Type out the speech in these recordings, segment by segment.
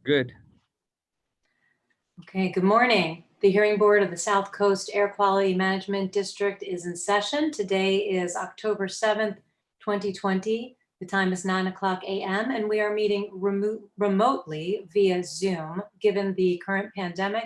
Good. Okay, good morning. The hearing board of the South Coast Air Quality Management District is in session. Today is October 7th, 2020. The time is 9:00 a.m. and we are meeting remotely via Zoom, given the current pandemic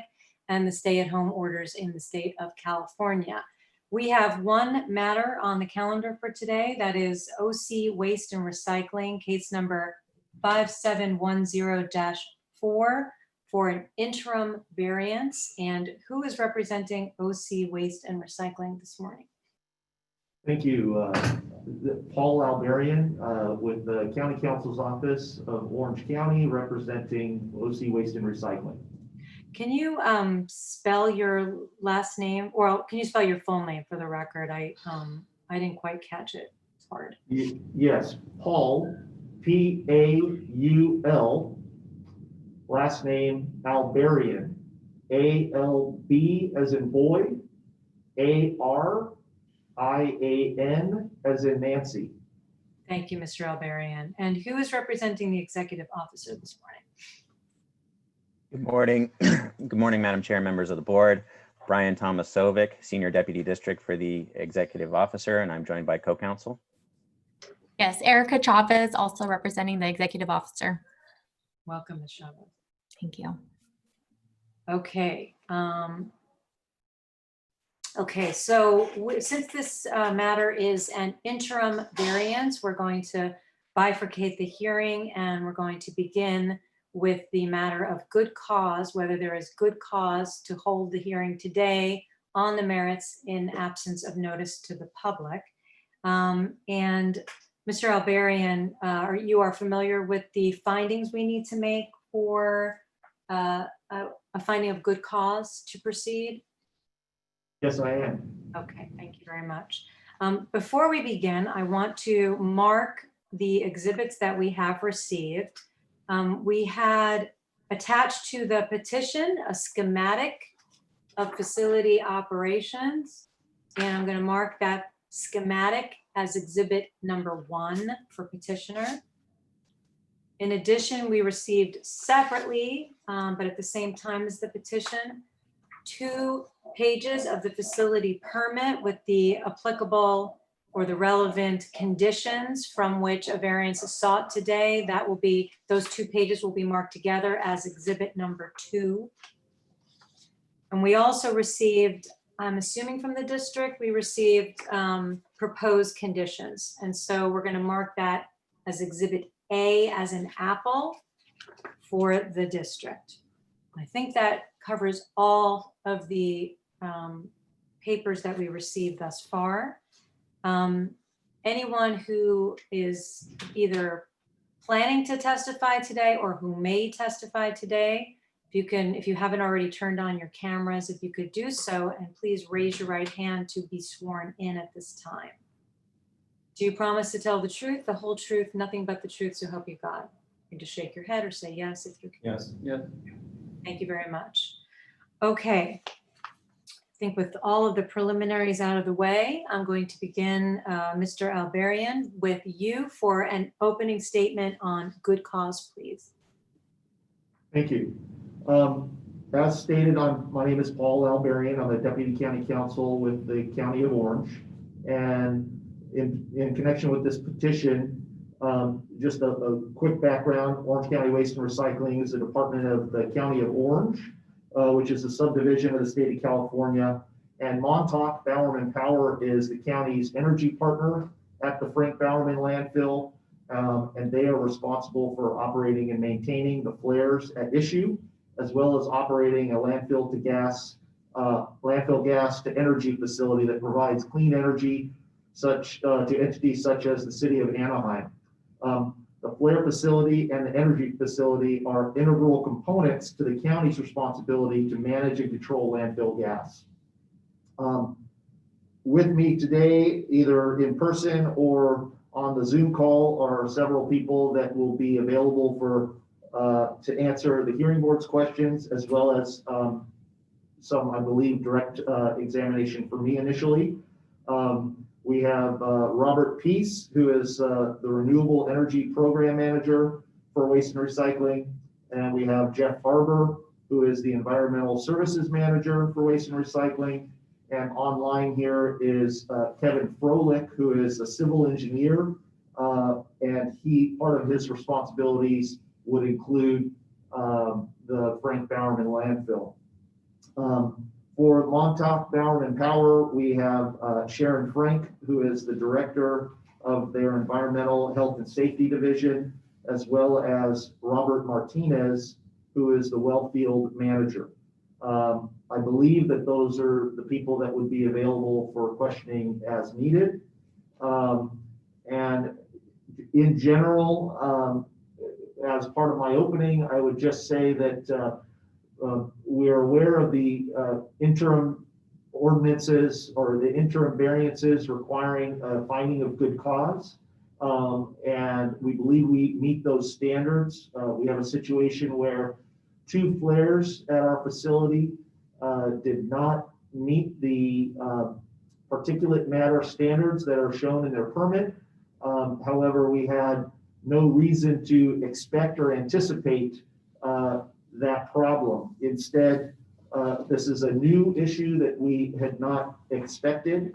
and the stay-at-home orders in the state of California. We have one matter on the calendar for today, that is OC Waste and Recycling, case number 5710-4 for an interim variance. And who is representing OC Waste and Recycling this morning? Thank you. Paul Albarian with the County Council's Office of Orange County, representing OC Waste and Recycling. Can you spell your last name, or can you spell your full name for the record? I didn't quite catch it. It's hard. Yes, Paul, P-A-U-L, last name Albarian, A-L-B as in boy, A-R-I-A-N as in Nancy. Thank you, Mr. Albarian. And who is representing the executive officer this morning? Good morning. Good morning, Madam Chair, members of the board. Brian Tomasovic, Senior Deputy District for the Executive Officer, and I'm joined by co-counsel. Yes, Erica Chavez, also representing the Executive Officer. Welcome, Ms. Chavez. Thank you. Okay. Okay, so since this matter is an interim variance, we're going to bifurcate the hearing and we're going to begin with the matter of good cause, whether there is good cause to hold the hearing today on the merits in absence of notice to the public. And Mr. Albarian, you are familiar with the findings we need to make for a finding of good cause to proceed? Yes, I am. Okay, thank you very much. Before we begin, I want to mark the exhibits that we have received. We had attached to the petition a schematic of facility operations, and I'm going to mark that schematic as exhibit number 1 for petitioner. In addition, we received separately, but at the same time as the petition, 2 pages of the facility permit with the applicable or the relevant conditions from which a variance is sought today. That will be, those 2 pages will be marked together as exhibit number 2. And we also received, I'm assuming from the district, we received proposed conditions. And so we're going to mark that as exhibit A as in apple for the district. I think that covers all of the papers that we received thus far. Anyone who is either planning to testify today or who may testify today, if you haven't already turned on your cameras, if you could do so, and please raise your right hand to be sworn in at this time. Do you promise to tell the truth, the whole truth, nothing but the truth, so help you God? You can just shake your head or say yes if you can. Yes. Yeah. Thank you very much. Okay. I think with all of the preliminaries out of the way, I'm going to begin, Mr. Albarian, with you for an opening statement on good cause, please. Thank you. As stated, my name is Paul Albarian. I'm the Deputy County Counsel with the County of Orange. And in connection with this petition, just a quick background, Orange County Waste and Recycling is a department of the County of Orange, which is a subdivision of the state of California. And Montauk Bowerman Power is the county's energy partner at the Frank Bowerman landfill. And they are responsible for operating and maintaining the flares at issue, as well as operating a landfill gas to energy facility that provides clean energy to entities such as the city of Anaheim. The flare facility and the energy facility are integral components to the county's responsibility to manage and control landfill gas. With me today, either in person or on the Zoom call, are several people that will be available to answer the hearing board's questions, as well as some, I believe, direct examination for me initially. We have Robert Peace, who is the Renewable Energy Program Manager for Waste and Recycling, And we have Jeff Harber, who is the Environmental Services Manager for Waste and Recycling. And online here is Kevin Froelich, who is a civil engineer. And part of his responsibilities would include the Frank Bowerman landfill. For Montauk Bowerman Power, we have Sharon Frank, who is the director of their Environmental Health and Safety Division, as well as Robert Martinez, who is the Wellfield manager. I believe that those are the people that would be available for questioning as needed. And in general, as part of my opening, I would just say that we're aware of the interim ordinances or the interim variances requiring finding of good cause. And we believe we meet those standards. We have a situation where 2 flares at our facility did not meet the particulate matter standards that are shown in their permit. However, we had no reason to expect or anticipate that problem. Instead, this is a new issue that we had not expected,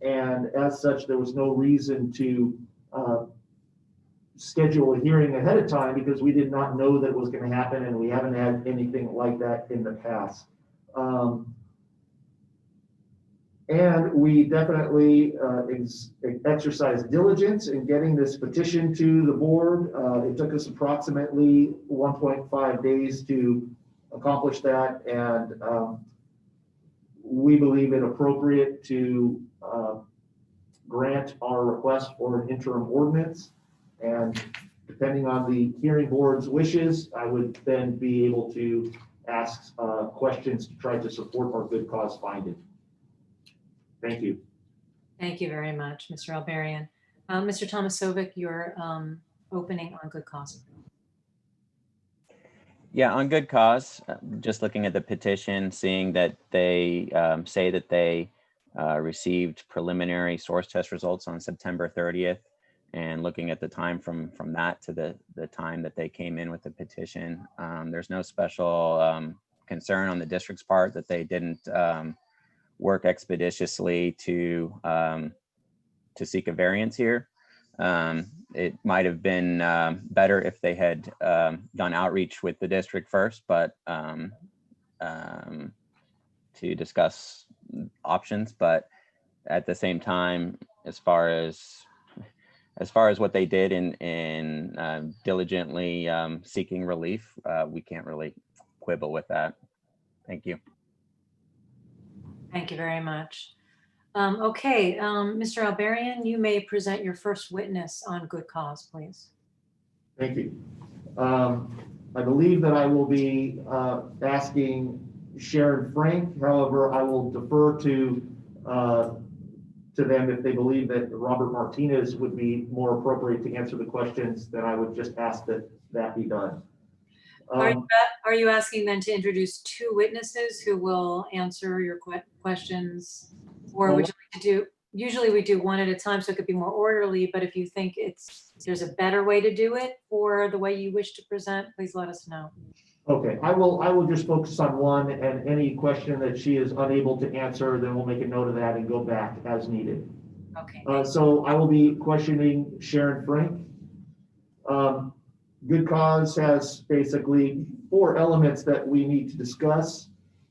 and as such, there was no reason to schedule a hearing ahead of time because we did not know that it was going to happen, and we haven't had anything like that in the past. And we definitely exercise diligence in getting this petition to the board. It took us approximately 1.5 days to accomplish that, and we believe it appropriate to grant our request for an interim ordinance. And depending on the hearing board's wishes, I would then be able to ask questions to try to support our good cause finding. Thank you. Thank you very much, Mr. Alberian. Mr. Tomasovic, your opening on good cause. Yeah, on good cause, just looking at the petition, seeing that they say that they received preliminary source test results on September 30th, and looking at the time from that to the time that they came in with the petition, there's no special concern on the district's part that they didn't work expeditiously to seek a variance here. It might have been better if they had done outreach with the district first, but to discuss options. But at the same time, as far as what they did in diligently seeking relief, we can't really quibble with that. Thank you. Thank you very much. Okay, Mr. Alberian, you may present your first witness on good cause, please. Thank you. I believe that I will be asking Sharon Frank. However, I will defer to them if they believe that Robert Martinez would be more appropriate to answer the questions. Then I would just ask that be done. Are you asking then to introduce 2 witnesses who will answer your questions? Or would you like to do, usually we do 1 at a time so it could be more orderly, but if you think there's a better way to do it or the way you wish to present, please let us know. Okay, I will just focus on 1, and any question that she is unable to answer, then we'll make a note of that and go back as needed. Okay. So I will be questioning Sharon Frank. Good cause has basically 4 elements that we need to discuss.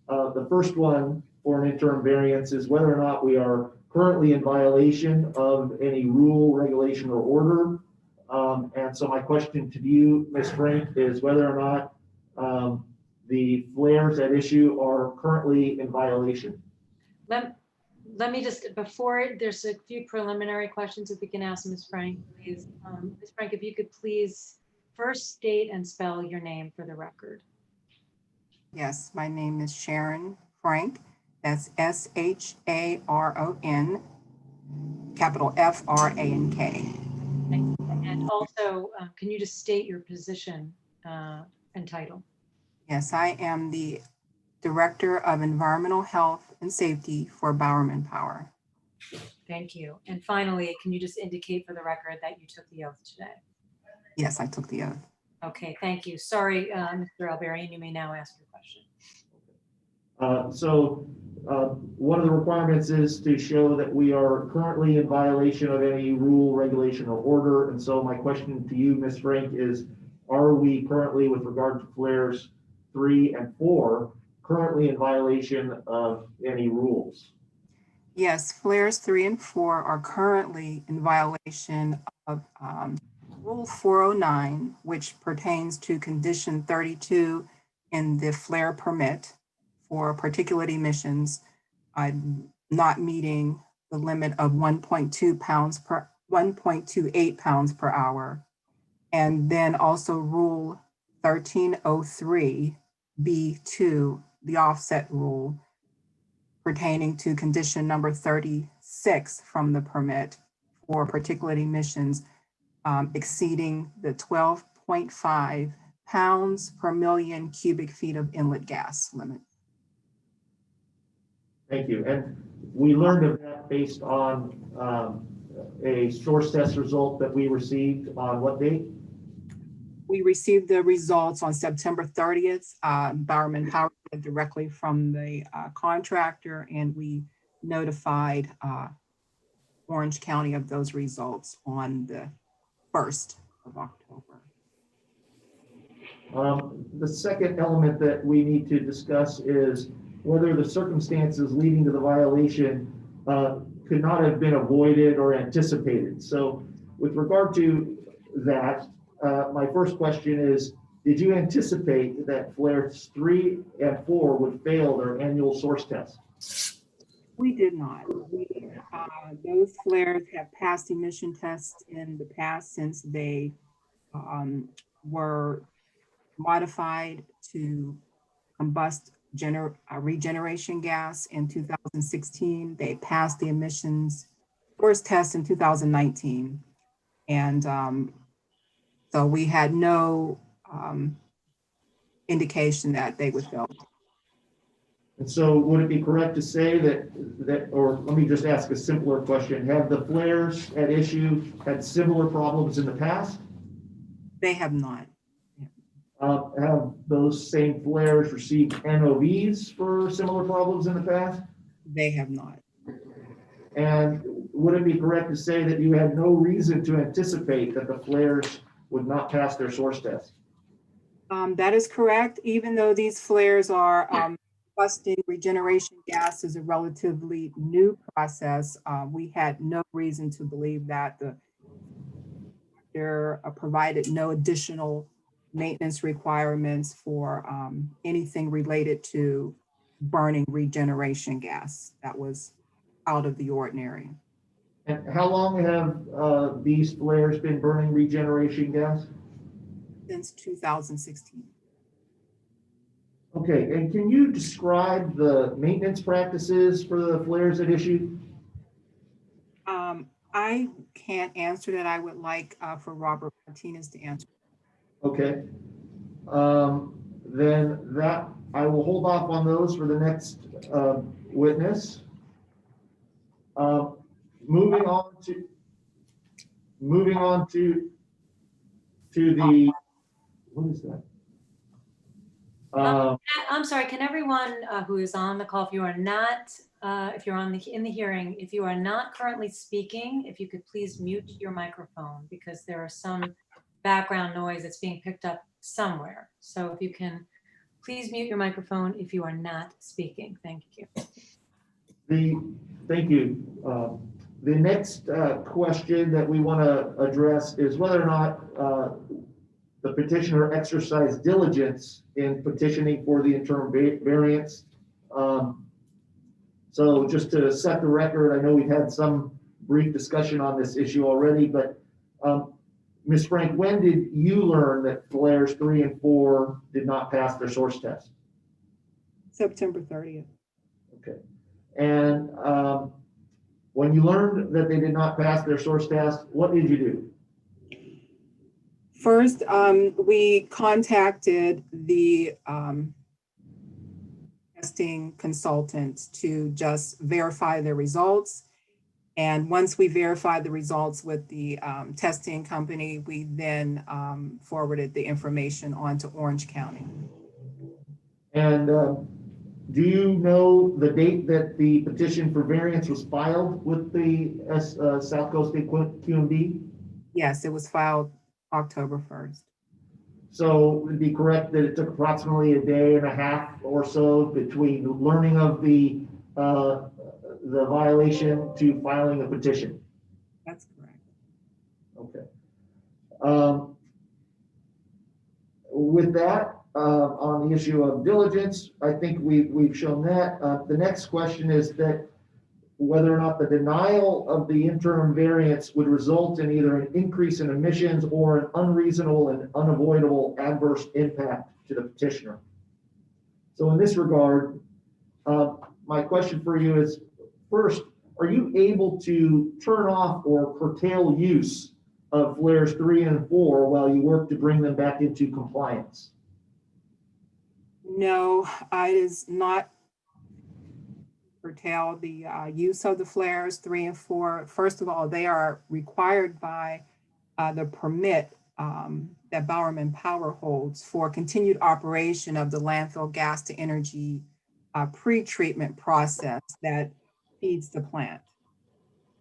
The first one for an interim variance is whether or not we are currently in violation of any rule, regulation, or order. And so my question to you, Ms. Frank, is whether or not the flares at issue are currently in violation. Let me just, before, there's a few preliminary questions if we can ask Ms. Frank, please. Ms. Frank, if you could please first state and spell your name for the record. Yes, my name is Sharon Frank. That's S-H-A-R-O-N, capital F-R-A-N-K. Thank you. And also, can you just state your position and title? Yes, I am the Director of Environmental Health and Safety for Bowerman Power. Thank you. And finally, can you just indicate for the record that you took the oath today? Yes, I took the oath. Okay, thank you. Sorry, Mr. Alberian, you may now ask your question. One of the requirements is to show that we are currently in violation of any rule, regulation, or order. And so my question to you, Ms. Frank, is, are we currently, with regard to flares 3 and 4, currently in violation of any rules? Yes, flares 3 and 4 are currently in violation of Rule 409, which pertains to condition 32 in the flare permit for particulate emissions, not meeting the limit of 1.28 pounds per hour. And then also Rule 1303 B2, the offset rule, pertaining to condition number 36 from the permit for particulate emissions exceeding the 12.5 pounds per million cubic feet of inlet gas limit. Thank you. And we learned of that based on a source test result that we received on what date? We received the results on September 30th. Bowerman Power directly from the contractor, and we notified Orange County of those results on the 1st of October. The second element that we need to discuss is whether the circumstances leading to the violation could not have been avoided or anticipated. So with regard to that, my first question is, did you anticipate that flares 3 and 4 would fail their annual source test? We did not. Those flares have passed emission tests in the past since they were modified to combust regeneration gas in 2016. They passed the emissions first test in 2019. And so we had no indication that they would fail. And so would it be correct to say that, or let me just ask a simpler question, have the flares at issue had similar problems in the past? They have not. Have those same flares received NOVs for similar problems in the past? They have not. And would it be correct to say that you had no reason to anticipate that the flares would not pass their source test? That is correct. Even though these flares are combusting regeneration gas is a relatively new process, we had no reason to believe that there provided no additional maintenance requirements for anything related to burning regeneration gas that was out of the ordinary. And how long have these flares been burning regeneration gas? Since 2016. Okay, and can you describe the maintenance practices for the flares at issue? I can't answer that. I would like for Robert Martinez to answer. Okay. Then that, I will hold off on those for the next witness. Moving on to the, what is that? I'm sorry, can everyone who is on the call, if you are not, if you're in the hearing, if you are not currently speaking, if you could please mute your microphone, because there are some background noise that's being picked up somewhere. So if you can please mute your microphone if you are not speaking. Thank you. Thank you. The next question that we want to address is whether or not the petitioner exercised diligence in petitioning for the interim variance. So just to set the record, I know we've had some brief discussion on this issue already, but Ms. Frank, when did you learn that flares 3 and 4 did not pass their source test? September 30th. Okay. And when you learned that they did not pass their source test, what did you do? First, we contacted the testing consultants to just verify the results. And once we verified the results with the testing company, we then forwarded the information on to Orange County. And do you know the date that the petition for variance was filed with the South Coast AQMD? Yes, it was filed October 1st. So it'd be correct that it took approximately a day and a half or so between learning of the violation to filing the petition. That's correct. Okay. With that, on the issue of diligence, I think we've shown that. The next question is that whether or not the denial of the interim variance would result in either an increase in emissions or an unreasonable and unavoidable adverse impact to the petitioner. So in this regard, my question for you is, first, are you able to turn off or curtail use of flares 3 and 4 while you work to bring them back into compliance? No, it is not curtail the use of the flares 3 and 4. First of all, they are required by the permit that Bowerman Power holds for continued operation of the landfill gas to energy pre-treatment process that feeds the plant.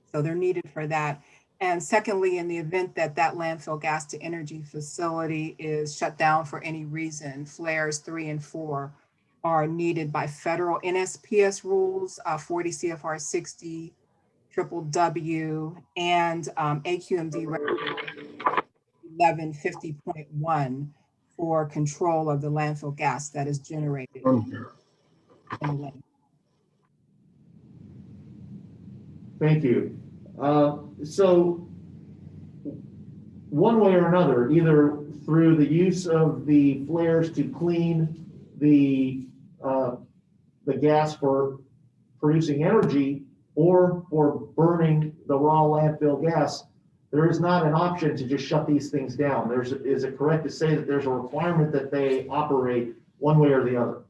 So they're needed for that. And secondly, in the event that that landfill gas to energy facility is shut down for any reason, flares 3 and 4 are needed by federal NSPS rules, 40 CFR 60, W, and AQMD 1150.1 for control of the landfill gas that is generated in the landfill. Thank you. So one way or another, either through the use of the flares to clean the gas for producing energy or for burning the raw landfill gas, there is not an option to just shut these things down. Is it correct to say that there's a requirement that they operate one way or the other?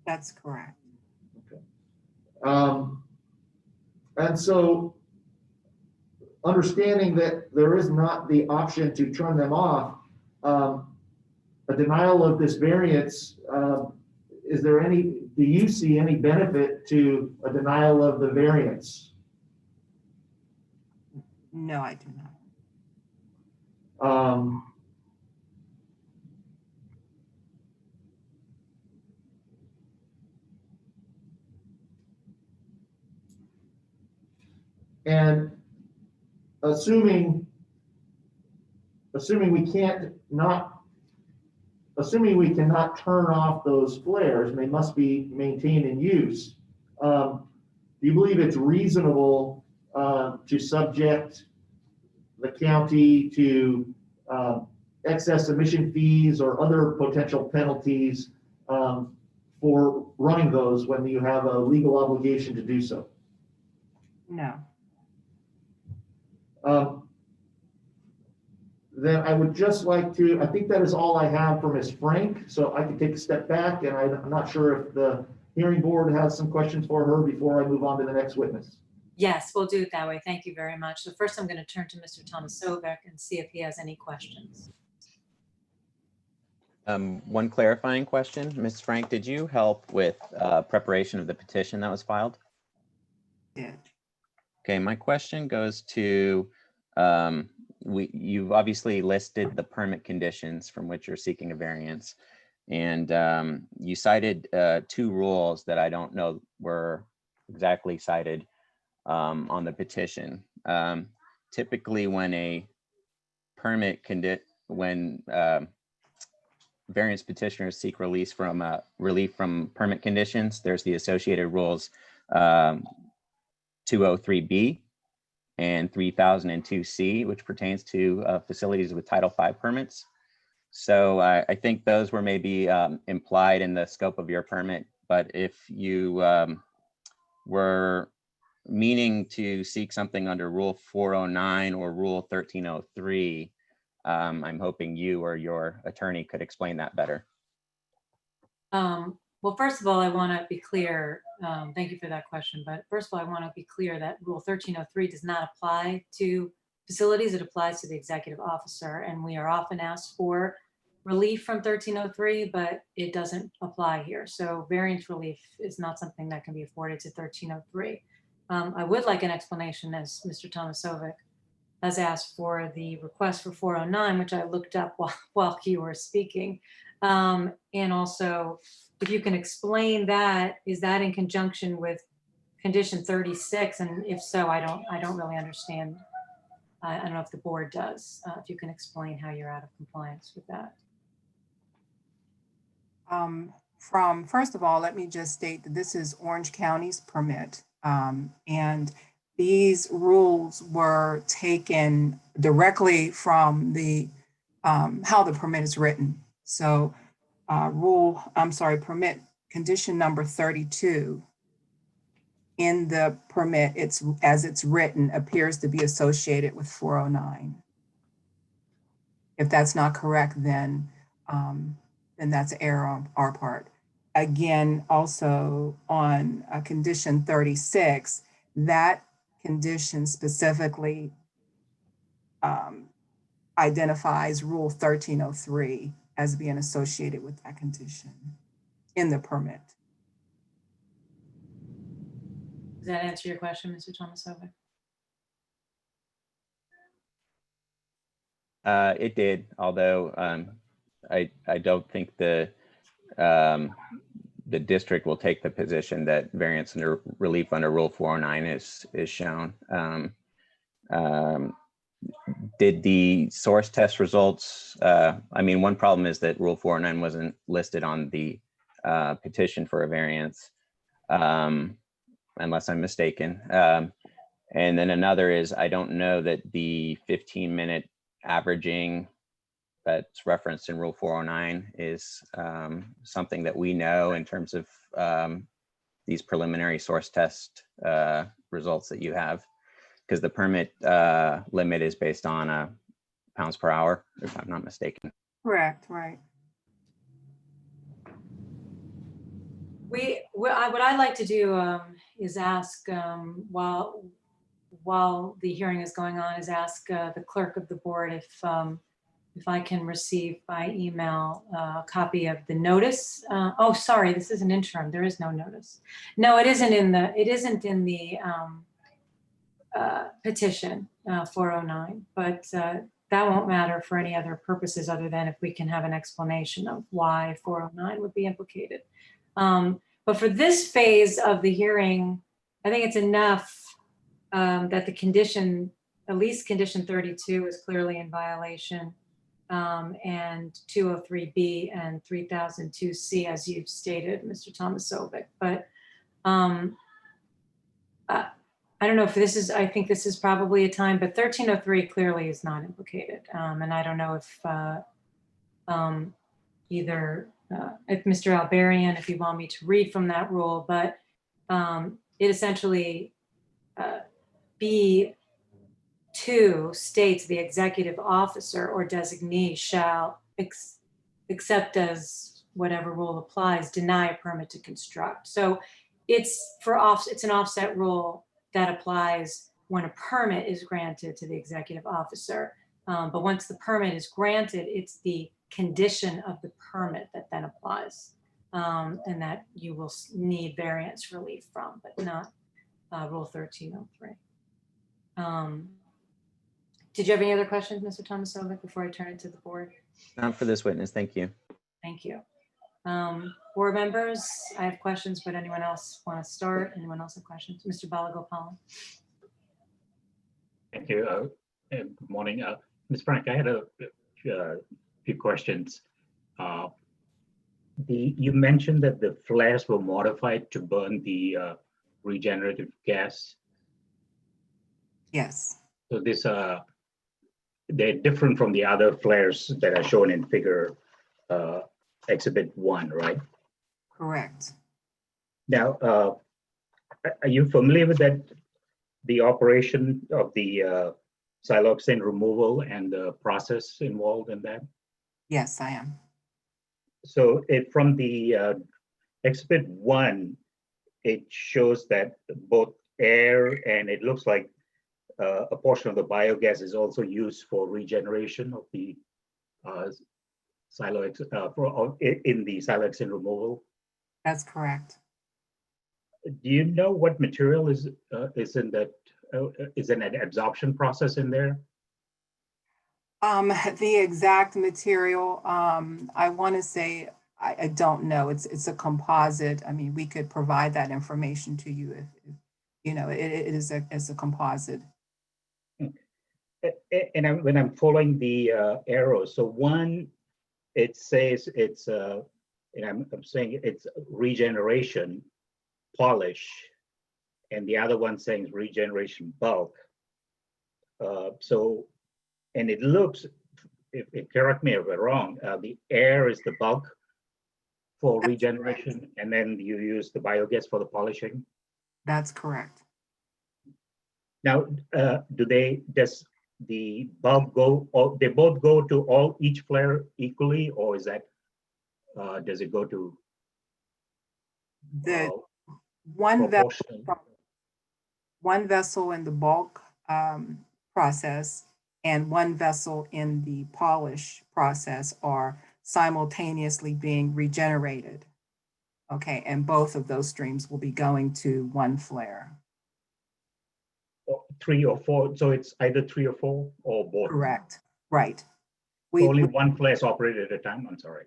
That's correct. Okay. And so understanding that there is not the option to turn them off, a denial of this variance, do you see any benefit to a denial of the variance? No, I do not. And assuming we cannot turn off those flares and they must be maintained in use, do you believe it's reasonable to subject the county to excess emission fees or other potential penalties for running those when you have a legal obligation to do so? No. Then I would just like to, I think that is all I have for Ms. Frank, so I can take a step back, and I'm not sure if the hearing board has some questions for her before I move on to the next witness. Yes, we'll do it that way. Thank you very much. So first I'm going to turn to Mr. Tomasovic and see if he has any questions. One clarifying question, Ms. Frank, did you help with preparation of the petition that was filed? Yeah. Okay, my question goes to, you've obviously listed the permit conditions from which you're seeking a variance. And you cited 2 rules that I don't know were exactly cited on the petition. Typically when a permit when variance petitioners seek relief from permit conditions, there's the associated rules 203B and 3002C, which pertains to facilities with Title V permits. So I think those were maybe implied in the scope of your permit, but if you were meaning to seek something under Rule 409 or Rule 1303, I'm hoping you or your attorney could explain that better. Well, first of all, I want to be clear. Thank you for that question. But first of all, I want to be clear that Rule 1303 does not apply to facilities. It applies to the executive officer. And we are often asked for relief from 1303, but it doesn't apply here. So variance relief is not something that can be afforded to 1303. I would like an explanation, as Mr. Tomasovic has asked, for the request for 409, which I looked up while you were speaking. And also, if you can explain that, is that in conjunction with condition 36? And if so, I don't really understand. I don't know if the board does. If you can explain how you're out of compliance with that. First of all, let me just state that this is Orange County's permit. And these rules were taken directly from the how the permit is written. So permit condition number 32 in the permit, as it's written, appears to be associated with 409. If that's not correct, then that's an error on our part. Again, also on condition 36, that condition specifically identifies Rule 1303 as being associated with that condition in the permit. Does that answer your question, Mr. Tomasovic? It did, although I don't think the district will take the position that variance under relief under Rule 409 is shown. Did the source test results, I mean, one problem is that Rule 409 wasn't listed on the petition for a variance, unless I'm mistaken. And then another is, I don't know that the 15-minute averaging that's referenced in Rule 409 is something that we know in terms of these preliminary source test results that you have, because the permit limit is based on pounds per hour, if I'm not mistaken. Correct, right. What I'd like to do is ask, while the hearing is going on, is ask the clerk of the board if I can receive by email a copy of the notice. Oh, sorry, this is an interim. There is no notice. No, it isn't in the petition 409, but that won't matter for any other purposes other than if we can have an explanation of why 409 would be implicated. But for this phase of the hearing, I think it's enough that the condition, at least condition 32, is clearly in violation, and 203B and 3002C, as you've stated, Mr. Tomasovic. But I don't know if this is, I think this is probably a time, but 1303 clearly is not implicated. And I don't know if if Mr. Alberian, if you want me to read from that rule, but it essentially, B2 states the executive officer or designee shall, except as whatever rule applies, deny a permit to construct. So it's an offset rule that applies when a permit is granted to the executive officer. But once the permit is granted, it's the condition of the permit that then applies, and that you will need variance relief from, but not Rule 1303. Did you have any other questions, Mr. Tomasovic, before I turn it to the board? Not for this witness, thank you. Thank you. Board members, I have questions, but anyone else want to start? Anyone else have questions? Mr. Balagopalan. Thank you. Good morning. Ms. Frank, I had a few questions. You mentioned that the flares were modified to burn the regenerative gas. Yes. So this, they're different from the other flares that are shown in figure Exhibit 1, right? Correct. Now, are you familiar with that, the operation of the siloxane removal and the process involved in that? Yes, I am. So from the Exhibit 1, it shows that both air and it looks like a portion of the biogas is also used for regeneration of the in the siloxane removal. That's correct. Do you know what material is in that? Is an absorption process in there? The exact material, I want to say, I don't know. It's a composite. I mean, we could provide that information to you if you know, it is a composite. And when I'm following the arrows, so one, it says it's, and I'm saying it's regeneration polish, and the other one saying regeneration bulk. So, and it looks, correct me if I'm wrong, the air is the bulk for That's regeneration, correct. and then you use the biogas for the polishing. That's correct. Now, does the bulk go, or they both go to each flare equally, or is that, does it go to The one proportional? vessel in the bulk process and one vessel in the polish process are simultaneously being regenerated. Okay, and both of those streams will be going to one flare. 3 or 4, so it's either 3 or 4 or both? Correct, right. Only one flare is operated at a time, I'm sorry.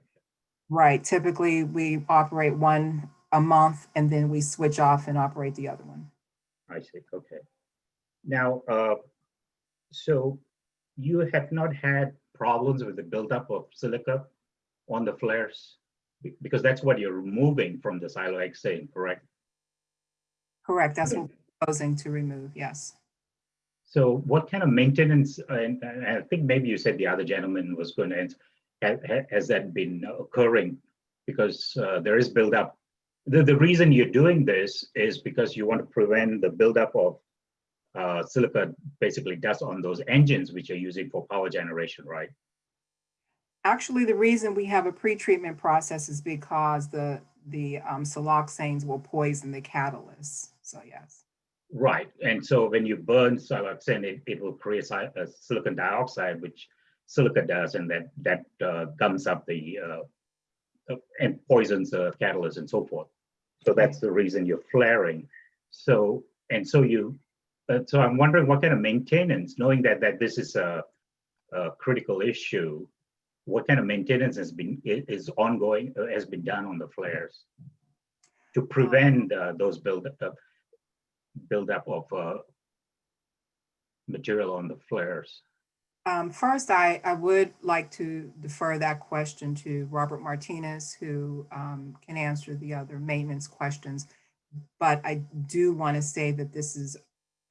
Right, typically we operate one a month and then we switch off and operate the other one. I see, okay. Now, so you have not had problems with the buildup of silica on the flares? Because that's what you're removing from the silohexane, correct? Correct, that's what we're proposing to remove, yes. So what kind of maintenance, and I think maybe you said the other gentleman was going to, has that been occurring? Because there is buildup. The reason you're doing this is because you want to prevent the buildup of silica, basically dust on those engines which you're using for power generation, right? Actually, the reason we have a pretreatment process is because the siloxanes will poison the catalyst, so yes. Right, and so when you burn siloxane, it will create silicon dioxide, which silica does, and that gums up the and poisons the catalyst and so forth. So that's the reason you're flaring. So so I'm wondering what kind of maintenance, knowing that this is a critical issue, what kind of maintenance is ongoing, has been done on the flares to prevent those buildup of material on the flares? First, I would like to defer that question to Robert Martinez, who can answer the other maintenance questions. But I do want to say that this is,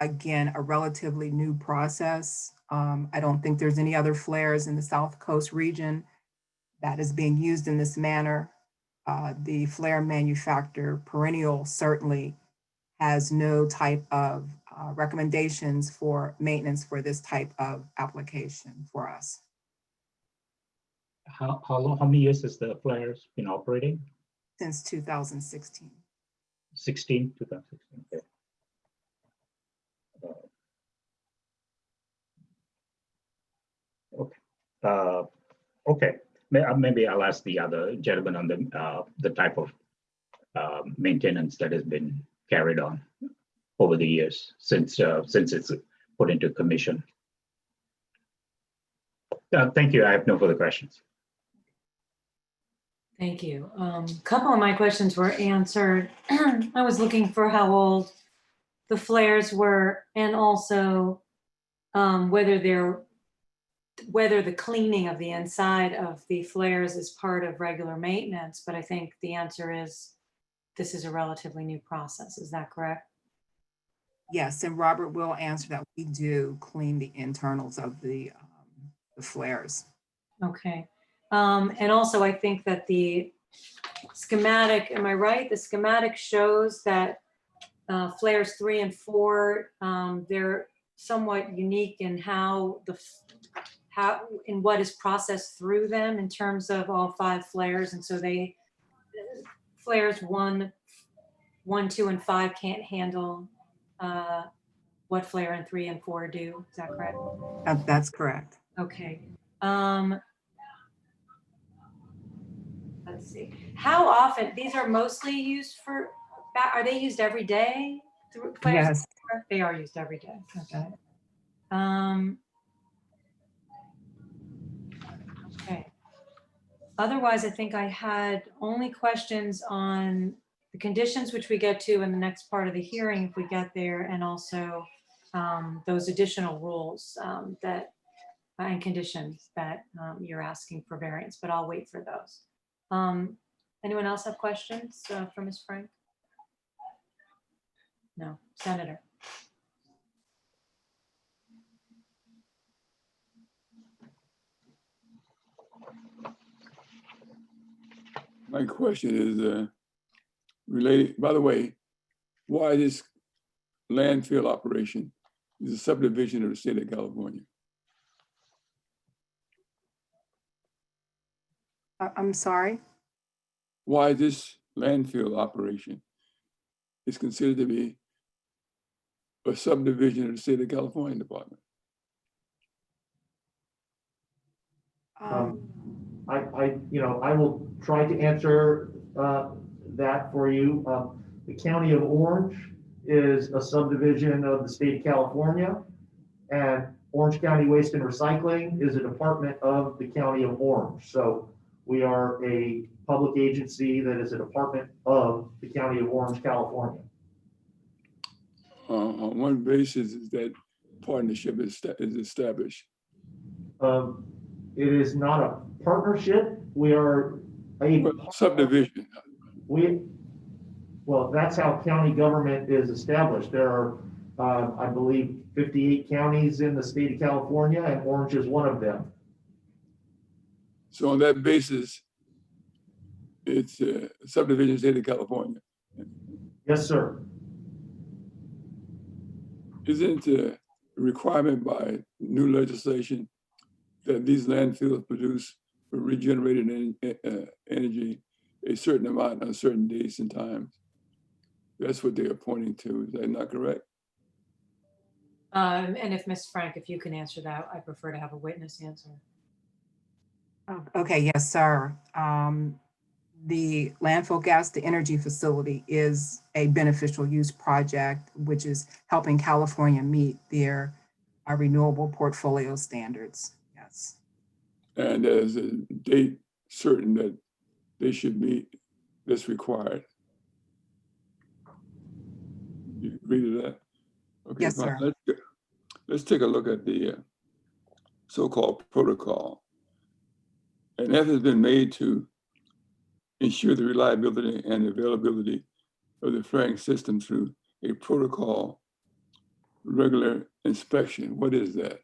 again, a relatively new process. I don't think there's any other flares in the South Coast region that is being used in this manner. The flare manufacturer, Perennial, certainly has no type of recommendations for maintenance for this type of application for us. How many years has the flares been operating? Since 2016. 2016, okay. Okay, maybe I'll ask the other gentleman on the type of maintenance that has been carried on over the years since it's put into commission. Thank you. I have no further questions. Thank you. A couple of my questions were answered. I was looking for how old the flares were, and also whether the cleaning of the inside of the flares is part of regular maintenance. But I think the answer is this is a relatively new process. Is that correct? Yes, and Robert will answer that. We do clean the internals of the flares. Okay. And also, I think that the schematic, am I right? The schematic shows that flares 3 and 4, they're somewhat unique in how what is processed through them in terms of all 5 flares. And so flares 1, 2, and 5 can't handle what flare and 3 and 4 do. Is that correct? That's correct. Okay. Let's see. How often, these are mostly used for, are they used every day? Flares? Yes. They are used every day. Okay. Okay. Otherwise, I think I had only questions on the conditions, which we get to in the next part of the hearing if we get there, and also those additional rules that and conditions that you're asking for variance, but I'll wait for those. Anyone else have questions for Ms. Frank? No, Senator. My question is related, by the way, why this landfill operation is a subdivision of the state of California? I'm sorry. Why this landfill operation is considered to be a subdivision of the state of California Department? I will try to answer that for you. The County of Orange is a subdivision of the state of California, and Orange County Waste and Recycling is a department of the County of Orange. So we are a public agency that is a department of the County of Orange, California. On what basis is that partnership is established? It is not a partnership. We are a Subdivision. Well, that's how county government is established. There are, I believe, 58 counties in the state of California, and Orange is one of them. So on that basis, it's a subdivision of the state of California. Yes, sir. Isn't a requirement by new legislation that these landfills produce for regenerated energy a certain amount on certain days and times? That's what they are pointing to. Is that not correct? And if Ms. Frank, if you can answer that, I prefer to have a witness answer. Okay, yes, sir. The landfill gas to energy facility is a beneficial use project, which is helping California meet their renewable portfolio standards. Yes. And there's a date certain that they should meet that's required. You agree to that? Okay, Yes, fine. sir. Let's take a look at the so-called protocol. An effort has been made to ensure the reliability and availability of the flaring system through a protocol regular inspection. What is that?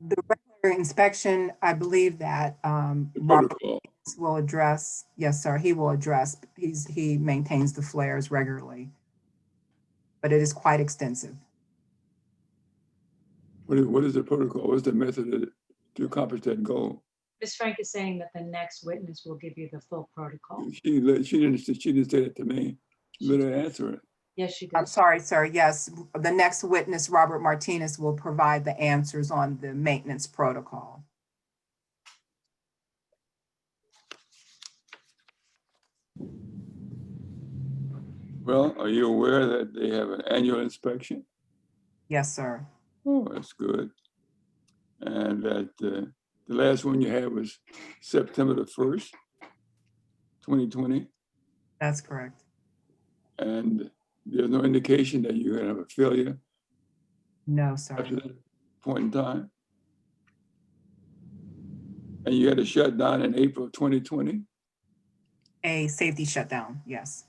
The regular inspection, I believe that The Robert protocol. will address. Yes, sir. He will address. He maintains the flares regularly, but it is quite extensive. What is the protocol? What's the method to accomplish that goal? Ms. Frank is saying that the next witness will give you the full protocol. She didn't say that to me. Let her answer it. Yes, she I'm does. sorry, sir. Yes, the next witness, Robert Martinez, will provide the answers on the maintenance protocol. Well, are you aware that they have an annual inspection? Yes, sir. Oh, that's good. And that the last one you had was September the 1st, 2020. That's correct. And there's no indication that you're gonna have a failure No, sir. after that point in time. And you had a shutdown in April of 2020. A safety shutdown. Yes.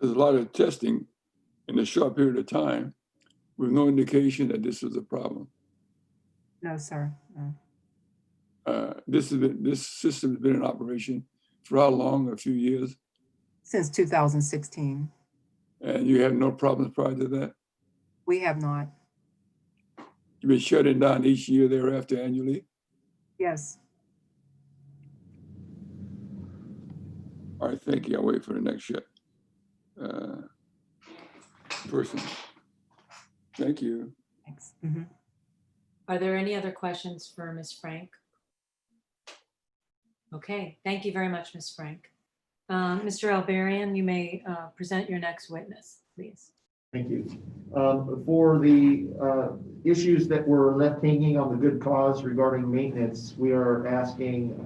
There's a lot of testing in a short period of time with no indication that this was a problem. No, sir. No. This system has been in operation for how long? A few years? Since 2016. And you had no problems prior to that? We have not. You've been shutting down each year thereafter annually? Yes. All right, thank you. I'll wait for the next person. Thank you. Thanks. Mhm. Are there any other questions for Ms. Frank? Okay, thank you very much, Ms. Frank. Mr. Albarian, you may present your next witness, please. Thank you. For the issues that were left hanging on the good cause regarding maintenance, we are asking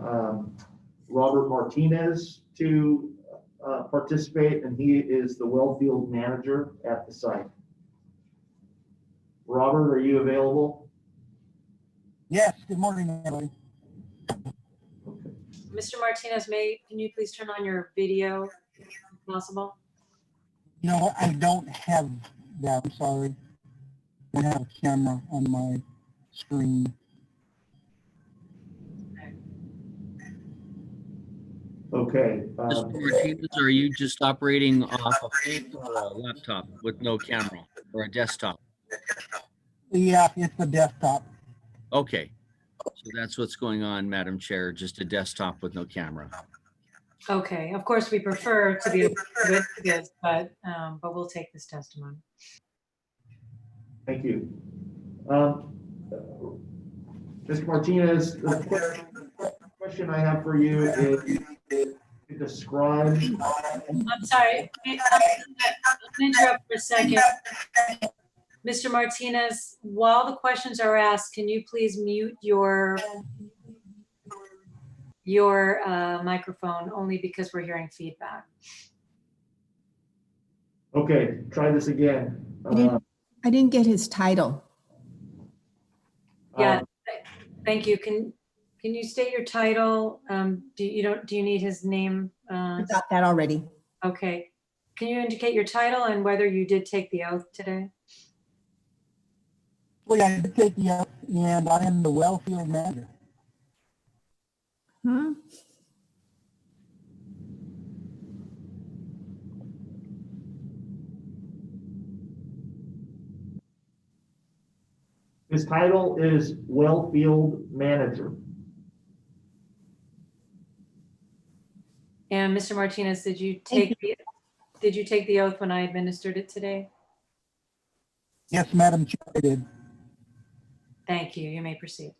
Robert Martinez to participate, and he is the well field manager at the site. Robert, are you available? Yes, good morning, everybody. Okay. Mr. Martinez, can you please turn on your video if possible? You know what, I don't have that, I'm sorry. I don't have a camera on my screen. Okay. Mr. Martinez, are you just operating off a phone or a laptop with no camera or a desktop? Yeah, it's the desktop. Okay, so that's what's going on, Madam Chair, just a desktop with no camera. Okay, of course, we prefer to be with this, but we'll take this testimony. Thank you. Mr. Martinez, the question I have for you is to describe. I'm sorry, I'll interrupt for a second. Mr. Martinez, while the questions are asked, can you please mute your microphone, only because we're hearing feedback. Okay, try this again. I didn't get his title. Yeah, thank you. Can you state your title? Do you need his name? I got that already. Okay. Can you indicate your title and whether you did take the oath today? Well, yeah, I did take the oath, and I am the well field manager. Hmm? His title is well field manager. And Mr. Martinez, did you take the oath when I administered it today? Yes, Madam Chair, I did. Thank you. You may proceed.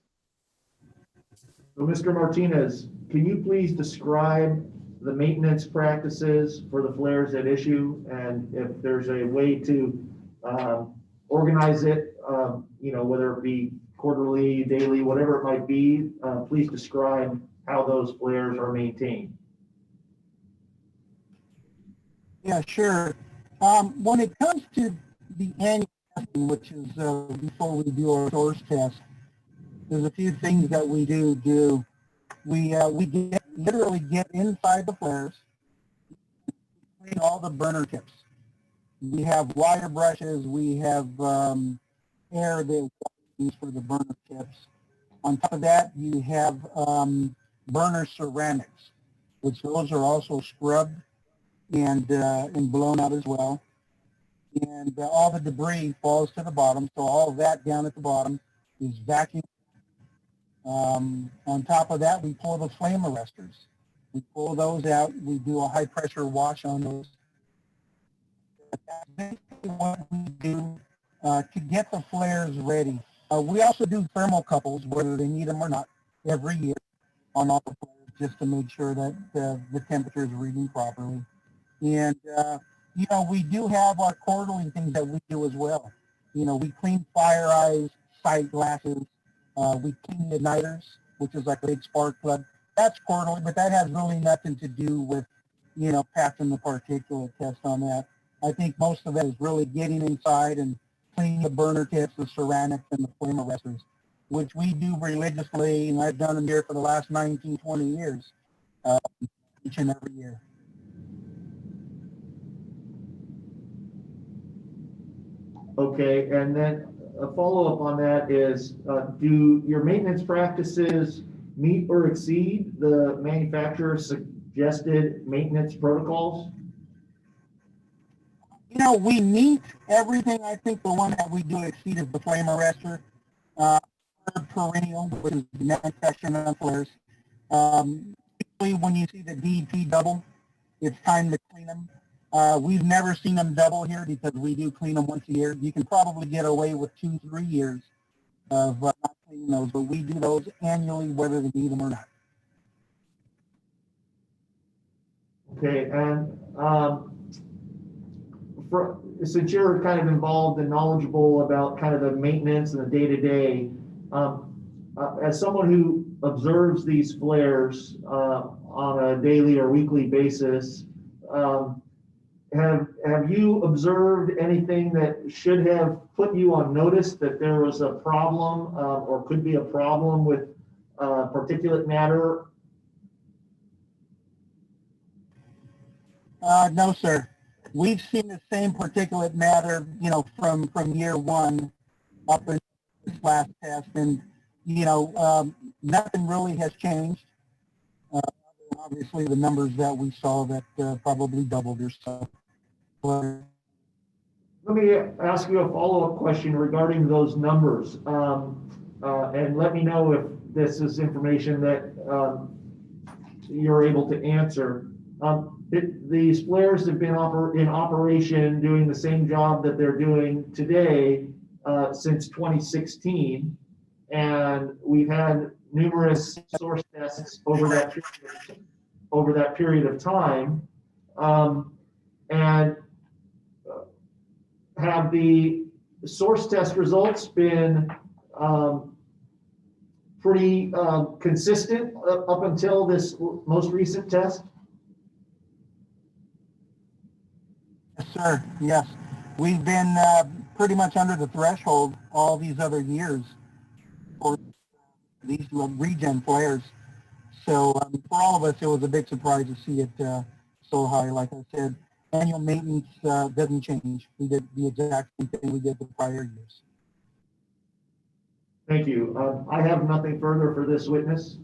So Mr. Martinez, can you please describe the maintenance practices for the flares at issue, and if there's a way to organize it, whether it be quarterly, daily, whatever it might be, please describe how those flares are maintained. Yeah, sure. When it comes to the annual testing, which is before we do our source test, there's a few things that we do. We literally get inside the flares, clean all the burner tips. We have wire brushes, we have air that we use for the burner tips. On top of that, you have burner ceramics, which those are also scrubbed and blown out as well. And all the debris falls to the bottom, so all of that down at the bottom is vacuumed. On top of that, we pull the flame arresters. We pull those out, we do a high pressure wash on those. That's basically what we do to get the flares ready. We also do thermocouples, whether they need them or not, every year on all the flares, just to make sure that the temperature is reading properly. And, we do have our quarterly things that we do as well. We clean fire eyes, sight glasses, we clean the igniters, which is like a big spark plug. That's quarterly, but that has really nothing to do with, passing the particulate test on that. I think most of that is really getting inside and cleaning the burner tips, the ceramics, and the flame arresters, which we do religiously, and I've done them here for the last 19, 20 years, each and every year. Okay, and then a follow-up on that is, do your maintenance practices meet or exceed the manufacturer's suggested maintenance protocols? We meet everything. I think the one that we do exceed is the flame arrestor, perennial, which is the manufacturing of flares. Usually when you see the DEP double, it's time to clean them. We've never seen them double here because we do clean them once a year. You can probably get away with 2-3 years of not cleaning those, but we do those annually whether they need them or not. Okay, and since you're kind of involved and knowledgeable about kind of the maintenance and the day-to-day, as someone who observes these flares on a daily or weekly basis, have you observed anything that should have put you on notice that there was a problem or could be a problem with particulate matter? No, sir. We've seen the same particulate matter, from year one up until this last test, and nothing really has changed. Obviously, the numbers that we saw that probably doubled or so. But let me ask you a follow-up question regarding those numbers, and let me know if this is information that you're able to answer. These flares have been in operation doing the same job that they're doing today since 2016, and we've had numerous source tests over that period of time, and have the source test results been pretty consistent up until this most recent test? yes, sir. Yes, we've been pretty much under the threshold all these other years for these regen flares. So for all of us, it was a big surprise to see it so high. Like I said, annual maintenance doesn't change. We did the exact same thing we did the prior years. Thank you. I have nothing further for this witness.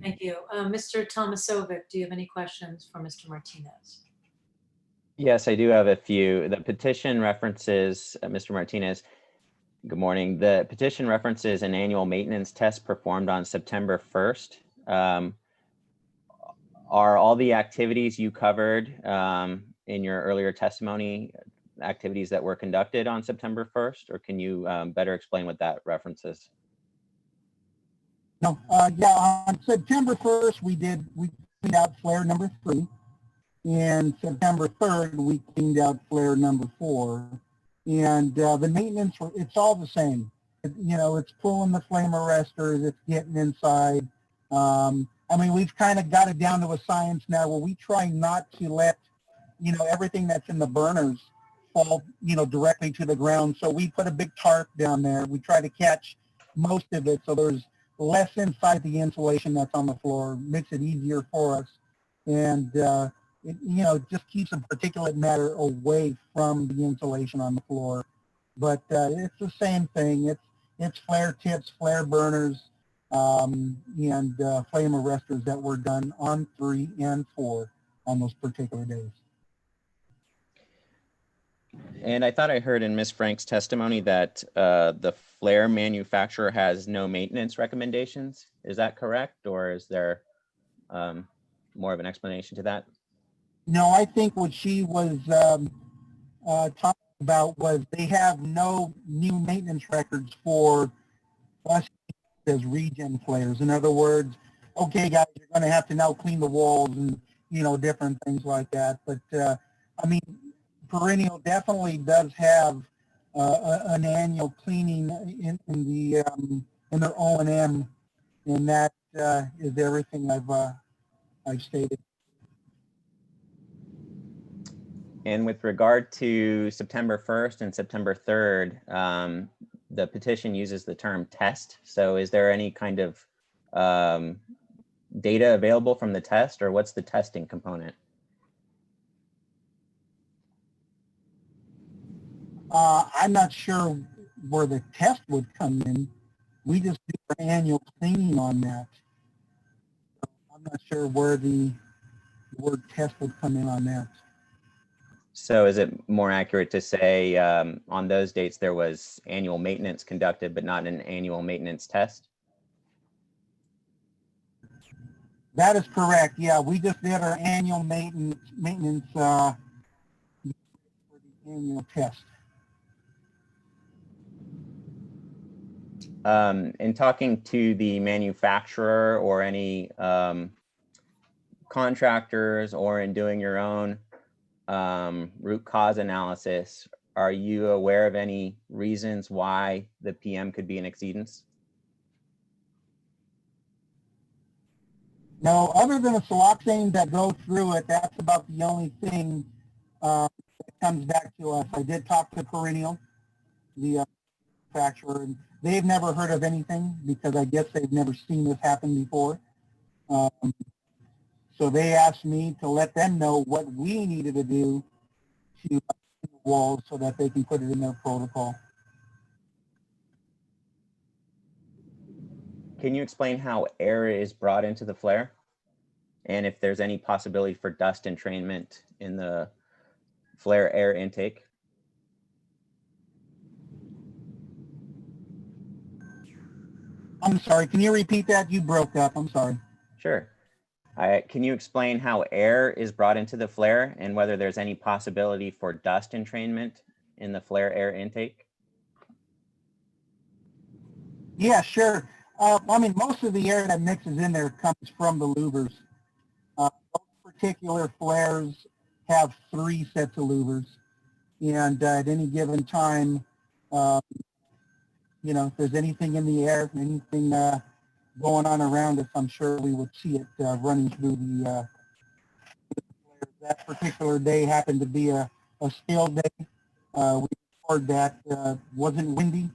Thank you. Mr. Tomasovic, do you have any questions for Mr. Martinez? Yes, I do have a few. The petition references, Mr. Martinez, good morning. The petition references an annual maintenance test performed on September 1st. Are all the activities you covered in your earlier testimony activities that were conducted on September 1st, or can you better explain what that references? No, yeah, on September 1st, we cleaned out flare number 3. And September 3rd, we cleaned out flare number 4. And the maintenance, it's all the same. It's pulling the flame arresters, it's getting inside. I mean, we've kind of got it down to a science now where we try not to let, everything that's in the burners fall, directly to the ground. So we put a big tarp down there. We try to catch most of it so there's less inside the insulation that's on the floor, makes it easier for us. And, it just keeps the particulate matter away from the insulation on the floor. But it's the same thing. It's flare tips, flare burners, and flame arresters that were done on 3 and 4 on those particular days. And I thought I heard in Ms. Frank's testimony that the flare manufacturer has no maintenance recommendations. Is that correct, or is there more of an explanation to that? No, I think what she was talking about was they have no new maintenance records for us as regen flares. In other words, okay, guys, you're going to have to now clean the walls and, different things like that. But, I mean, Perennial definitely does have an annual cleaning in their O&M, and that is everything I've stated. And with regard to September 1st and September 3rd, the petition uses the term test. So is there any kind of data available from the test, or what's the testing component? I'm not sure where the test would come in. We just do our annual cleaning on that. I'm not sure where the word test would come in on that. So is it more accurate to say on those dates there was annual maintenance conducted, but not an annual maintenance test? That is correct. Yeah, we just did our annual maintenance for the annual test. In talking to the manufacturer or any contractors, or in doing your own root cause analysis, are you aware of any reasons why the PM could be an exceedance? No, other than a siloxane that goes through it, that's about the only thing that comes back to us. I did talk to Perennial, the manufacturer, and they've never heard of anything because I guess they've never seen this happen before. So they asked me to let them know what we needed to do to the walls so that they can put it in their protocol. Can you explain how air is brought into the flare? And if there's any possibility for dust entrainment in the flare air intake? I'm sorry, can you repeat that? You broke up, I'm sorry. Sure. Can you explain how air is brought into the flare and whether there's any possibility for dust entrainment in the flare air intake? Yeah, sure. I mean, most of the air that mixes in there comes from the louvers. Those particular flares have 3 sets of louvers. And at any given time, you know, if there's anything in the air, anything going on around us, I'm sure we would see it running through the flares. That particular day happened to be a still day. We heard that wasn't windy.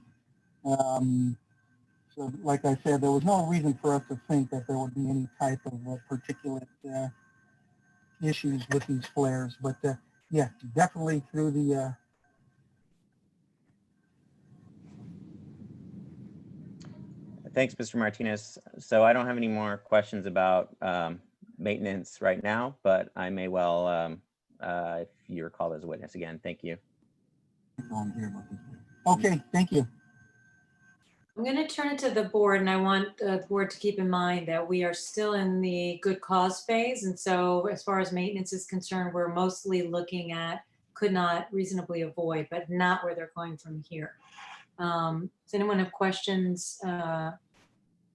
So like I said, there was no reason for us to think that there would be any type of particulate issues with these flares. But yeah, definitely through the Thanks, Mr. Martinez. So I don't have any more questions about maintenance right now, but I may well, if you recall as a witness again. Thank you. Okay, thank you. I'm going to turn it to the board, and I want the board to keep in mind that we are still in the good cause phase. And so as far as maintenance is concerned, we're mostly looking at could not reasonably avoid, but not where they're going from here. Does anyone have questions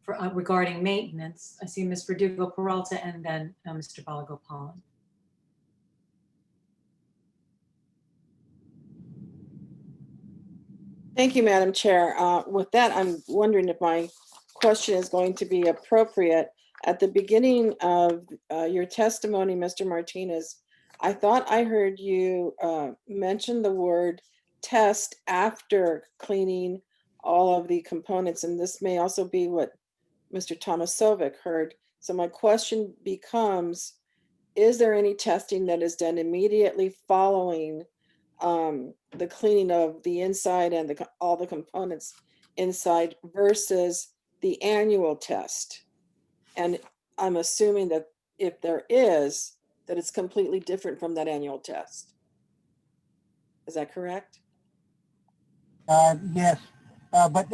regarding maintenance? I see Ms. Verdugo Peralta and then Mr. Balagopalan. Thank you, Madam Chair. With that, I'm wondering if my question is going to be appropriate. At the beginning of your testimony, Mr. Martinez, I thought I heard you mention the word test after cleaning all of the components, and this may also be what Mr. Tomasovic heard. So my question becomes, is there any testing that is done immediately following the cleaning of the inside and all the components inside versus the annual test? And I'm assuming that if there is, that it's completely different from that annual test. Is that correct? Yes, but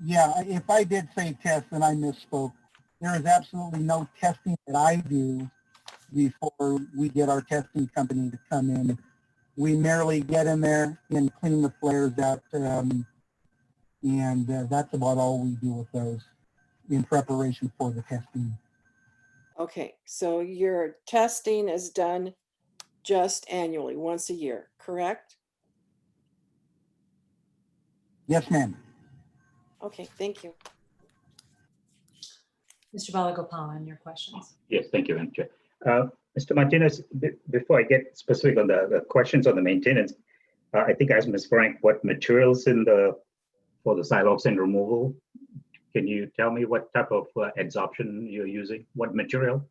yeah, if I did say test, then I misspoke. There is absolutely no testing that I do before we get our testing company to come in. We merely get in there and clean the flares out, and that's about all we do with those in preparation for the testing. Okay, so your testing is done just annually, once a year, correct? Yes, ma'am. Okay, thank you. Mr. Balagopalan, your questions. Yes, thank you, Madam Chair. Mr. Martinez, before I get specific on the questions on the maintenance, I think I asked Ms. Frank what materials for the siloxane removal. Can you tell me what type of adsorption you're using? What material?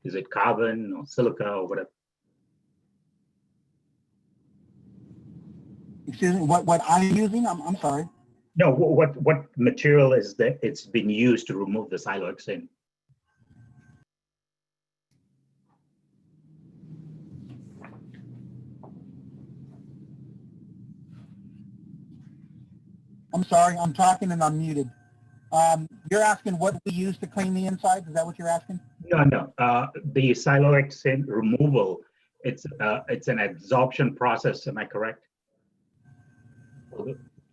Is it carbon or silica or whatever? Excuse me, what I'm using? I'm sorry. No, what material is that it's been used to remove the siloxane? I'm sorry, I'm talking and I'm muted. You're asking what we use to clean the inside? Is that what you're asking? No. The siloxane removal, it's an absorption process. Am I correct?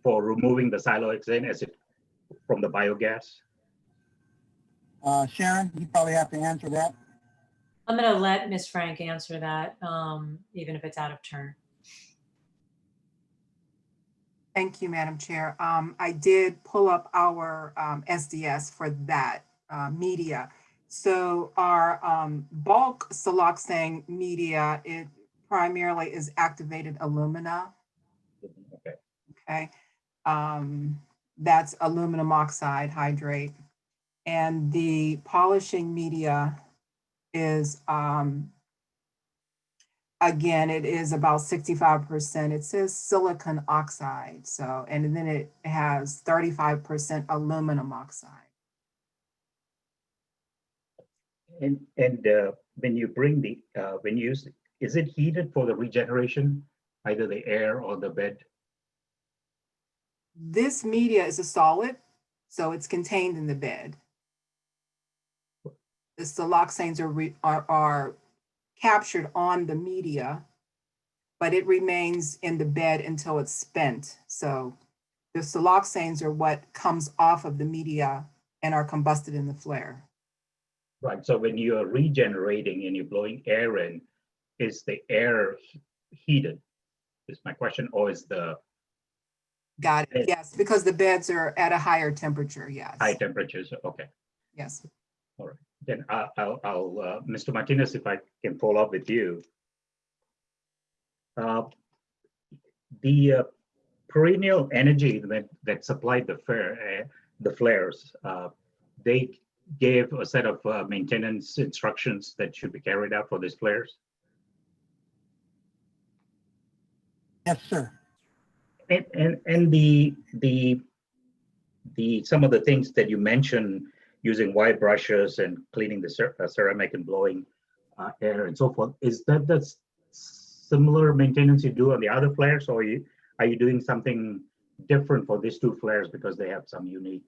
For removing the siloxane as it from the biogas. Sharon, you probably have to answer that. I'm going to let Ms. Frank answer that, even if it's out of turn. Thank you, Madam Chair. I did pull up our SDS for that media. So our bulk siloxane media, it primarily is activated alumina. Okay. Okay. That's aluminum oxide hydrate. And the polishing media is, again, it is about 65%. It says silicon oxide. So, and then it has 35% aluminum oxide. And when you bring the when you use, is it heated for the regeneration, either the air or the bed? This media is a solid, so it's contained in the bed. The siloxanes are captured on the media, but it remains in the bed until it's spent. So the siloxanes are what comes off of the media and are combusted in the flare. Right. So when you are regenerating and you're blowing air in, is the air heated? Is my question, or is the Got it. Yes, because the beds are at a higher temperature. Yes. high temperatures? Okay. Yes. All right. Then I'll Mr. Martinez, if I can follow up with you. The perennial energy that supplied the flares, they gave a set of maintenance instructions that should be carried out for these flares. Yes, sir. And the some of the things that you mentioned, using wire brushes and cleaning the ceramic and blowing air and so forth, is that the similar maintenance you do on the other flares, or are you doing something different for these two flares because they have some unique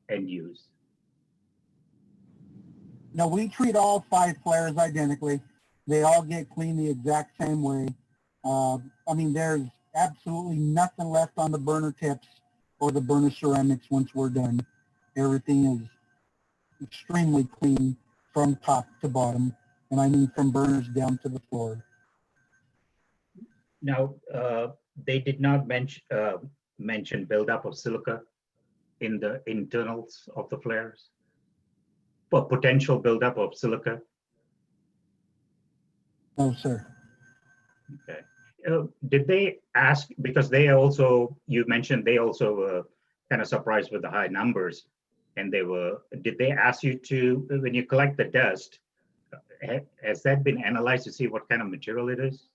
end use? No, we treat all 5 flares identically. They all get cleaned the exact same way. I mean, there's absolutely nothing left on the burner tips or the burner ceramics once we're done. Everything is extremely clean from top to bottom, and I mean from burners down to the floor. Now, they did not mention buildup of silica in the internals of the flares, for potential buildup of silica. No, sir. Okay. Did they ask, because they also, you mentioned they also were kind of surprised with the high numbers, and did they ask you to, when you collect the dust, has that been analyzed to see what kind of material it is?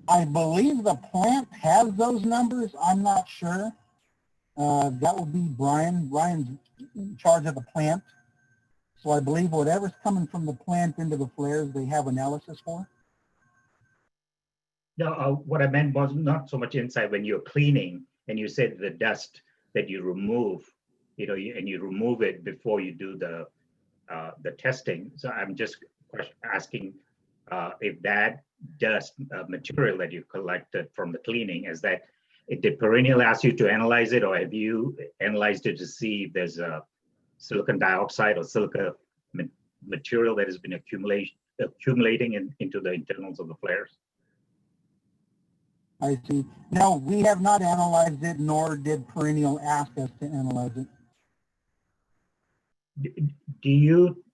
I believe the plant has those numbers. I'm not sure. That would be Brian. Brian's in charge of the plant. So I believe whatever's coming from the plant into the flares, they have analysis for. No, what I meant was not so much inside when you're cleaning and you said the dust that you remove, and you remove it before you do the testing. So I'm just asking if that dust material that you collected from the cleaning, did Perennial ask you to analyze it, or have you analyzed it to see if there's a silicon dioxide or silica material that has been accumulating into the internals of the flares? I see. No, we have not analyzed it, nor did Perennial ask us to analyze it. Do you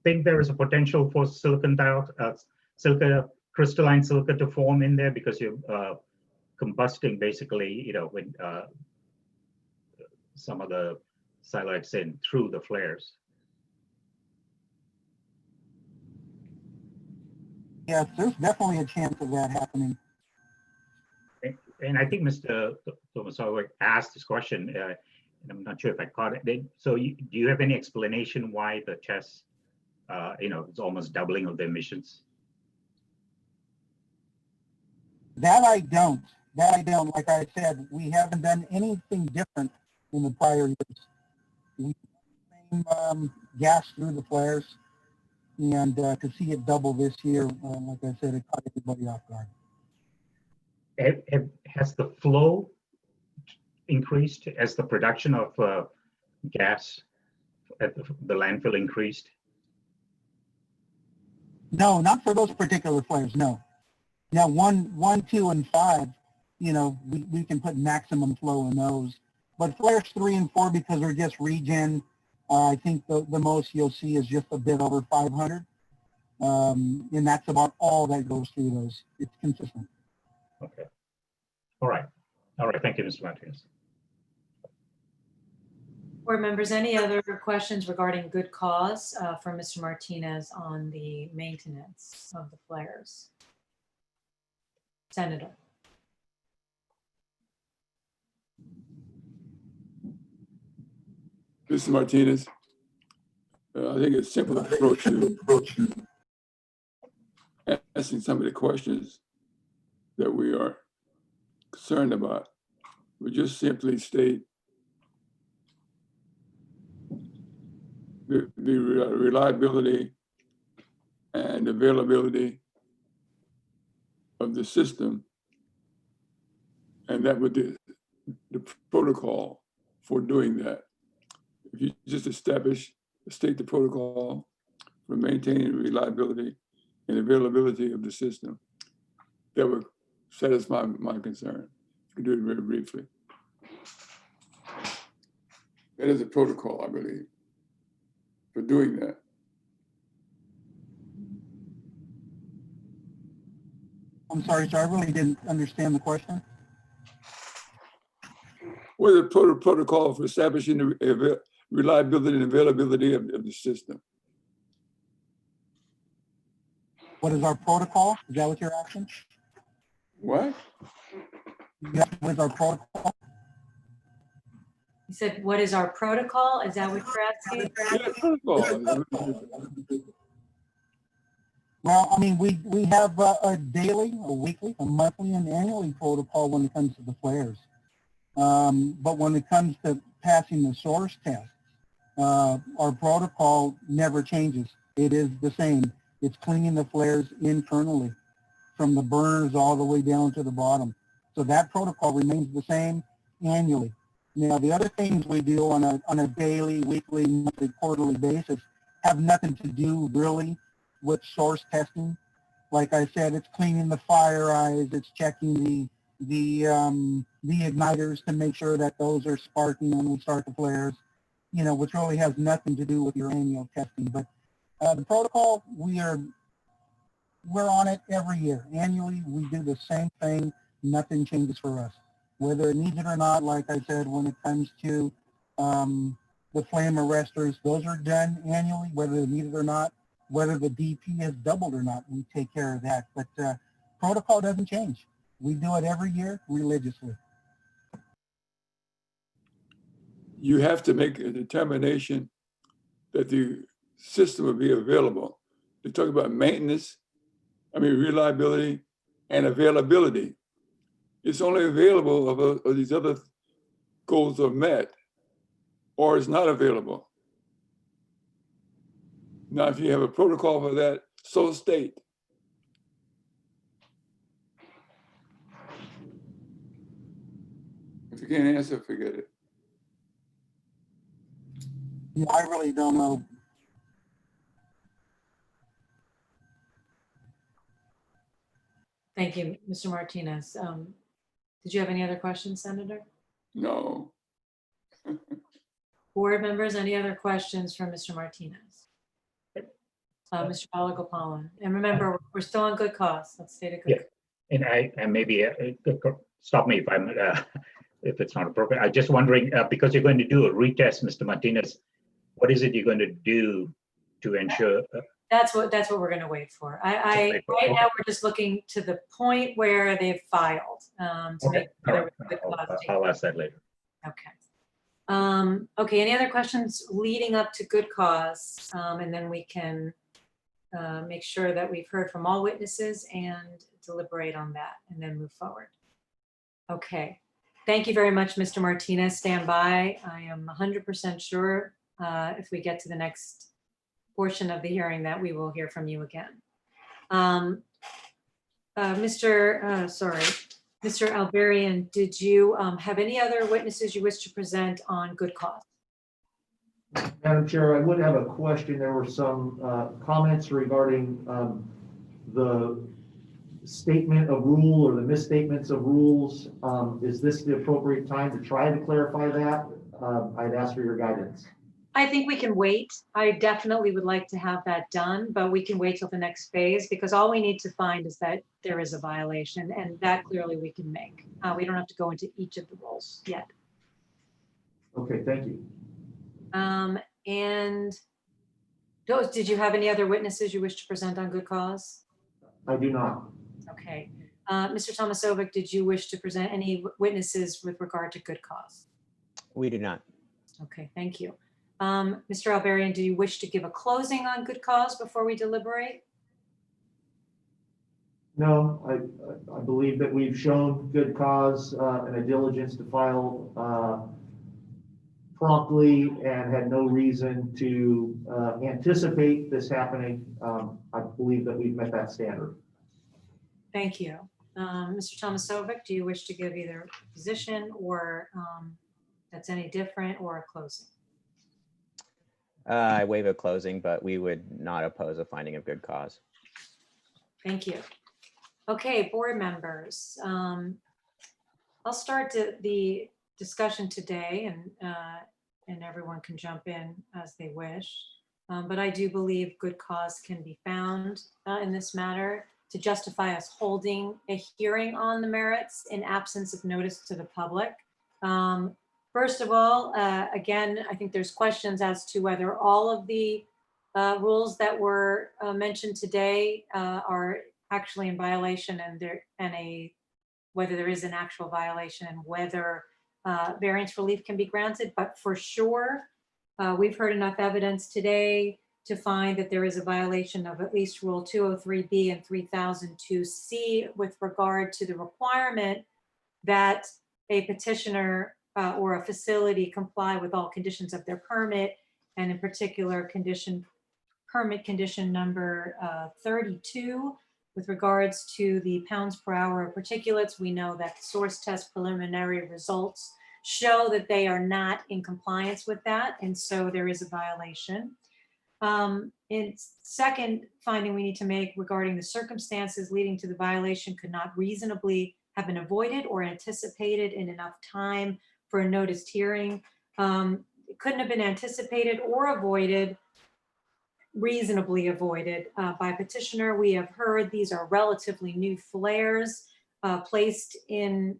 think there is a potential for silicon dioxide, crystalline silica to form in there because you're combusting basically, when some of the siloxane through the flares? Yes, there's definitely a chance of that happening. And I think Mr. Thomas asked this question, and I'm not sure if I caught it. So do you have any explanation why the test, it's almost doubling of the emissions? That I don't. Like I said, we haven't done anything different in the prior years. We gas through the flares, and to see it double this year, like I said, it caught everybody off guard. Has the flow increased as the production of gas at the landfill increased? No, not for those particular flares, no. Now, 1, 2, and 5, you know, we can put maximum flow in those. But flares 3 and 4, because they're just regen, I think the most you'll see is just a bit over 500. And that's about all that goes through those. It's consistent. Okay. All right. All right. Thank you, Mr. Martinez. Board members, any other questions regarding good cause for Mr. Martinez on the maintenance of the flares? Senator. Mr. Martinez, I think it's simple approach to asking some of the questions that we are concerned about. We just simply state the reliability and availability of the system, and that would be the protocol for doing that. If you just state the protocol for maintaining reliability and availability of the system, that would satisfy my concern. You can do it very briefly. That is a protocol, I believe, for doing that. I'm sorry, sir, I really didn't understand the question. What is the protocol for establishing the reliability and availability of the system? What is our protocol? Is that what you're asking? What? Yeah, what is our protocol? You said, what is our protocol? Is that what you're asking? Yeah, protocol. Well, I mean, we have a daily, a weekly, a monthly, and annually protocol when it comes to the flares. But when it comes to passing the source test, our protocol never changes. It is the same. It's cleaning the flares internally from the burners all the way down to the bottom. So that protocol remains the same annually. Now, the other things we do on a daily, weekly, monthly, quarterly basis have nothing to do really with source testing. Like I said, it's cleaning the fire eyes, it's checking the igniters to make sure that those are sparking when we start the flares, you know, which really has nothing to do with your annual testing. But the protocol, we're on it every year. Annually, we do the same thing. Nothing changes for us. Whether it needs it or not, like I said, when it comes to the flame arresters, those are done annually, whether they need it or not. Whether the DP has doubled or not, we take care of that. But protocol doesn't change. We do it every year religiously. You have to make a determination that the system will be available. They talk about maintenance, reliability and availability. It's only available if these other goals are met, or it's not available. Now, if you have a protocol for that, so state. If you can't answer, forget it. Yeah, I really don't know. Thank you, Mr. Martinez. Did you have any other questions, Senator? No. Board members, any other questions for Mr. Martinez? Mr. Balagopalan. And remember, we're still on good cause. Let's stay to good. Yeah, and maybe stop me if I'm if it's not appropriate. I'm just wondering, because you're going to do a retest, Mr. Martinez, what is it you're going to do to ensure? That's what we're going to wait for. Right now we're just looking to the point where they've filed to make sure good cause. I'll ask that later. Okay. Okay. Any other questions leading up to good cause, and then we can make sure that we've heard from all witnesses and deliberate on that, and then move forward. Okay. Thank you very much, Mr. Martinez. Stand by. I am 100% sure if we get to the next portion of the hearing that we will hear from you again. Mr. Alberian, did you have any other witnesses you wish to present on good cause? Madam Chair, I would have a question. There were some comments regarding the statement of rule or the misstatements of rules. Is this the appropriate time to try to clarify that? I'd ask for your guidance. I think we can wait. I definitely would like to have that done, but we can wait till the next phase because all we need to find is that there is a violation, and that clearly we can make. We don't have to go into each of the rules yet. Okay, thank you. And those, did you have any other witnesses you wish to present on good cause? I do not. Okay. Mr. Tomasovic, did you wish to present any witnesses with regard to good cause? We do not. Okay, thank you. Mr. Alberian, do you wish to give a closing on good cause before we deliberate? No, I believe that we've shown good cause and a diligence to file promptly and had no reason to anticipate this happening. I believe that we've met that standard. Thank you. Mr. Tomasovic, do you wish to give either a position or that's any different or a closing? I waive a closing, but we would not oppose a finding of good cause. Thank you. Okay, board members. I'll start the discussion today and everyone can jump in as they wish. But I do believe good cause can be found in this matter to justify us holding a hearing on the merits in absence of notice to the public. First of all, again, I think there's questions as to whether all of the rules that were mentioned today are actually in violation and whether there is an actual violation and whether variance relief can be granted. But for sure, we've heard enough evidence today to find that there is a violation of at least Rule 203B and 3002C with regard to the requirement that a petitioner or a facility comply with all conditions of their permit, and in particular permit condition number 32 with regards to the pounds per hour of particulates. We know that source test preliminary results show that they are not in compliance with that, and so there is a violation. And second finding we need to make regarding the circumstances leading to the violation could not reasonably have been avoided or anticipated in enough time for a noticed hearing. It couldn't have been anticipated or avoided, reasonably avoided by petitioner. We have heard these are relatively new flares placed in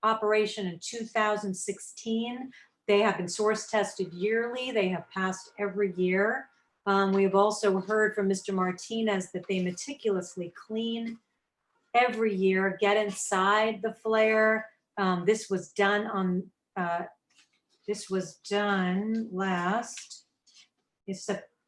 operation in 2016. They have been source tested yearly. They have passed every year. We have also heard from Mr. Martinez that they meticulously clean every year, get inside the flare. This was done last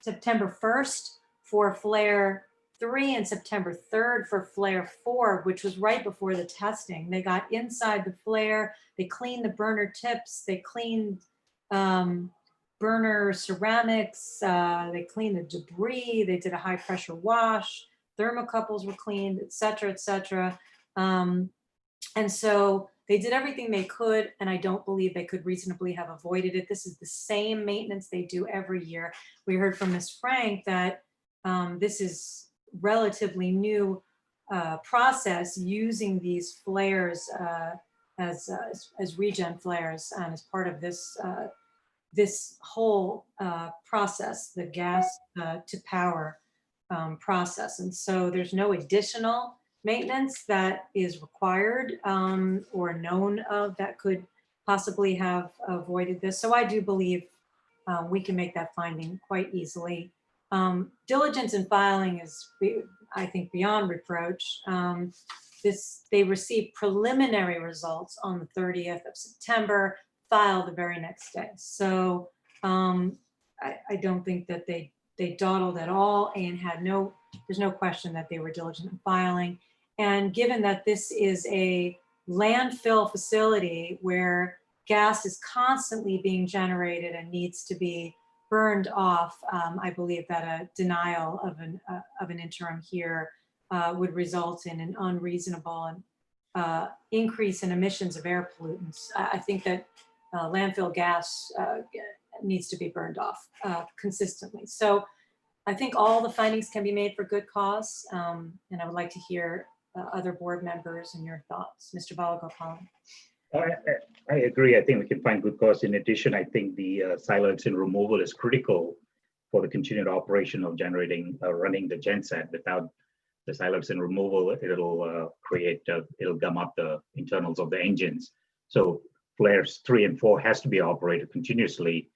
September 1st for flare 3 and September 3rd for flare 4, which was right before the testing. They got inside the flare, they cleaned the burner tips, they cleaned burner ceramics, they cleaned the debris, they did a high pressure wash, thermocouples were cleaned, et cetera, et cetera. And so they did everything they could, and I don't believe they could reasonably have avoided it. This is the same maintenance they do every year. We heard from Ms. Frank that this is relatively new process using these flares as regen flares as part of this this whole process, the gas to power process. And so there's no additional maintenance that is required or known of that could possibly have avoided this. So I do believe we can make that finding quite easily. Diligence in filing is, I think, beyond reproach. They received preliminary results on the 30th of September, filed the very next day. So I don't think that they dawdled at all and there's no question that they were diligent in filing. And given that this is a landfill facility where gas is constantly being generated and needs to be burned off, I believe that a denial of an interim here would result in an unreasonable and increase in emissions of air pollutants. I think that landfill gas needs to be burned off consistently. So I think all the findings can be made for good cause, and I would like to hear other board members and your thoughts. Mr. Balagopalan. I agree. I think we can find good cause. In addition, I think the silence and removal is critical for the continued operation of generating, running the genset. Without the silence and removal, it'll it'll gum up the internals of the engines. So flares 3 and 4 has to be operated continuously,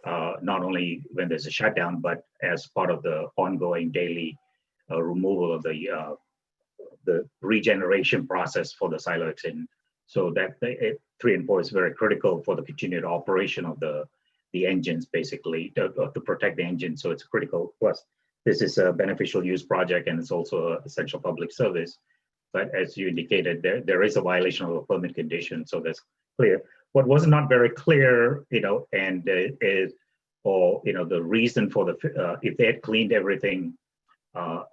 not only when there's a shutdown, but as part of the ongoing daily removal of the regeneration process for the siloxane. So that 3 and 4 is very critical for the continued operation of the engines, basically, to protect the engine. So it's critical. Plus, this is a beneficial use project, and it's also an essential public service. But as you indicated, there is a violation of a permit condition, so that's clear. What was not very clear, and is, or the reason for the if they had cleaned everything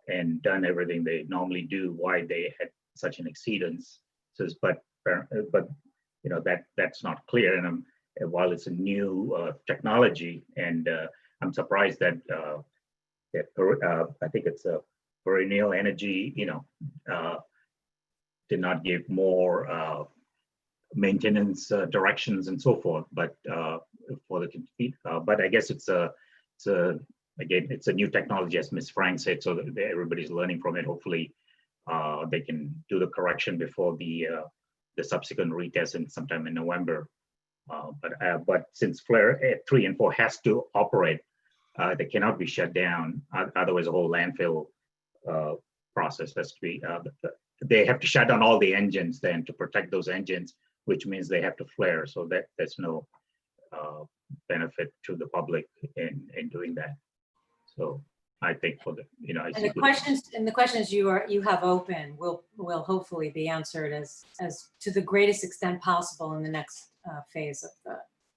and done everything they normally do, why they had such an exceedance. So, but that's not clear. And while it's a new technology, and I'm surprised that I think it's a Renewable Energy, did not give more maintenance directions and so forth. But for the but I guess it's again, it's a new technology, as Ms. Frank said, so that everybody's learning from it. Hopefully, they can do the correction before the subsequent retest in sometime in November. But since flare 3 and 4 has to operate, they cannot be shut down. Otherwise, the whole landfill process has to be. They have to shut down all the engines then to protect those engines, which means they have to flare. So there's no benefit to the public in doing that. So I think for the I see the questions you have open will hopefully be answered as to the greatest extent possible in the next phase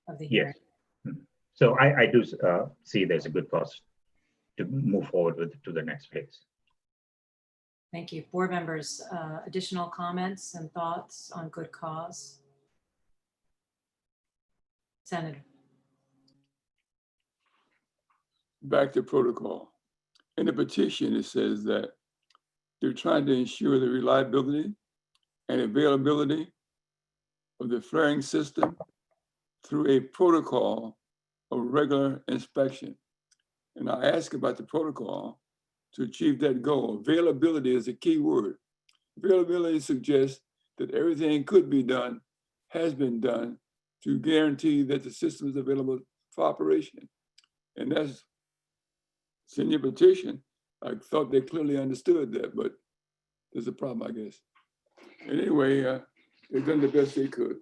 of the hearing. Yes. So I do see there's a good cause to move forward to the next phase. Thank you. Board members, additional comments and thoughts on good cause? Senator. Back to protocol. In the petition, it says that they're trying to ensure the reliability and availability of the flaring system through a protocol of regular inspection. And I ask about the protocol to achieve that goal. Availability is a key word. Availability suggests that everything could be done, has been done, to guarantee that the system is available for operation. And that's it's in your petition. I thought they clearly understood that, but there's a problem, I guess. Anyway, they've done the best they could.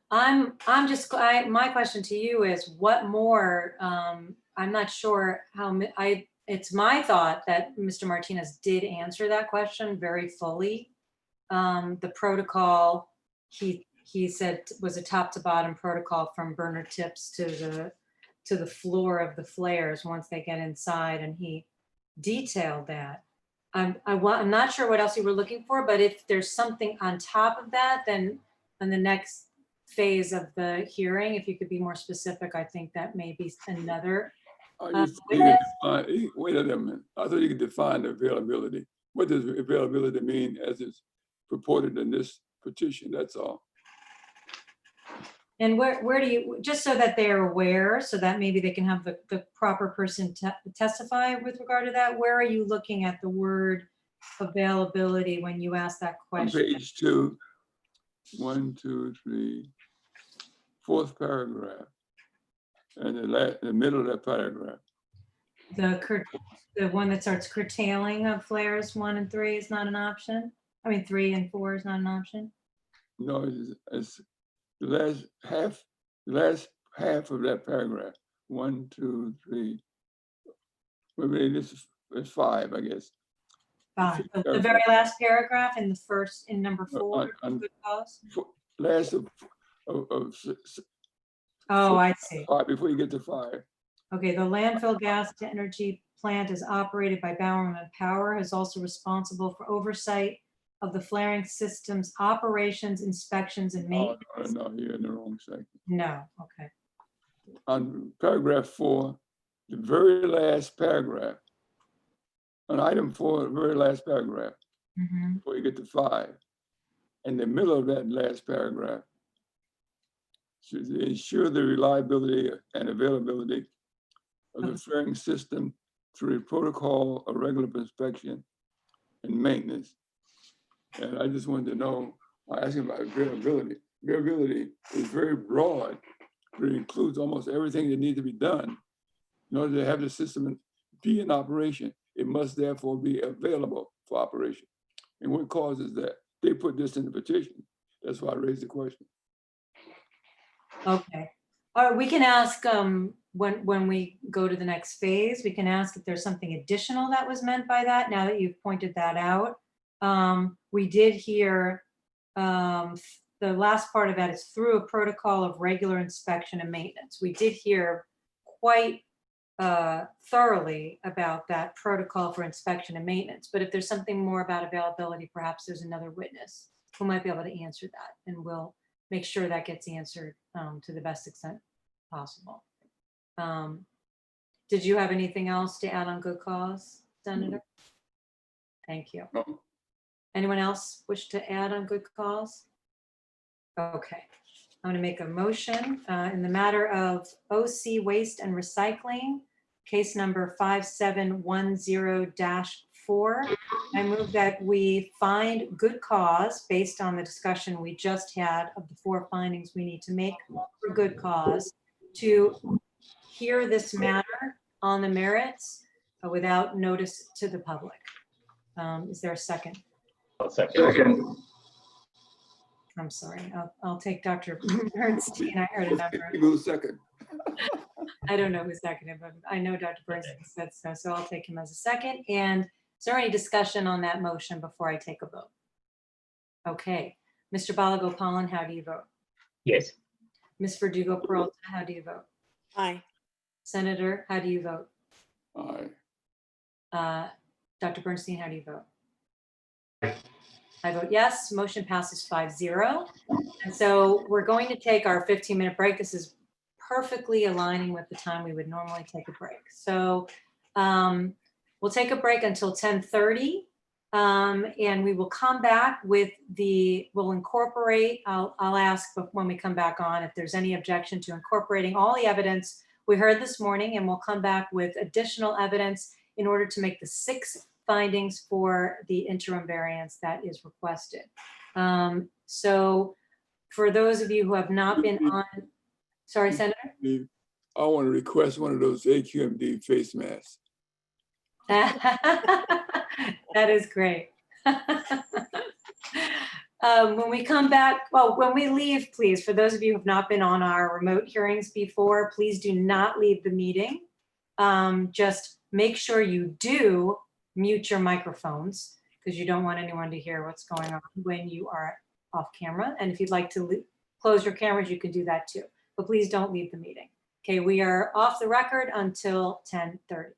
My question to you is, what more? I'm not sure how. It's my thought that Mr. Martinez did answer that question very fully. The protocol, he said, was a top to bottom protocol from burner tips to the floor of the flares once they get inside, and he detailed that. I'm not sure what else you were looking for, but if there's something on top of that, then in the next phase of the hearing, if you could be more specific, I think that may be another. Wait a minute. I thought you could define availability. What does availability mean as it's purported in this petition? That's all. And where do you, just so that they're aware, so that maybe they can have the proper person testify with regard to that, where are you looking at the word availability when you ask that question? On page 2, 1, 2, 3, 4th paragraph, and the middle of that paragraph. The one that starts curtailing of flares 1 and 3 is not an option? I mean, 3 and 4 is not an option? No, it's the last half of that paragraph. 1, 2, 3. Maybe this is 5, I guess. The very last paragraph in the first, in number 4, good cause. Last of Oh, I see. 5, before you get to 5. Okay, the landfill gas to energy plant is operated by Bowerman Power, is also responsible for oversight of the flaring system's operations, inspections, and Oh, maintenance. no, you're in the wrong section. No, okay. On paragraph 4, the very last paragraph, on item 4, the very last paragraph, Mhm. before you get to 5, in the middle of that last paragraph, should ensure the reliability and availability of the flaring system through a protocol of regular inspection and maintenance. And I just wanted to know, I asked him about availability. Availability is very broad, but it includes almost everything that needs to be done. In order to have the system be in operation, it must therefore be available for operation. And what causes that? They put this in the petition. That's why I raised the question. Okay. All right, we can ask when we go to the next phase, we can ask if there's something additional that was meant by that, now that you've pointed that out. We did hear the last part of that is through a protocol of regular inspection and maintenance. We did hear quite thoroughly about that protocol for inspection and maintenance, but if there's something more about availability, perhaps there's another witness who might be able to answer that, and we'll make sure that gets answered to the best extent possible. Did you have anything else to add on good cause, Senator? Thank you. No. Anyone else wish to add on good cause? Okay, I'm going to make a motion in the matter of OC Waste and Recycling, case number 5710-4. I move that we find good cause based on the discussion we just had of the 4 findings we need to make for good cause to hear this matter on the merits without notice to the public. Is there a second? I'll second. I'm sorry, I'll take Dr. Bernstein. I heard a number. Who's second? I don't know who's seconded, but I know Dr. Bernstein said so, so I'll take him as a second. And is there any discussion on that motion before I take a vote? Okay, Mr. Balagopalan, how do you vote? Yes. Ms. Verdugo Peralta, how do you vote? Aye. Senator, how do you vote? Aye. Dr. Bernstein, how do you vote? I vote yes, motion passes 5-0. And so we're going to take our 15-minute break. This is perfectly aligning with the time we would normally take a break. So we'll take a break until 10:30, and we will come back with we'll incorporate, I'll ask when we come back on if there's any objection to incorporating all the evidence we heard this morning, and we'll come back with additional evidence in order to make the 6 findings for the interim variance that is requested. So for those of you who have not been on, sorry, Senator? I want to request one of those AQMD face masks. That is great. When we come back, well, when we leave, please, for those of you who have not been on our remote hearings before, please do not leave the meeting. Just make sure you do mute your microphones because you don't want anyone to hear what's going on when you are off camera. And if you'd like to close your cameras, you can do that too. But please don't leave the meeting. Okay, we are off the record until 10:30.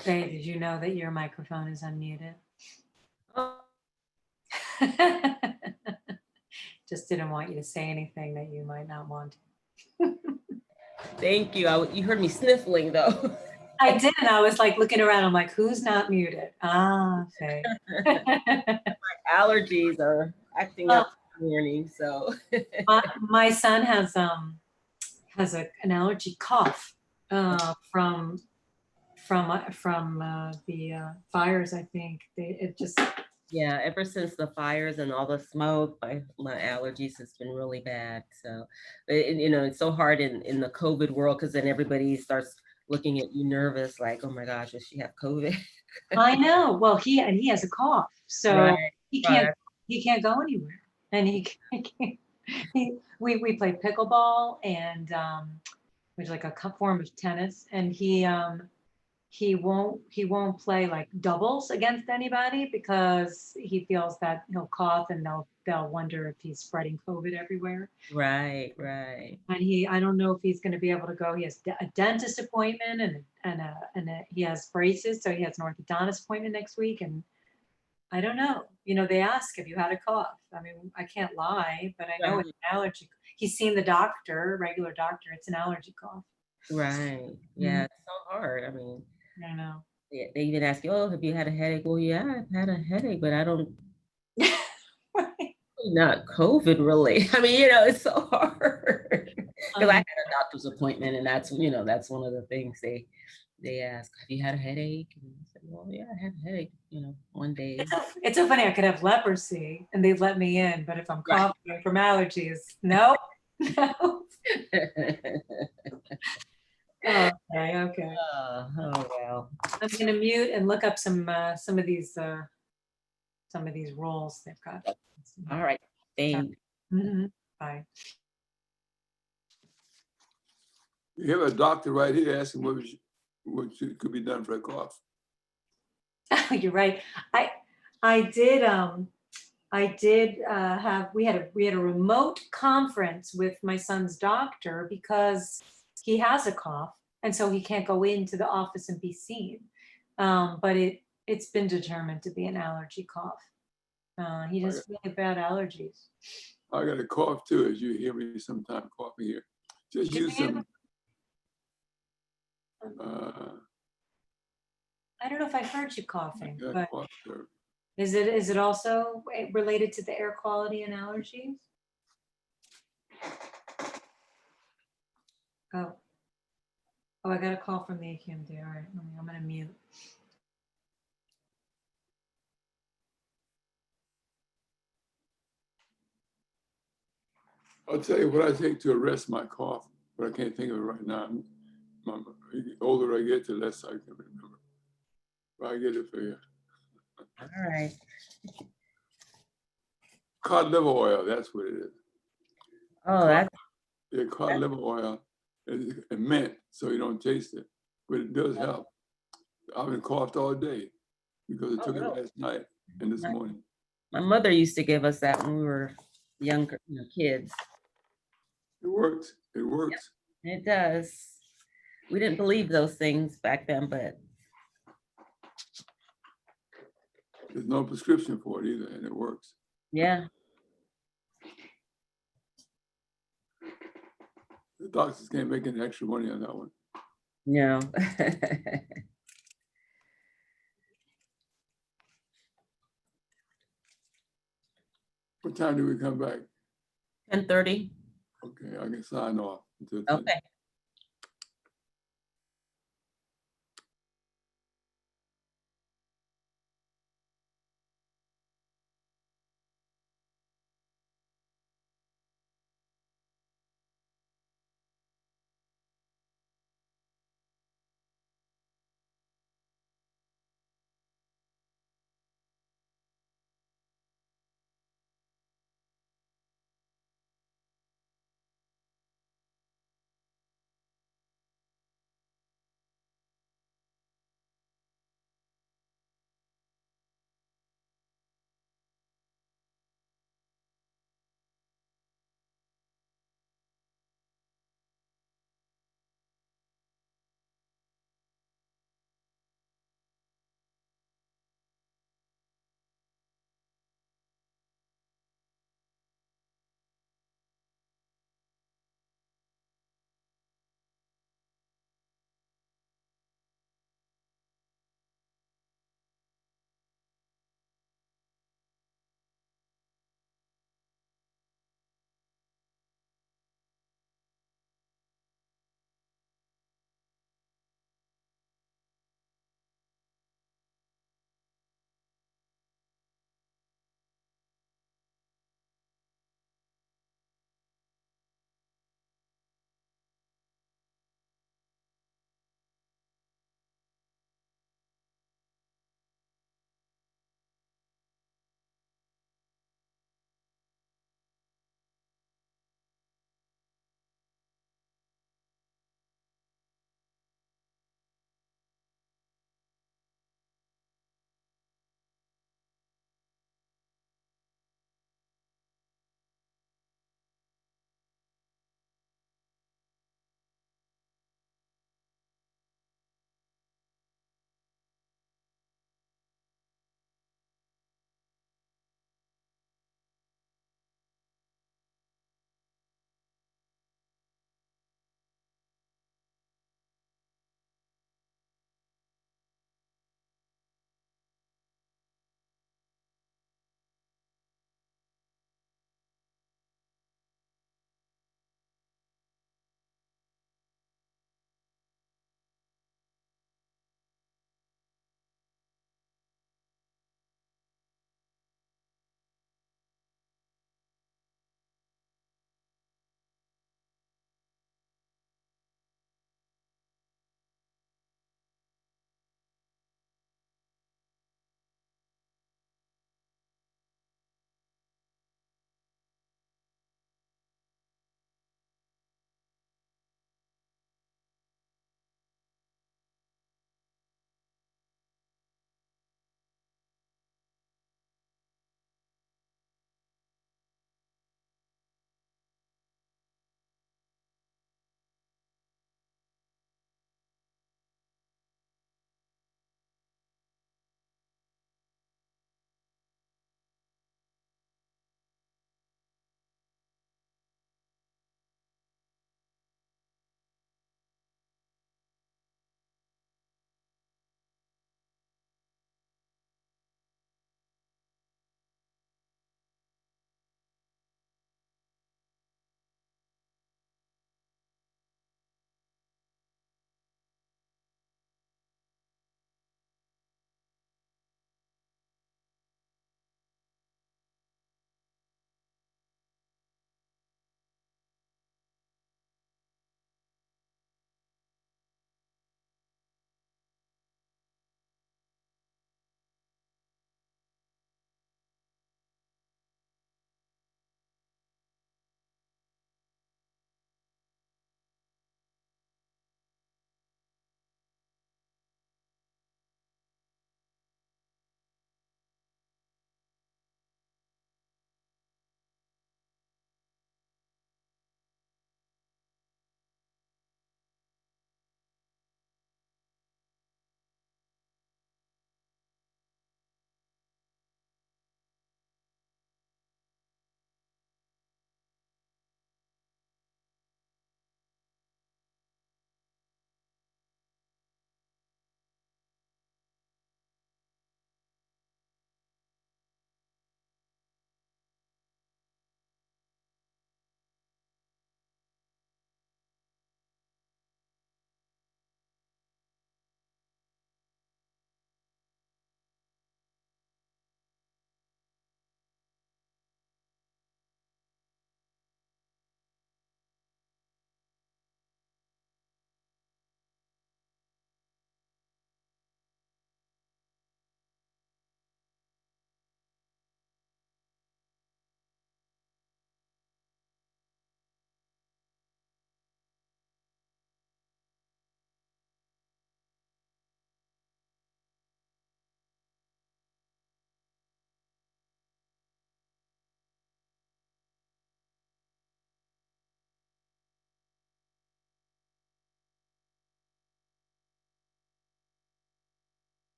Faye, did you know that your microphone is unmuted? Oh, Just didn't want you to say anything that you might not want. thank you. You heard me sniffling though. I did, and I was like looking around. I'm like, who's not muted? Ah, Faye. Allergies are acting up this morning, so. My son has an allergy cough from the fires. I think it just. Yeah, ever since the fires and all the smoke, my allergies has been really bad. So, it's so hard in the COVID world because then everybody starts looking at you nervous, like, oh my gosh, does she have COVID? I know. Well, he has a cough, so Right, he right. can't go anywhere, and we play pickleball and which is like a form of tennis, and he won't play like doubles against anybody because he feels that he'll cough and they'll wonder if he's spreading COVID everywhere. Right, right. And I don't know if he's going to be able to go. He has a dentist appointment and he has braces, so he has an orthodontist appointment next week. And I don't know. They ask, have you had a cough? I mean, I can't lie, but I know it's an allergy. He's seen the doctor, regular doctor. It's an allergy cough. Right. Yeah, it's so hard. I mean, I know. they even ask you, oh, have you had a headache? Well, yeah, I've had a headache, but I don't. Not COVID, really. I mean, it's so hard. Because I had a doctor's appointment, and that's one of the things they ask, have you had a headache? And I said, well, yeah, I had a headache, one day. It's so funny. I could have leprosy and they'd let me in, but if I'm coughing from allergies, no. No. Okay. Oh well. I'm gonna mute and look up some of these rules they've got. All right. Thanks. Bye. You have a doctor right here asking what could be done for a cough. You're right. I did we had a remote conference with my son's doctor because he has a cough and so he can't go into the office and be seen. But it's been determined to be an allergy cough. He has really bad allergies. I got a cough too, as you hear me sometime coughing here. Just use some. I don't know if I heard you coughing, but cough, is it also related to the air quality and allergies? Oh, I got a call from the AQMD. All right, I'm gonna mute. I'll tell you what I take to arrest my cough, but I can't think of it right now. The older I get, the less I can remember. But I get it for you. All right. Cod liver oil, that's what it is. Oh, that's. Yeah, cod liver oil is mint, so you don't taste it, but it does help. I've been coughed all day because I took it last night and this morning. My mother used to give us that when we were younger, kids. It works. It works. Yep, it does. We didn't believe those things back then, but there's no prescription for it either, and it works. Yeah. The doctors can't make any extra money on that one. No. What time do we come back? 10:30. Okay, I can sign off. Until 10. Okay.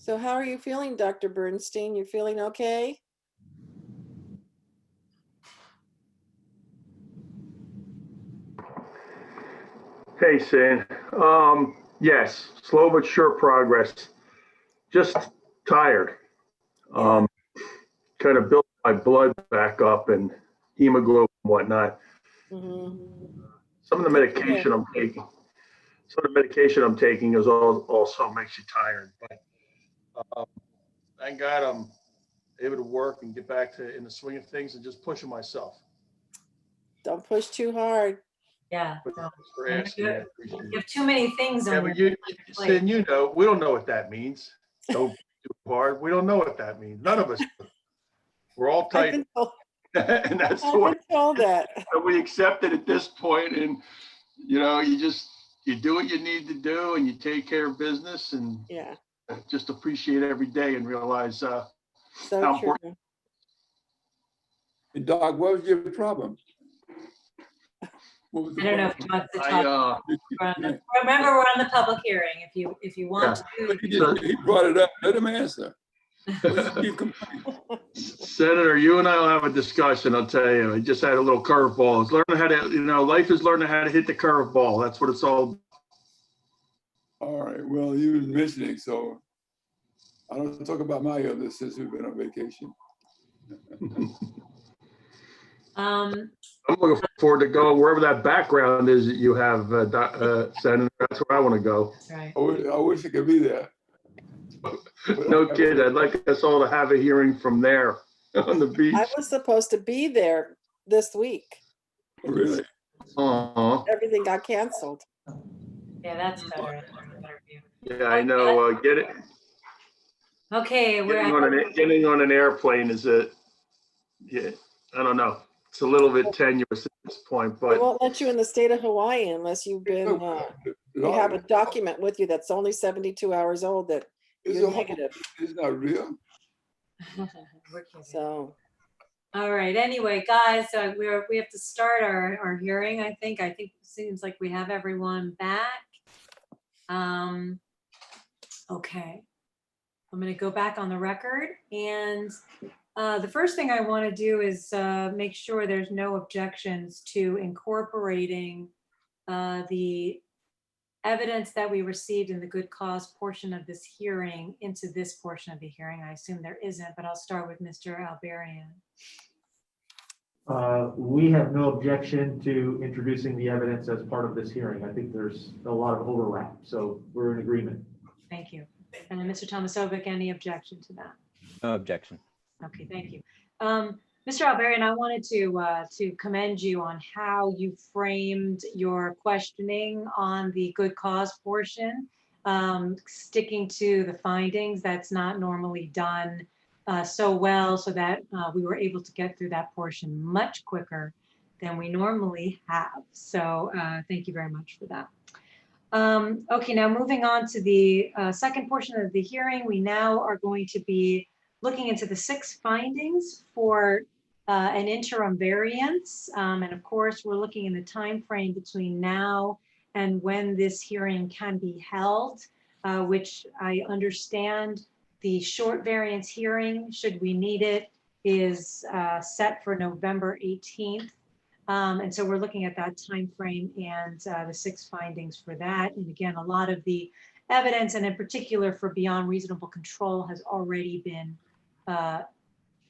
So how are you feeling, Dr. Bernstein? You feeling okay? Hey, Sin. Yes, slow but sure progress. Just tired. Kind of built my blood back up and hemoglobin and whatnot. Mhm. Some of the medication I'm taking, is also makes you tired. But thank God I'm able to work and get back to in the swing of things and just pushing myself. Don't push too hard. Yeah. Thanks for You asking. I have appreciate it. you have too many things Yeah, on but your plate. Sin, you know, we don't know what that means. Don't be too hard. We don't know what that means. None of us do. We're all I've tight. been told, And that's the I've way been told that. we accept it at this point. And, you know, you do what you need to do and you take care of business and Yeah, just appreciate every day and realize how so important. true. Hey, Doc, what was your problem? What was the I don't know if problem? you want to talk. Remember, we're on the public hearing. If you want to. He brought it up. Let him answer. Keep complaining. Senator, you and I will have a discussion. I'll tell you, I just had a little curveball. It's learning how to, life is learning how to hit the curveball. That's what it's all. All right. Well, you was mentioning, so I don't talk about my illness since we've been on vacation. I'm looking forward to going wherever that background is that you have, Senator. That's where I want to go. Right. I wish I could be there. No kid. I'd like us all to have a hearing from there on the beach. I was supposed to be there this week. Really? Everything got canceled. Yeah, that's better. That's a better view. Yeah, I know. Get it. Okay, Getting on an airplane is I don't know. It's a little bit tenuous at this point, They but won't let you in the state of Hawaii unless you've been, you have a document with you that's only 72 hours old that you're negative. It's not real. So. All right. Anyway, guys, we have to start our hearing. I think it seems like we have everyone back. Okay. I'm going to go back on the record, and the first thing I want to do is make sure there's no objections to incorporating the evidence that we received in the good cause portion of this hearing into this portion of the hearing. I assume there isn't, but I'll start with Mr. Alberian. We have no objection to introducing the evidence as part of this hearing. I think there's a lot of overlap, so we're in agreement. Thank you. And then Mr. Tomasovic, any objection to that? No objection. Okay, thank you. Mr. Alberian, I wanted to commend you on how you framed your questioning on the good cause portion, sticking to the findings. That's not normally done so well, so that we were able to get through that portion much quicker than we normally have. So thank you very much for that. Okay, now moving on to the second portion of the hearing, we now are going to be looking into the 6 findings for an interim variance. And of course, we're looking in the time frame between now and when this hearing can be held, which I understand the short variance hearing, should we need it, is set for November 18th. And so we're looking at that time frame and the 6 findings for that. And again, a lot of the evidence, and in particular for beyond reasonable control, has already been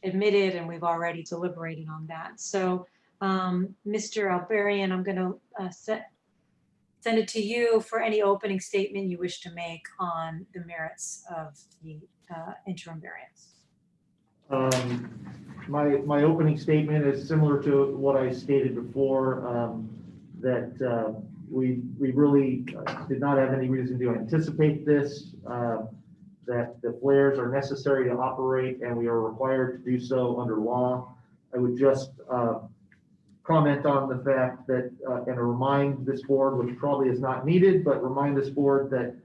admitted, and we've already deliberated on that. So Mr. Alberian, I'm going to send it to you for any opening statement you wish to make on the merits of the interim variance. My opening statement is similar to what I stated before, that we really did not have any reason to anticipate this, that the flares are necessary to operate and we are required to do so under law. I would just comment on the fact that, and remind this board, which probably is not needed, but remind this board that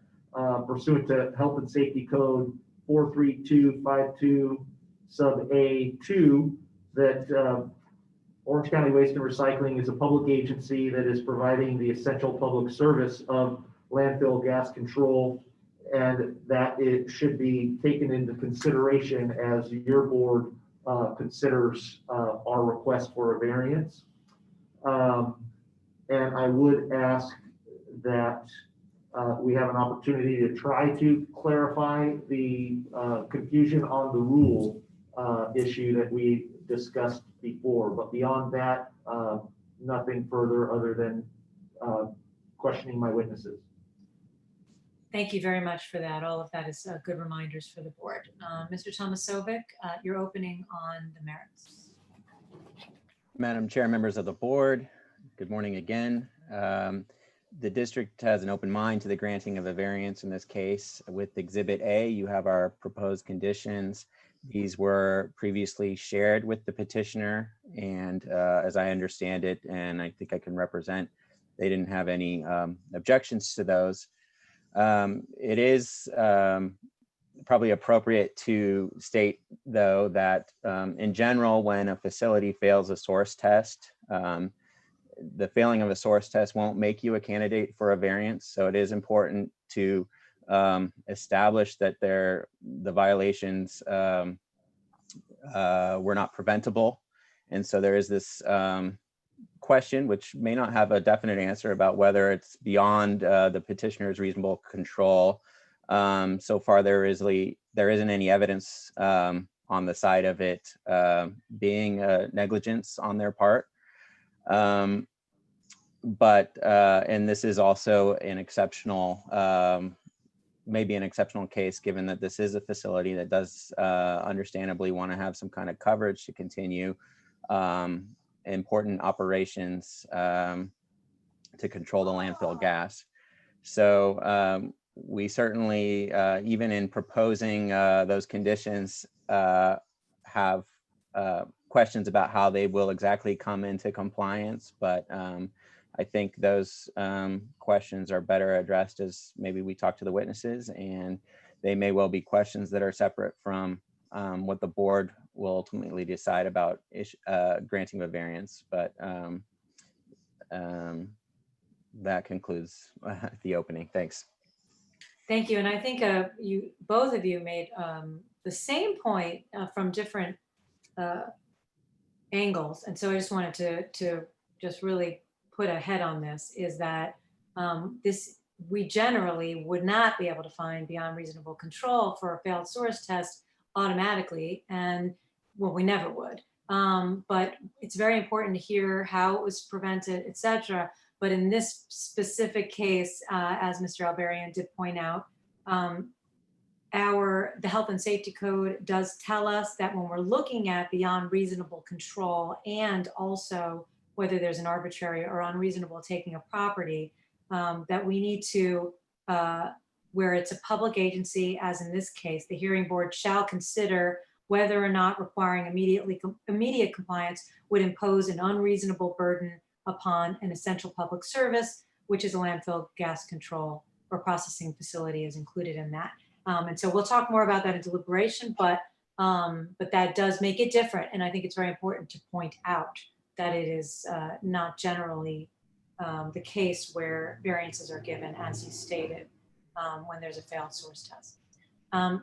pursuant to Health and Safety Code 43252 sub A2, that Orange County Waste and Recycling is a public agency that is providing the essential public service of landfill gas control and that it should be taken into consideration as your board considers our request for a variance. And I would ask that we have an opportunity to try to clarify the confusion on the rule issue that we discussed before. But beyond that, nothing further other than questioning my witnesses. Thank you very much for that. All of that is good reminders for the board. Mr. Tomasovic, your opening on the merits. Madam Chair, members of the board, good morning again. The district has an open mind to the granting of a variance in this case. With Exhibit A, you have our proposed conditions. These were previously shared with the petitioner, and as I understand it, and I think I can represent, they didn't have any objections to those. It is probably appropriate to state, though, that in general, when a facility fails a source test, the failing of a source test won't make you a candidate for a variance. So it is important to establish that the violations were not preventable. And so there is this question, which may not have a definite answer, about whether it's beyond the petitioner's reasonable control. So far, there isn't any evidence on the side of it being negligence on their part. And this is also an exceptional, maybe an exceptional case, given that this is a facility that does understandably want to have some kind of coverage to continue important operations to control the landfill gas. So we certainly, even in proposing those conditions, have questions about how they will exactly come into compliance, but I think those questions are better addressed as maybe we talk to the witnesses, and they may well be questions that are separate from what the board will ultimately decide about granting a variance. But that concludes the opening. Thanks. Thank you. And I think both of you made the same point from different angles. And so I just wanted to just really put a head on this, is that we generally would not be able to find beyond reasonable control for a failed source test automatically, and well, we never would. But it's very important to hear how it was prevented, etc. But in this specific case, as Mr. Alberian did point out, the Health and Safety Code does tell us that when we're looking at beyond reasonable control, and also whether there's an arbitrary or unreasonable taking of property, that we need to, where it's a public agency, as in this case, the hearing board shall consider whether or not requiring immediate compliance would impose an unreasonable burden upon an essential public service, which is a landfill gas control or processing facility is included in that. And so we'll talk more about that in deliberation, but that does make it different. And I think it's very important to point out that it is not generally the case where variances are given, as you stated, when there's a failed source test.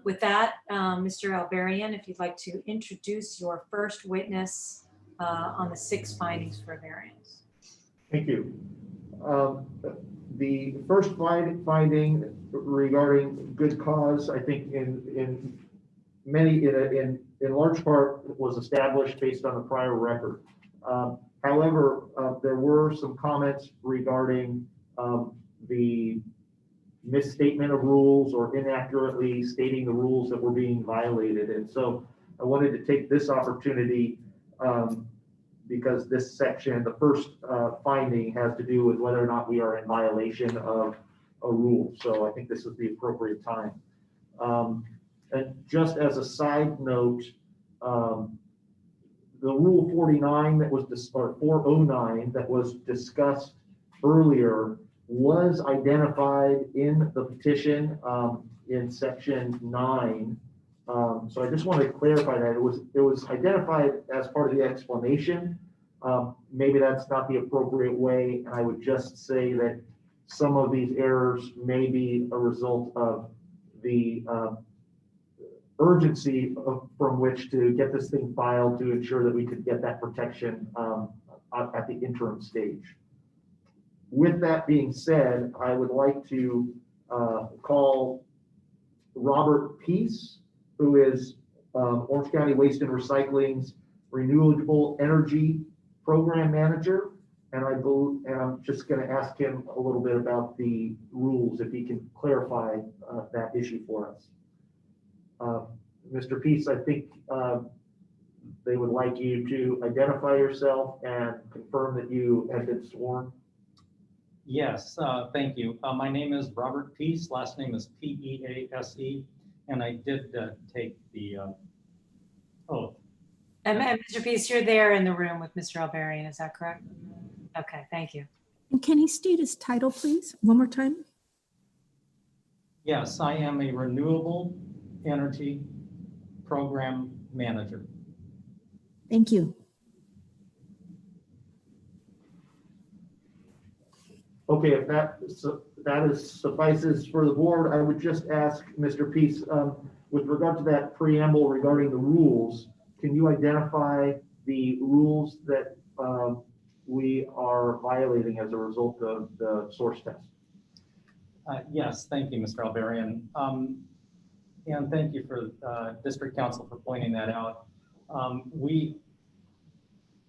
With that, Mr. Alberian, if you'd like to introduce your first witness on the 6 findings for a variance. Thank you. The first finding regarding good cause, I think in large part was established based on the prior record. However, there were some comments regarding the misstatement of rules or inaccurately stating the rules that were being violated. And so I wanted to take this opportunity because this section, the first finding, has to do with whether or not we are in violation of a rule. So I think this is the appropriate time. And just as a side note, the Rule 49 that was, or 409 that was discussed earlier was identified in the petition in section 9. So I just want to clarify that it was identified as part of the explanation. Maybe that's not the appropriate way. And I would just say that some of these errors may be a result of the urgency from which to get this thing filed to ensure that we could get that protection at the interim stage. With that being said, I would like to call Robert Peace, who is Orange County Waste and Recycling's Renewable Energy Program Manager. And I'm just going to ask him a little bit about the rules, if he can clarify that issue for us. Mr. Peace, I think they would like you to identify yourself and confirm that you have been sworn. Yes, thank you. My name is Robert Peace. Last name is P-E-A-S-E, and I did take the oath. And Mr. Peace, you're there in the room with Mr. Alberian, is that correct? Okay, thank you. And can he state his title, please, one more time? Yes, I am a Renewable Energy Program Manager. Thank you. Okay, if that suffices for the board, I would just ask Mr. Peace, with regard to that preamble regarding the rules, can you identify the rules that we are violating as a result of the source test? Yes, thank you, Mr. Alberian. And thank you for District Council for pointing that out.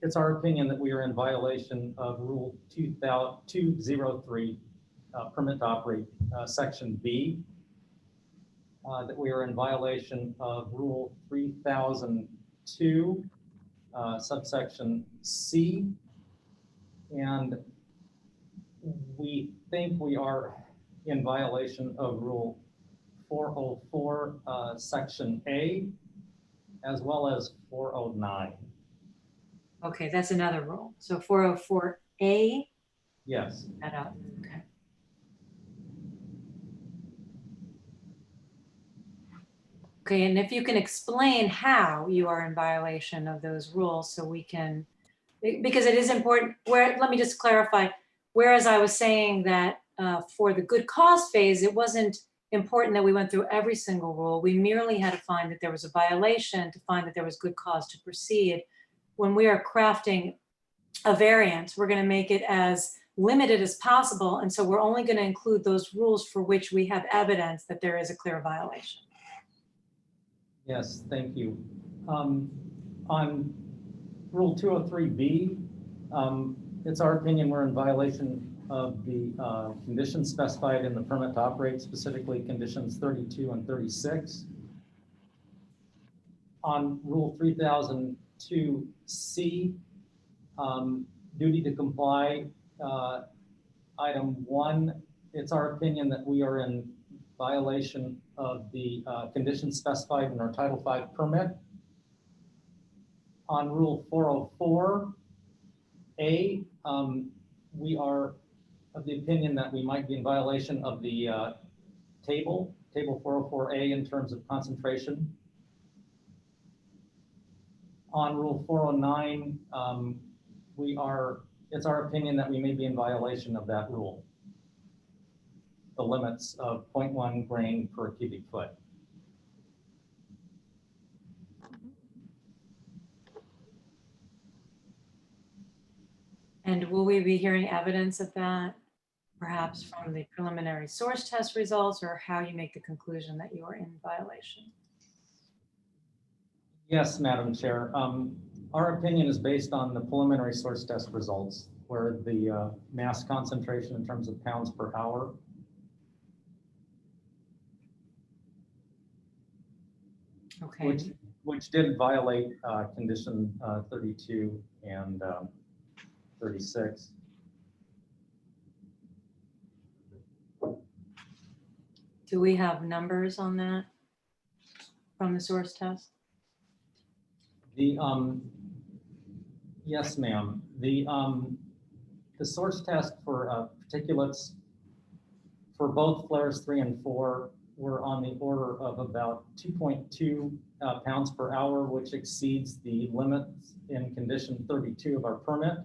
It's our opinion that we are in violation of Rule 203, Permit to Operate, Section B, that we are in violation of Rule 3002, subsection C, and we think we are in violation of Rule 404, Section A, as well as 409. Okay, that's another rule. So 404A? Yes. Okay. Okay, and if you can explain how you are in violation of those rules so we can, because it is important, let me just clarify, whereas I was saying that for the good cause phase, it wasn't important that we went through every single rule. We merely had to find that there was a violation to find that there was good cause to proceed. When we are crafting a variance, we're going to make it as limited as possible. And so we're only going to include those rules for which we have evidence that there is a clear violation. Yes, thank you. On Rule 203B, it's our opinion we're in violation of the conditions specified in the permit to operate, specifically conditions 32 and 36. On Rule 3002C, duty to comply, item 1, it's our opinion that we are in violation of the conditions specified in our Title V permit. On Rule 404A, we are of the opinion that we might be in violation of the table 404A in terms of concentration. On Rule 409, it's our opinion that we may be in violation of that rule, the limits of 0.1 grain per cubic foot. And will we be hearing evidence of that, perhaps from the preliminary source test results, or how you make the conclusion that you are in violation? Yes, Madam Chair. Our opinion is based on the preliminary source test results, where the mass concentration in terms of pounds per hour Okay. which did violate condition 32 and 36. Do we have numbers on that from the source test? Yes, ma'am. The source test for particulates for both flares 3 and 4 were on the order of about 2.2 pounds per hour, which exceeds the limits in condition 32 of our permit.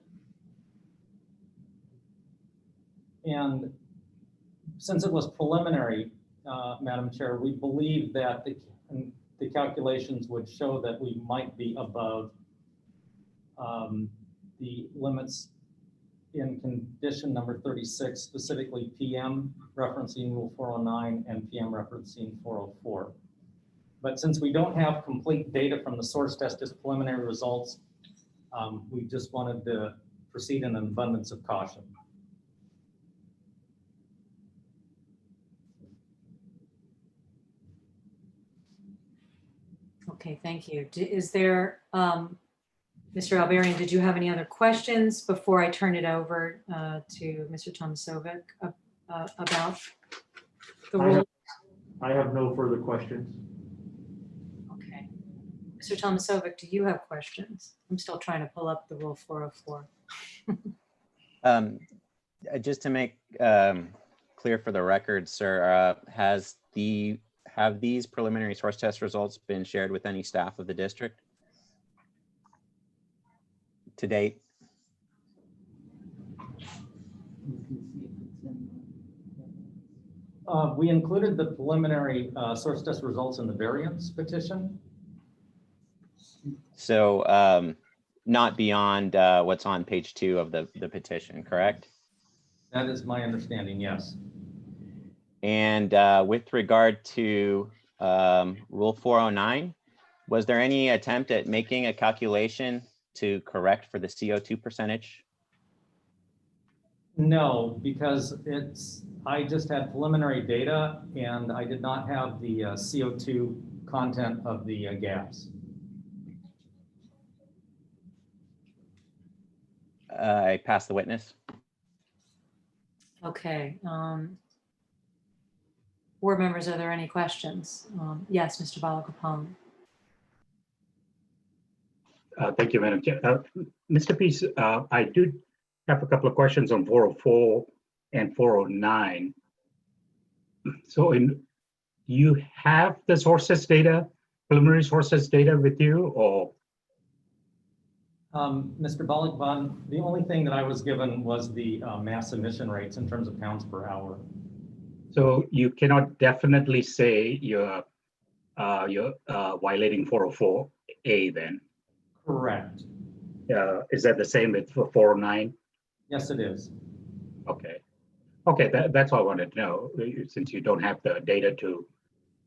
And since it was preliminary, Madam Chair, we believe that the calculations would show that we might be above the limits in condition number 36, specifically PM referencing Rule 409 and PM referencing 404. But since we don't have complete data from the source test as preliminary results, we just wanted to proceed in an abundance of caution. Okay, thank you. Is there, Mr. Alberian, did you have any other questions before I turn it over to Mr. Tomasovic about the rule? I have no further questions. Okay. Mr. Tomasovic, do you have questions? I'm still trying to pull up the Rule 404. Just to make clear for the record, sir, have these preliminary source test results been shared with any staff of the district to date? We included the preliminary source test results in the variance petition. So not beyond what's on page 2 of the petition, correct? That is my understanding, yes. And with regard to Rule 409, was there any attempt at making a calculation to correct for the CO2 percentage? No, because I just had preliminary data and I did not have the CO2 content of the gas. I pass the witness. Okay. Board members, are there any questions? Yes, Mr. Balakapong. Thank you, Madam Chair. Mr. Peace, I do have a couple of questions on 404 and 409. So you have the sources data, preliminary sources data with you, or? Mr. Balakapong, the only thing that I was given was the mass emission rates in terms of pounds per hour. So you cannot definitely say you're violating 404A then? Correct. Is that the same with 409? Yes, it is. Okay. Okay, that's all I wanted to know, since you don't have the data to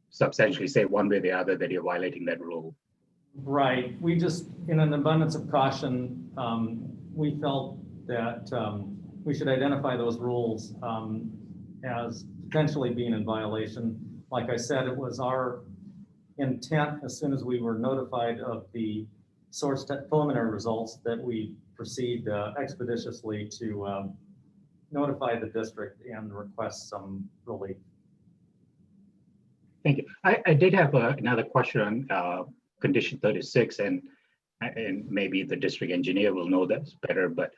substantially say one way or the other that you're violating that rule. Right. We just, in an abundance of caution, we felt that we should identify those rules as potentially being in violation. Like I said, it was our intent, as soon as we were notified of the source preliminary results, that we proceed expeditiously to notify the district and request some relief. Thank you. I did have another question on condition 36, and maybe the district engineer will know that better, but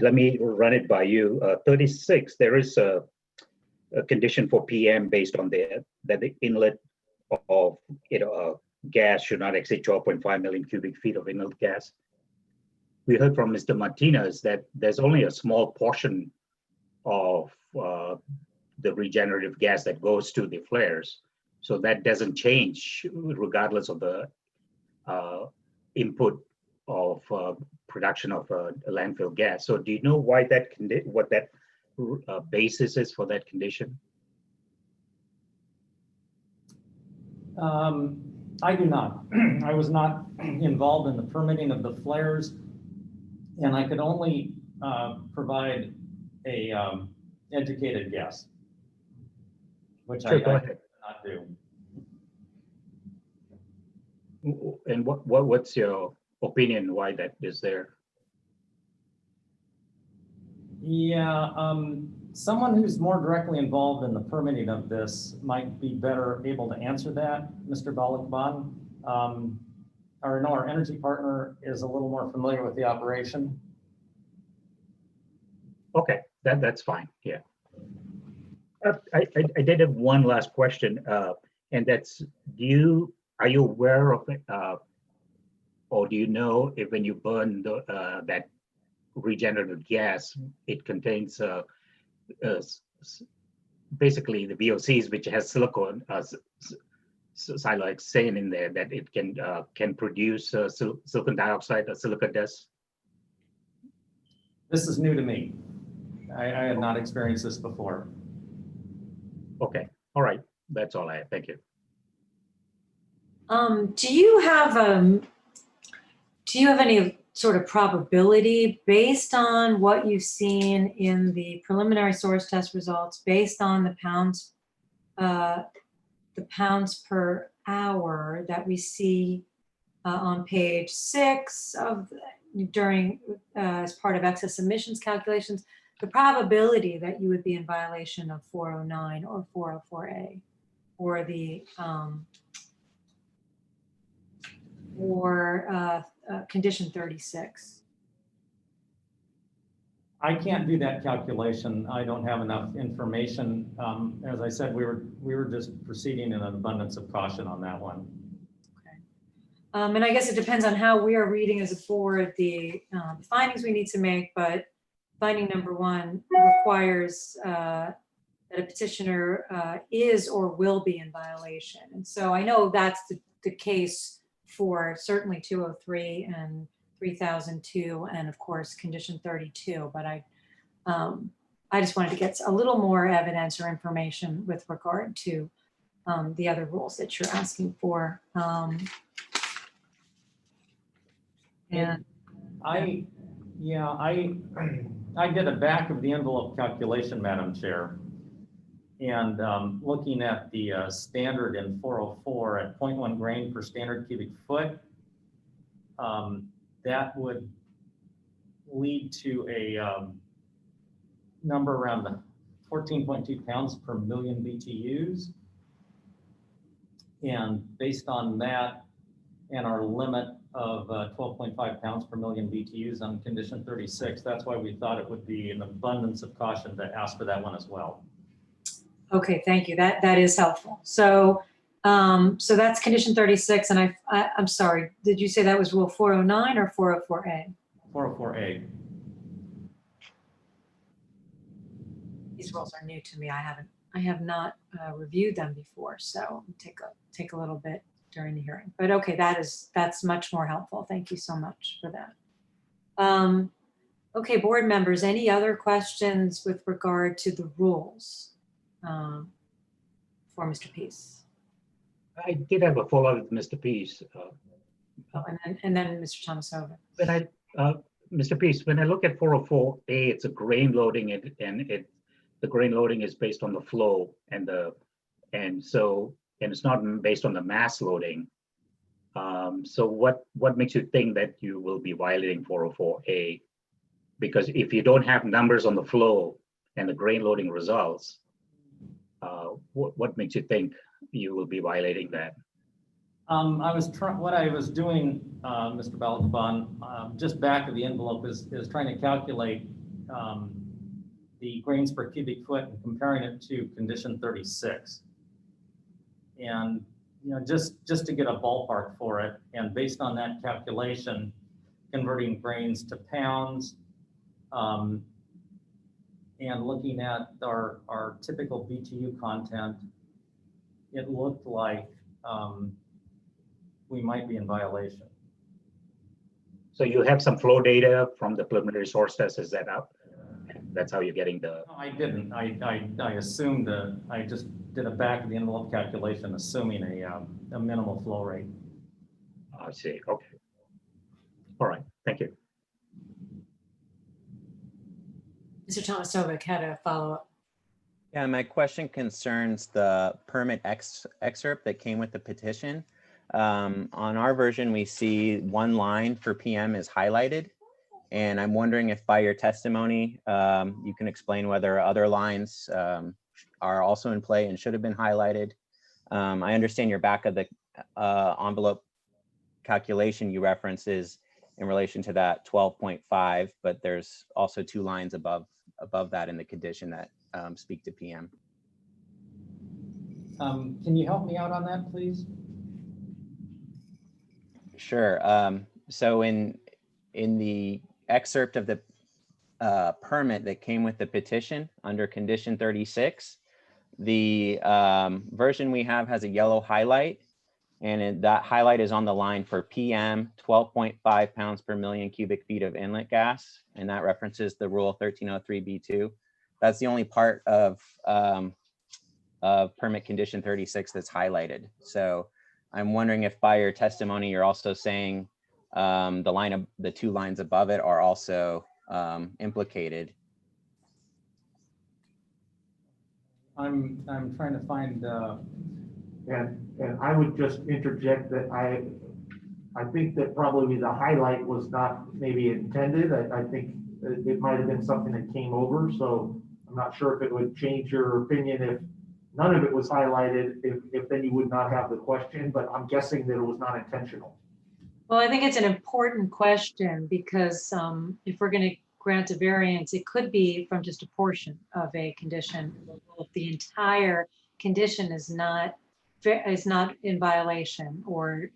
let me run it by you. 36, there is a condition for PM based on that the inlet of gas should not exceed 12.5 million cubic feet of inlet gas. We heard from Mr. Martinez that there's only a small portion of the regenerative gas that goes to the flares. So that doesn't change regardless of the input of production of landfill gas. So do you know why what that basis is for that condition? I do not. I was not involved in the permitting of the flares, and I could only provide a educated guess, which Sure, I go ahead. did not do. And what's your opinion why that is there? Yeah, someone who's more directly involved in the permitting of this might be better able to answer that, Mr. Balakapong. Our energy partner is a little more familiar with the operation. Okay, that's fine. Yeah. I did have one last question, and that's: are you aware of it, or do you know if when you burn that regenerative gas, it contains basically the VOCs, which has silicon siloxane in there, that it can produce silicon dioxide or silica dust? This is new to me. I had not experienced this before. Okay, all right, that's all I have. Thank you. Do you have any sort of probability based on what you've seen in the preliminary source test results, based on the pounds per hour that we see on page 6 of during as part of excess emissions calculations, the probability that you would be in violation of 409 or 404A or the condition 36? I can't do that calculation. I don't have enough information. As I said, we were just proceeding in an abundance of caution on that one. Okay. And I guess it depends on how we are reading as a board the findings we need to make, but finding number 1 requires that a petitioner is or will be in violation. And so I know that's the case for certainly 203 and 3002, and of course, condition 32, but I just wanted to get a little more evidence or information with regard to the other rules that you're asking for. And I did a back of the envelope calculation, Madam Chair. And looking at the standard in 404 at 0.1 grain per standard cubic foot, that would lead to a number around the 14.2 pounds per million BTUs. And based on that and our limit of 12.5 pounds per million BTUs on condition 36, that's why we thought it would be an abundance of caution to ask for that one as well. okay, thank you. That is helpful. So so that's condition 36, and I'm sorry, did you say that was rule 409 or 404A? 404A. These rules are new to me. I have not reviewed them before, so take a little bit during the hearing. But okay, that's much more helpful. Thank you so much for that. Okay, board members, any other questions with regard to the rules for Mr. Peace? I did have a follow-up with Mr. Peace. And then Mr. Thomasova. Mr. Peace, when I look at 404A, it's a grain loading, and the grain loading is based on the flow, and it's not based on the mass loading. So what makes you think that you will be violating 404A? Because if you don't have numbers on the flow and the grain loading results, what makes you think you will be violating that? What I was doing, Mr. Balaban, just back of the envelope is trying to calculate the grains per cubic foot and comparing it to condition 36. And just to get a ballpark for it, and based on that calculation, converting grains to pounds, and looking at our typical BTU content, it looked like we might be in violation. So you have some flow data from the preliminary source test, is that out? That's how you're getting the... No, I didn't. I assumed I just did a back of the envelope calculation, assuming a minimal flow rate. I see, okay. All right, thank you. Mr. Tomasovic had a follow-up. Yeah, my question concerns the permit excerpt that came with the petition. On our version, we see one line for PM is highlighted. And I'm wondering if by your testimony, you can explain whether other lines are also in play and should have been highlighted. I understand your back of the envelope calculation you reference is in relation to that 12.5, but there's also 2 lines above that in the condition that speak to PM. Can you help me out on that, please? Sure. So in the excerpt of the permit that came with the petition under condition 36, the version we have has a yellow highlight, and that highlight is on the line for PM 12.5 pounds per million cubic feet of inlet gas, and that references the rule 1303B2. That's the only part of permit condition 36 that's highlighted. So I'm wondering if by your testimony you're also saying the two lines above it are also implicated. I'm trying to find. And I would just interject that I think that probably the highlight was not maybe intended. I think it might have been something that came over. So I'm not sure if it would change your opinion if none of it was highlighted, if then you would not have the question, but I'm guessing that it was not intentional. Well, I think it's an important question because if we're going to grant a variance, it could be from just a portion of a condition. If the entire condition is not in violation or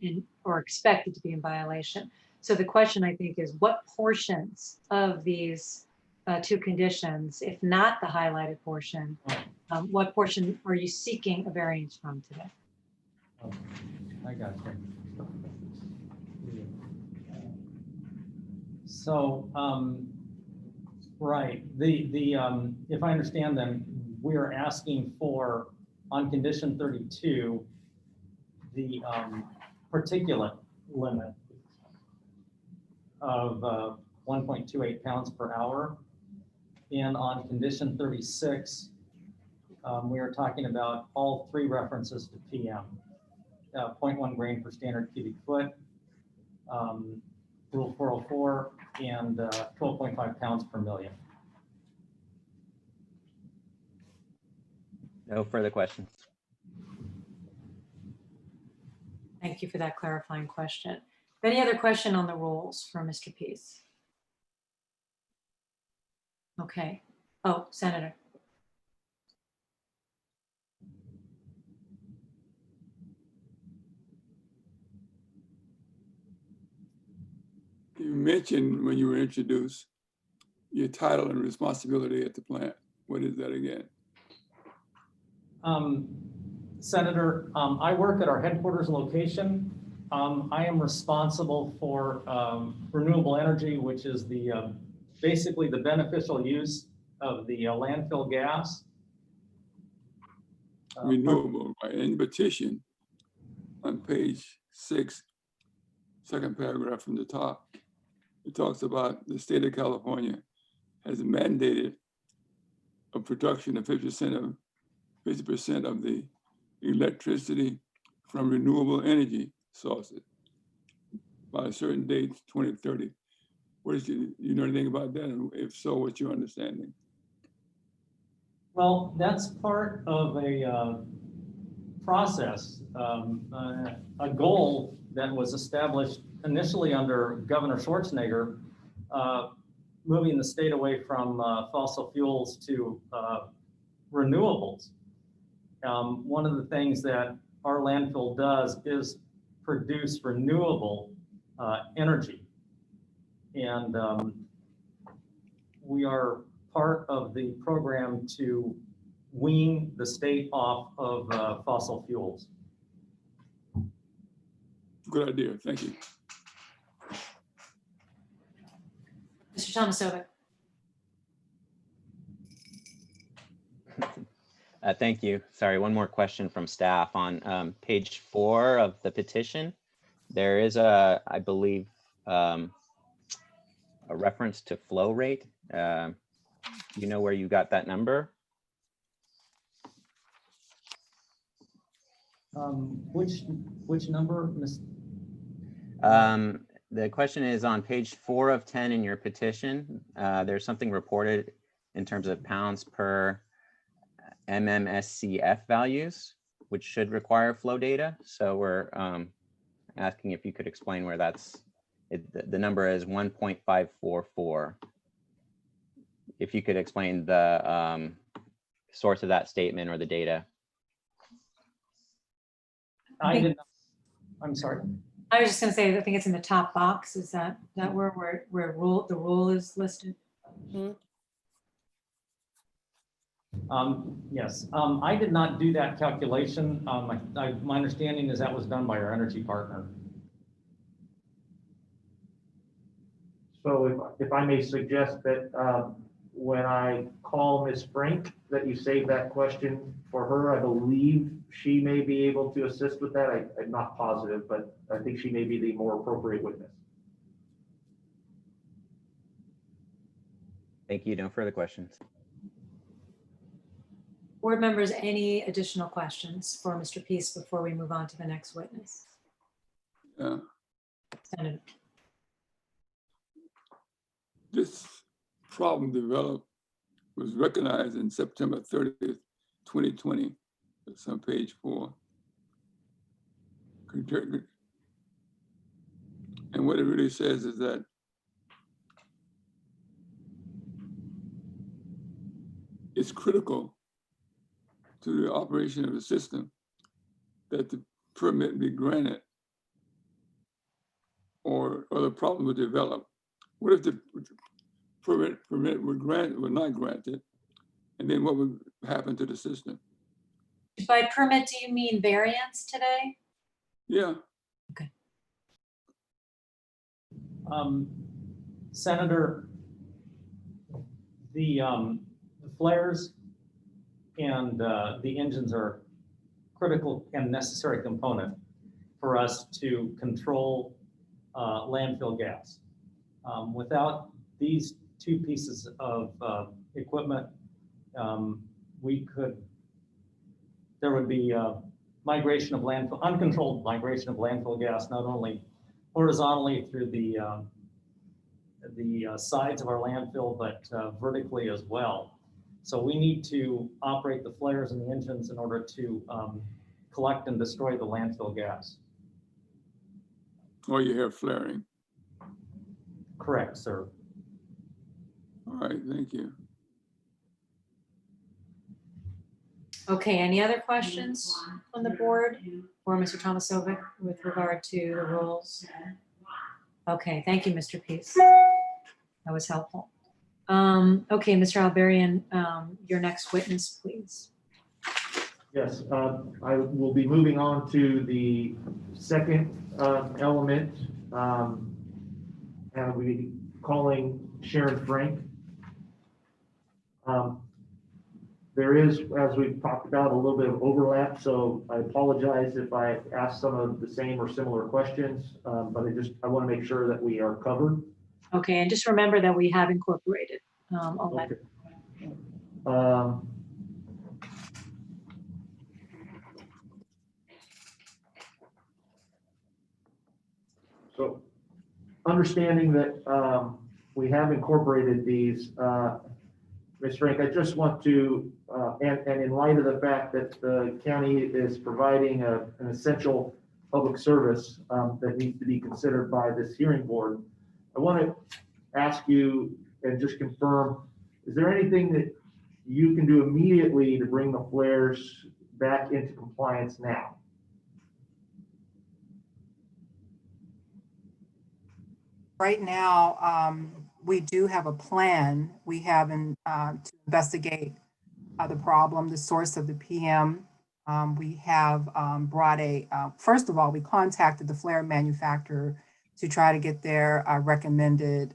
expected to be in violation. So the question, I think, is what portions of these two conditions, if not the highlighted portion, what portion are you seeking a variance from today? Oh, I got you. So, right, if I understand them, we are asking for, on condition 32, the particulate limit of 1.28 pounds per hour. And on condition 36, we are talking about all three references to PM, 0.1 grain per standard cubic foot, Rule 404, and 12.5 pounds per million. No further questions. Thank you for that clarifying question. Any other question on the rules for Mr. Peace? Okay. Oh, Senator. You mentioned when you were introduced your title and responsibility at the plant. What is that again? Senator, I work at our headquarters location. I am responsible for renewable energy, which is the basically the beneficial use of the landfill gas. Renewable, right? In the petition on page 6, second paragraph from the top, it talks about the state of California has mandated a production of 50% of the electricity from renewable energy sources by a certain date, 2030. What is you know anything about that? And if so, what's your understanding? Well, that's part of a process, a goal that was established initially under Governor Schwarzenegger, moving the state away from fossil fuels to renewables. One of the things that our landfill does is produce renewable energy. And we are part of the program to wean the state off of fossil fuels. Good idea, thank you. Mr. Thomasovic. Thank you. Sorry, one more question from staff. On page 4 of the petition, there is I believe, a reference to flow rate. You know where you got that number? Which number, Ms.? The question is on page 4 of 10 in your petition. There's something reported in terms of pounds per MMSCF values, which should require flow data. So we're asking if you could explain where that's, the number is 1.544. If you could explain the source of that statement or the data. I'm sorry. I was just going to say, I think it's in the top box. Is that where the rule is listed? Mm-hmm. Yes, I did not do that calculation. My understanding is that was done by our energy partner. So if I may suggest that when I call Ms. Frank, that you save that question for her. I believe she may be able to assist with that. I'm not positive, but I think she may be the more appropriate witness. Thank you. No further questions. Board members, any additional questions for Mr. Peace before we move on to the next witness? Senator. This problem was recognized in September 30th, 2020. It's on page 4. And what it really says is that it's critical to the operation of the system that the permit be granted or the problem would develop. What if the permit were not granted? And then what would happen to the system? By permit, do you mean variance today? Yeah. Okay. Senator, the flares and the engines are critical and necessary component for us to control landfill gas. Without these two pieces of equipment, there would be migration of landfill, uncontrolled migration of landfill gas, not only horizontally through the sides of our landfill, but vertically as well. So we need to operate the flares and the engines in order to collect and destroy the landfill gas. Or you have flaring. Correct, sir. All right, thank you. Okay, any other questions on the board or Mr. Tomasovic with regard to the rules? Okay, thank you, Mr. Peace. That was helpful. Okay, Mr. Alberian, your next witness, please. Yes, I will be moving on to the second element, and we'll be calling Sharon Frank. There is, as we've talked about, a little bit of overlap, so I apologize if I ask some of the same or similar questions, but I want to make sure that we are covered. Okay, and just remember that we have incorporated all that. Okay. So understanding that we have incorporated these, Ms. Frank, I just want to, and in light of the fact that the county is providing an essential public service that needs to be considered by this hearing board, I want to ask you and just confirm, is there anything that you can do immediately to bring the flares back into compliance now? Right now, we do have a plan. We have to investigate the problem, the source of the PM. We have brought first of all, we contacted the flare manufacturer to try to get their recommended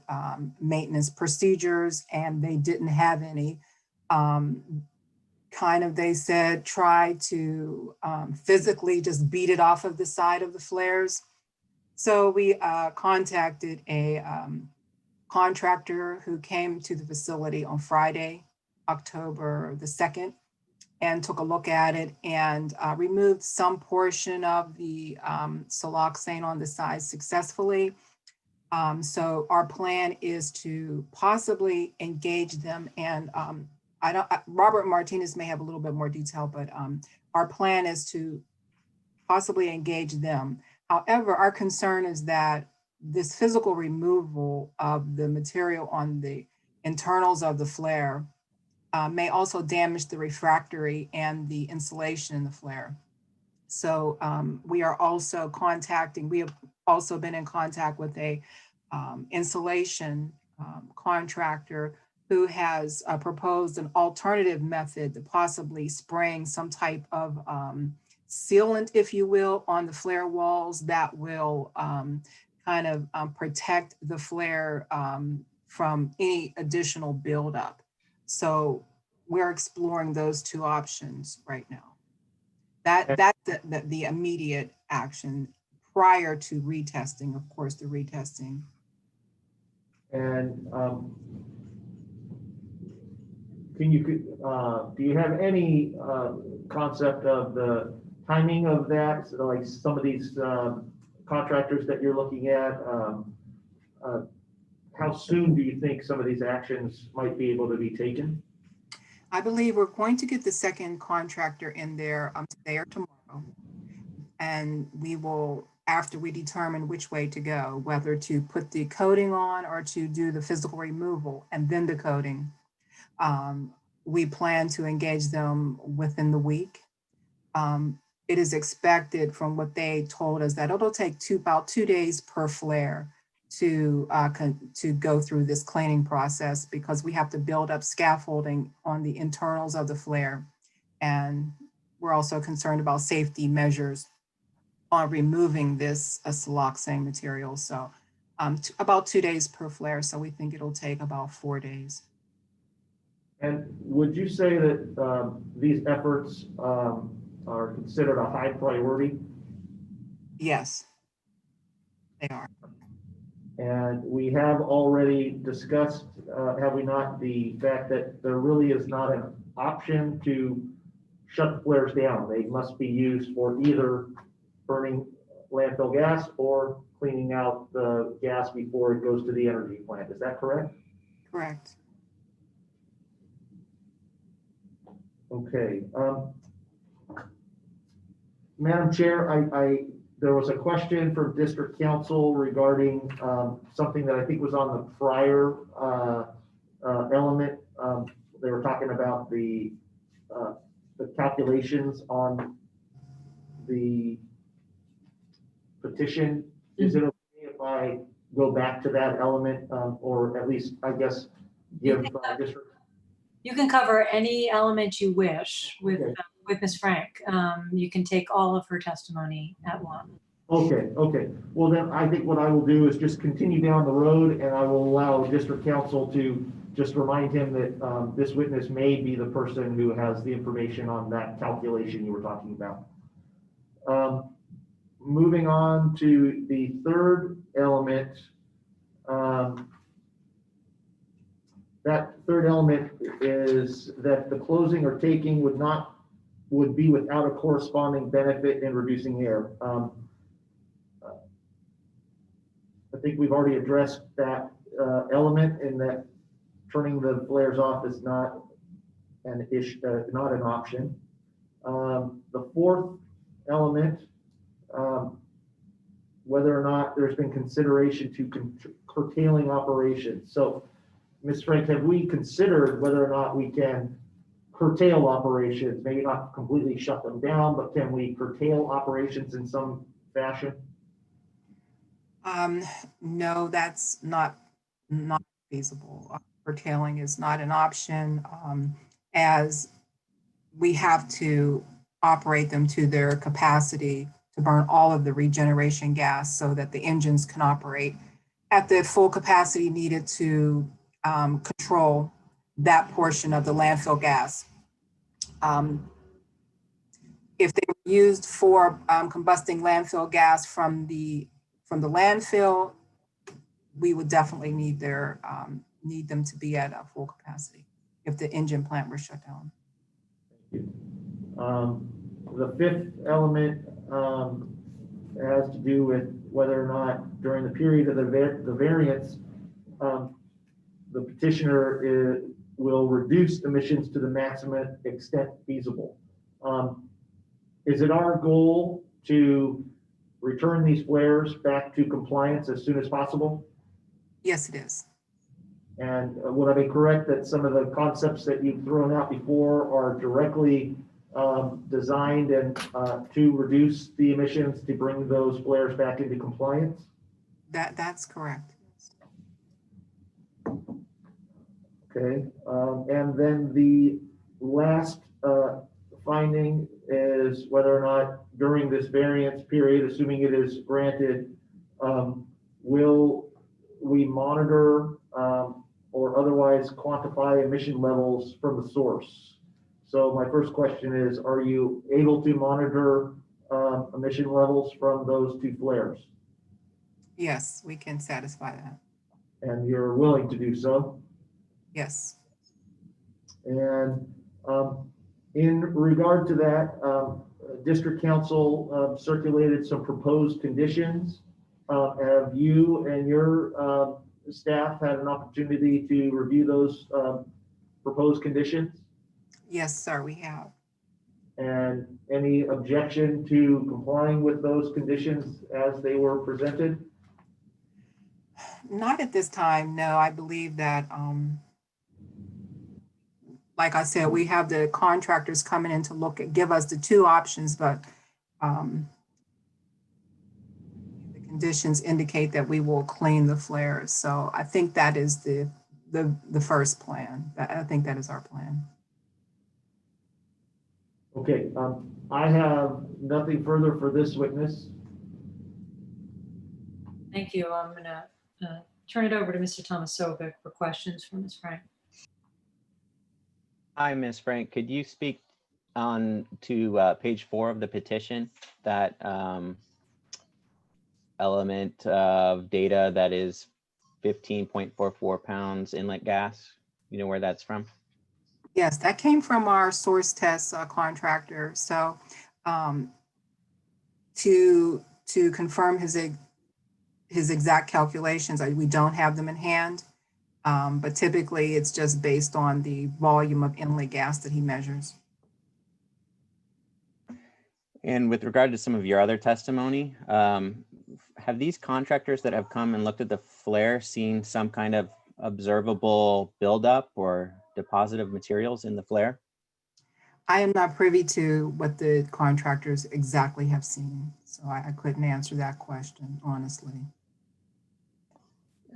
maintenance procedures, and they didn't have any. They said, try to physically just beat it off of the side of the flares. So we contacted a contractor who came to the facility on Friday, October the 2nd, and took a look at it and removed some portion of the siloxane on the sides successfully. So our plan is to possibly engage them, and Robert Martinez may have a little bit more detail, but our plan is to possibly engage them. However, our concern is that this physical removal of the material on the internals of the flare may also damage the refractory and the insulation in the flare. So we have also been in contact with a insulation contractor who has proposed an alternative method to possibly spraying some type of sealant, if you will, on the flare walls that will kind of protect the flare from any additional buildup. So we're exploring those two options right now. That's the immediate action prior to retesting, of course, the retesting. And do you have any concept of the timing of that? So like some of these contractors that you're looking at, how soon do you think some of these actions might be able to be taken? I believe we're going to get the second contractor in there today or tomorrow. And we will, after we determine which way to go, whether to put the coating on or to do the physical removal and then the coating, we plan to engage them within the week. It is expected from what they told us that it'll take about 2 days per flare to go through this cleaning process, because we have to build up scaffolding on the internals of the flare. And we're also concerned about safety measures on removing this siloxane material. So about 2 days per flare. So we think it'll take about 4 days. And would you say that these efforts are considered a high priority? Yes, they are. And we have already discussed, have we not, the fact that there really is not an option to shut the flares down. They must be used for either burning landfill gas or cleaning out the gas before it goes to the energy plant. Is that correct? Correct. Okay. Madam Chair, there was a question from District Council regarding something that I think was on the prior element. They were talking about the calculations on the petition. Is it okay if I go back to that element, or at least, I guess, give district? You can cover any element you wish with Ms. Frank. You can take all of her testimony at once. Okay. Well, then I think what I will do is just continue down the road, and I will allow District Council to just remind him that this witness may be the person who has the information on that calculation you were talking about. Moving on to the third element. That third element is that the closing or taking would be without a corresponding benefit in reducing air. I think we've already addressed that element, in that turning the flares off is not an issue, not an option. The fourth element, whether or not there's been consideration to curtailing operations. So, Ms. Frank, have we considered whether or not we can curtail operations? Maybe not completely shut them down, but can we curtail operations in some fashion? No, that's not feasible. Curtailing is not an option, as we have to operate them to their capacity to burn all of the regeneration gas so that the engines can operate at the full capacity needed to control that portion of the landfill gas. If they were used for combusting landfill gas from the landfill, we would definitely need them to be at a full capacity if the engine plant were shut down. The fifth element has to do with whether or not during the period of the variance, the petitioner will reduce emissions to the maximum extent feasible. Is it our goal to return these flares back to compliance as soon as possible? Yes, it is. And would I be correct that some of the concepts that you've thrown out before are directly designed and to reduce the emissions to bring those flares back into compliance? That's correct. Okay, and then the last finding is whether or not during this variance period, assuming it is granted, will we monitor or otherwise quantify emission levels from the source? So my first question is, are you able to monitor emission levels from those two flares? Yes, we can satisfy that. And you're willing to do so? Yes. And in regard to that, District Council circulated some proposed conditions. Have you and your staff had an opportunity to review those proposed conditions? Yes, sir, we have. And any objection to complying with those conditions as they were presented? Not at this time, no. I believe that, like I said, we have the contractors coming in to give us the two options, but the conditions indicate that we will clean the flares. So I think that is the first plan. I think that is our plan. Okay, I have nothing further for this witness. Thank you. I'm going to turn it over to Mr. Tomasovic for questions from Ms. Frank. Hi, Ms. Frank. Could you speak on to page 4 of the petition, that element of data that is 15.44 pounds inlet gas? You know where that's from? Yes, that came from our source test contractor. So to confirm his exact calculations, we don't have them in hand, but typically it's just based on the volume of inlet gas that he measures. And with regard to some of your other testimony, have these contractors that have come and looked at the flare seen some kind of observable buildup or deposit of materials in the flare? I am not privy to what the contractors exactly have seen, so I couldn't answer that question, honestly.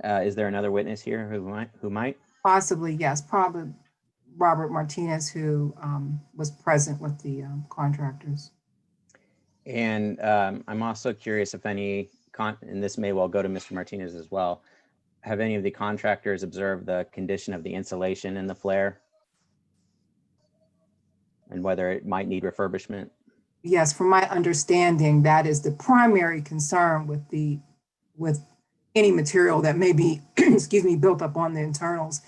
Is there another witness here who might? Possibly, yes, probably Robert Martinez, who was present with the contractors. And I'm also curious if any, and this may well go to Mr. Martinez as well, have any of the contractors observed the condition of the insulation in the flare and whether it might need refurbishment? Yes, from my understanding, that is the primary concern with any material that may be, excuse me, built up on the internals,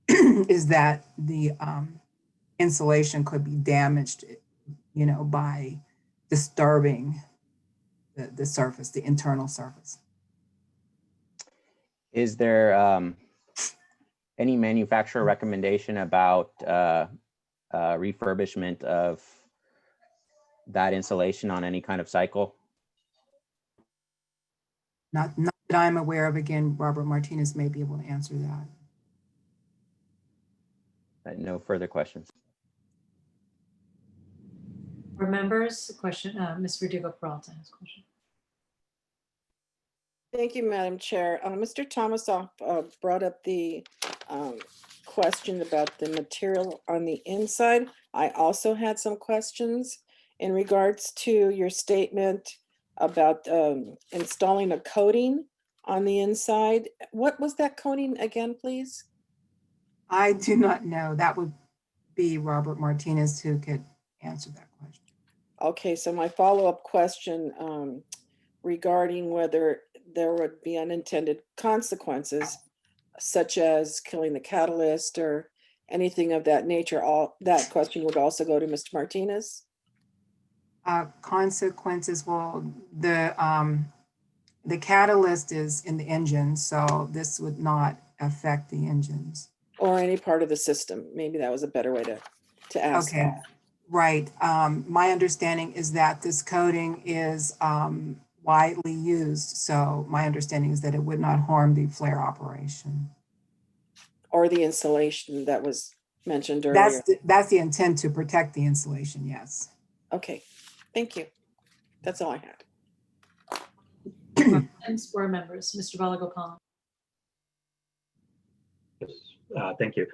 is that the insulation could be damaged, by disturbing the surface, the internal surface. Is there any manufacturer recommendation about refurbishment of that insulation on any kind of cycle? Not that I'm aware of. Again, Robert Martinez may be able to answer that. No further questions. For members, question, Ms. Verdugo-Peralta has a question. Thank you, Madam Chair. Mr. Thomasoff brought up the question about the material on the inside. I also had some questions in regards to your statement about installing a coating on the inside. What was that coating again, please? I do not know. That would be Robert Martinez who could answer that question. Okay, so my follow-up question regarding whether there would be unintended consequences, such as killing the catalyst or anything of that nature, that question would also go to Mr. Martinez? Consequences, well, the catalyst is in the engine, so this would not affect the engines. Or any part of the system. Maybe that was a better way to ask Okay, that. right. My understanding is that this coating is widely used, so my understanding is that it would not harm the flare operation. Or the insulation that was mentioned earlier. That's the intent, to protect the insulation, yes. Okay, thank you. That's all I had. Questions for members, Mr. Balagopan. Yes. Thank you.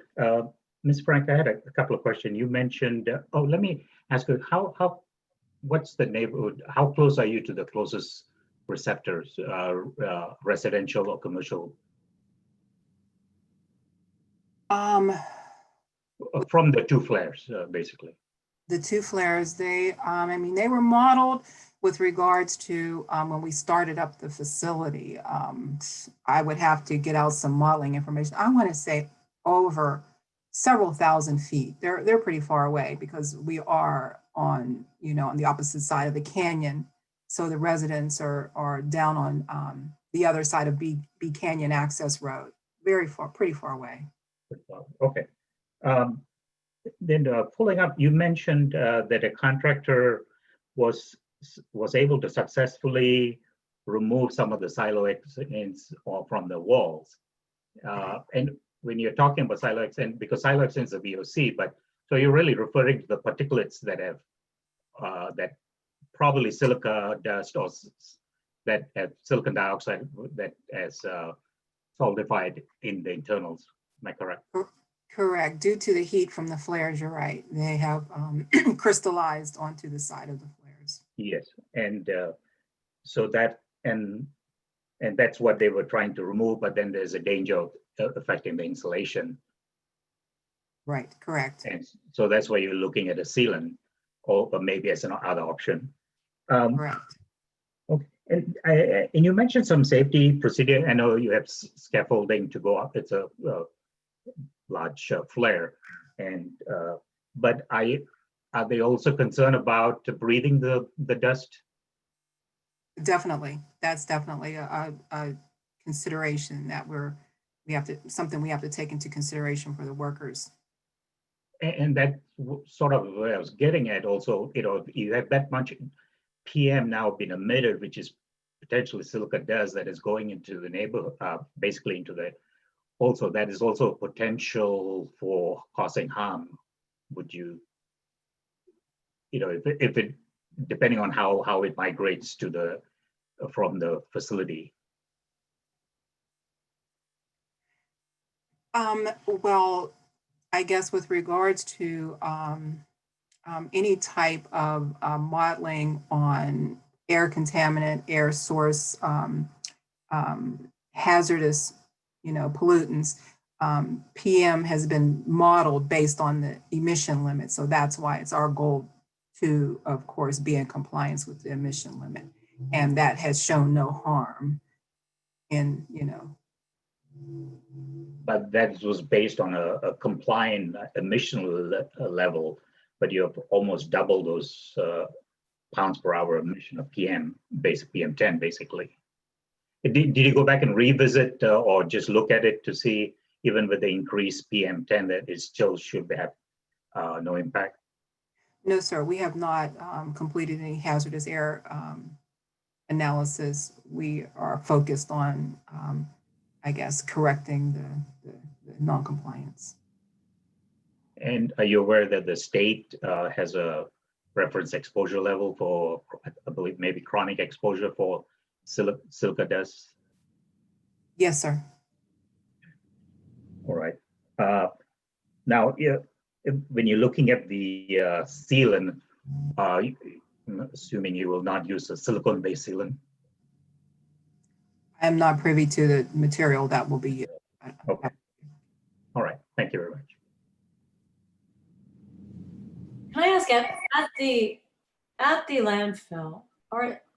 Ms. Frank, I had a couple of questions. You mentioned, let me ask you, what's the neighborhood? How close are you to the closest receptors, residential or commercial? From the two flares, basically. The two flares, I mean, they were modeled with regards to when we started up the facility. I would have to get out some modeling information. I want to say over several thousand feet. They're pretty far away because we are on, on the opposite side of the canyon. So the residents are down on the other side of B Canyon Access Road. Very far, pretty far away. Okay. Then pulling up, you mentioned that a contractor was able to successfully remove some of the silo extents from the walls. And when you're talking about silo extent, because silo extent is a VOC, but so you're really referring to the particulates that have that probably silica dust or that have silicon dioxide that has solidified in the internals. Am I correct? Correct. Due to the heat from the flares, you're right. They have crystallized onto the side of the flares. Yes, and so that and that's what they were trying to remove. But then there's a danger of affecting the insulation. Right. Correct. And so that's why you're looking at a sealant, or maybe as another option. Correct. Okay. And you mentioned some safety procedure. I know you have scaffolding to go up. It's a large flare, and but are they also concerned about breathing the dust? Definitely, that's definitely a consideration that we have to take into consideration for the workers. And that sort of what I was getting at. Also, you have that much PM now been emitted, which is potentially silica dust that is going into the neighborhood, basically into the. Also, that is also a potential for causing harm. Would you, if it depending on how it migrates to from the facility? Well, I guess with regards to any type of modeling on air contaminant, air source, hazardous, pollutants, PM has been modeled based on the emission limit. So that's why it's our goal to, of course, be in compliance with the emission limit. And that has shown no harm in, But that was based on a compliant emission level, but you have almost double those pounds per hour emission of PM, PM10, basically. Did you go back and revisit or just look at it to see, even with the increased PM10, that it still should have no impact? No, sir, we have not completed any hazardous air analysis. We are focused on, I guess, correcting the non-compliance. And are you aware that the state has a reference exposure level for, I believe, maybe chronic exposure for silica dust? Yes, sir. All right. Now, when you're looking at the sealant, I'm assuming you will not use a silicone-based sealant? I'm not privy to the material that will be used. Okay. All right. Thank you very much. Can I ask, at the landfill,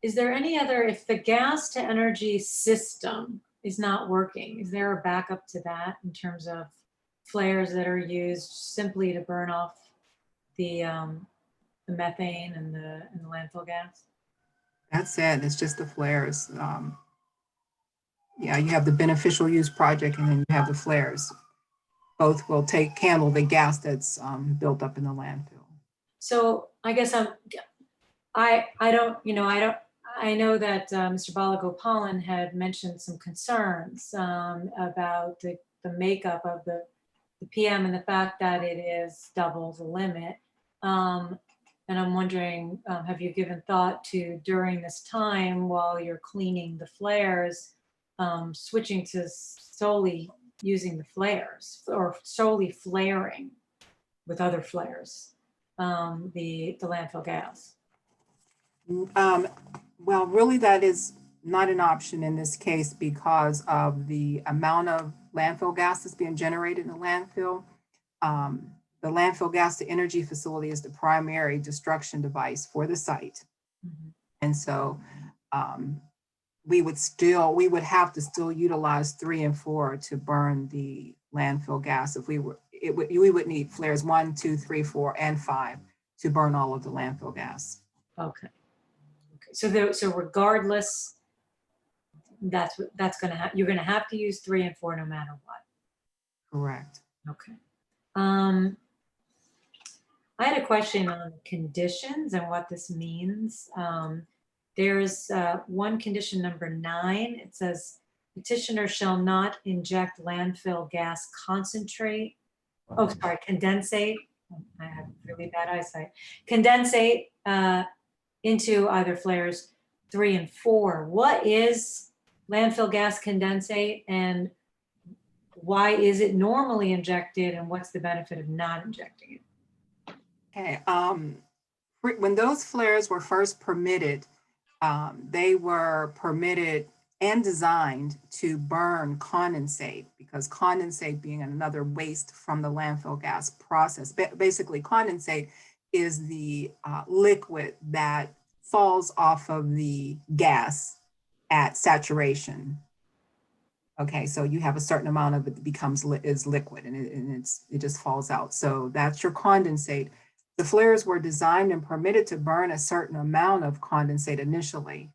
is there any other, if the gas to energy system is not working, is there a backup to that in terms of flares that are used simply to burn off the methane and the landfill gas? That's it. It's just the flares. Yeah, you have the beneficial use project and then you have the flares. Both will handle the gas that's built up in the landfill. So I guess I know that Mr. Balagopalan had mentioned some concerns about the makeup of the PM and the fact that it is double the limit. And I'm wondering, have you given thought to, during this time while you're cleaning the flares, switching to solely using the flares or solely flaring with other flares, the landfill gas? Well, really, that is not an option in this case because of the amount of landfill gas that's being generated in the landfill. The landfill gas to energy facility is the primary destruction device for the site. Mhm. And so we would have to still utilize 3 and 4 to burn the landfill gas. If we would need flares 1, 2, 3, 4, and 5 to burn all of the landfill gas. Okay. Okay. So regardless, that's gonna you're gonna have to use 3 and 4 no matter what. Correct. Okay. I had a question on conditions and what this means. There's one condition number 9. It says petitioner shall not inject landfill gas concentrate. Oh, sorry, condensate. I have really bad eyesight. Condensate into either flares 3 and 4. What is landfill gas condensate and why is it normally injected and what's the benefit of not injecting it? Okay. When those flares were first permitted, they were permitted and designed to burn condensate because condensate being another waste from the landfill gas process. Basically, condensate is the liquid that falls off of the gas at saturation. Okay, so you have a certain amount of it that is liquid and it just falls out. So that's your condensate. The flares were designed and permitted to burn a certain amount of condensate initially.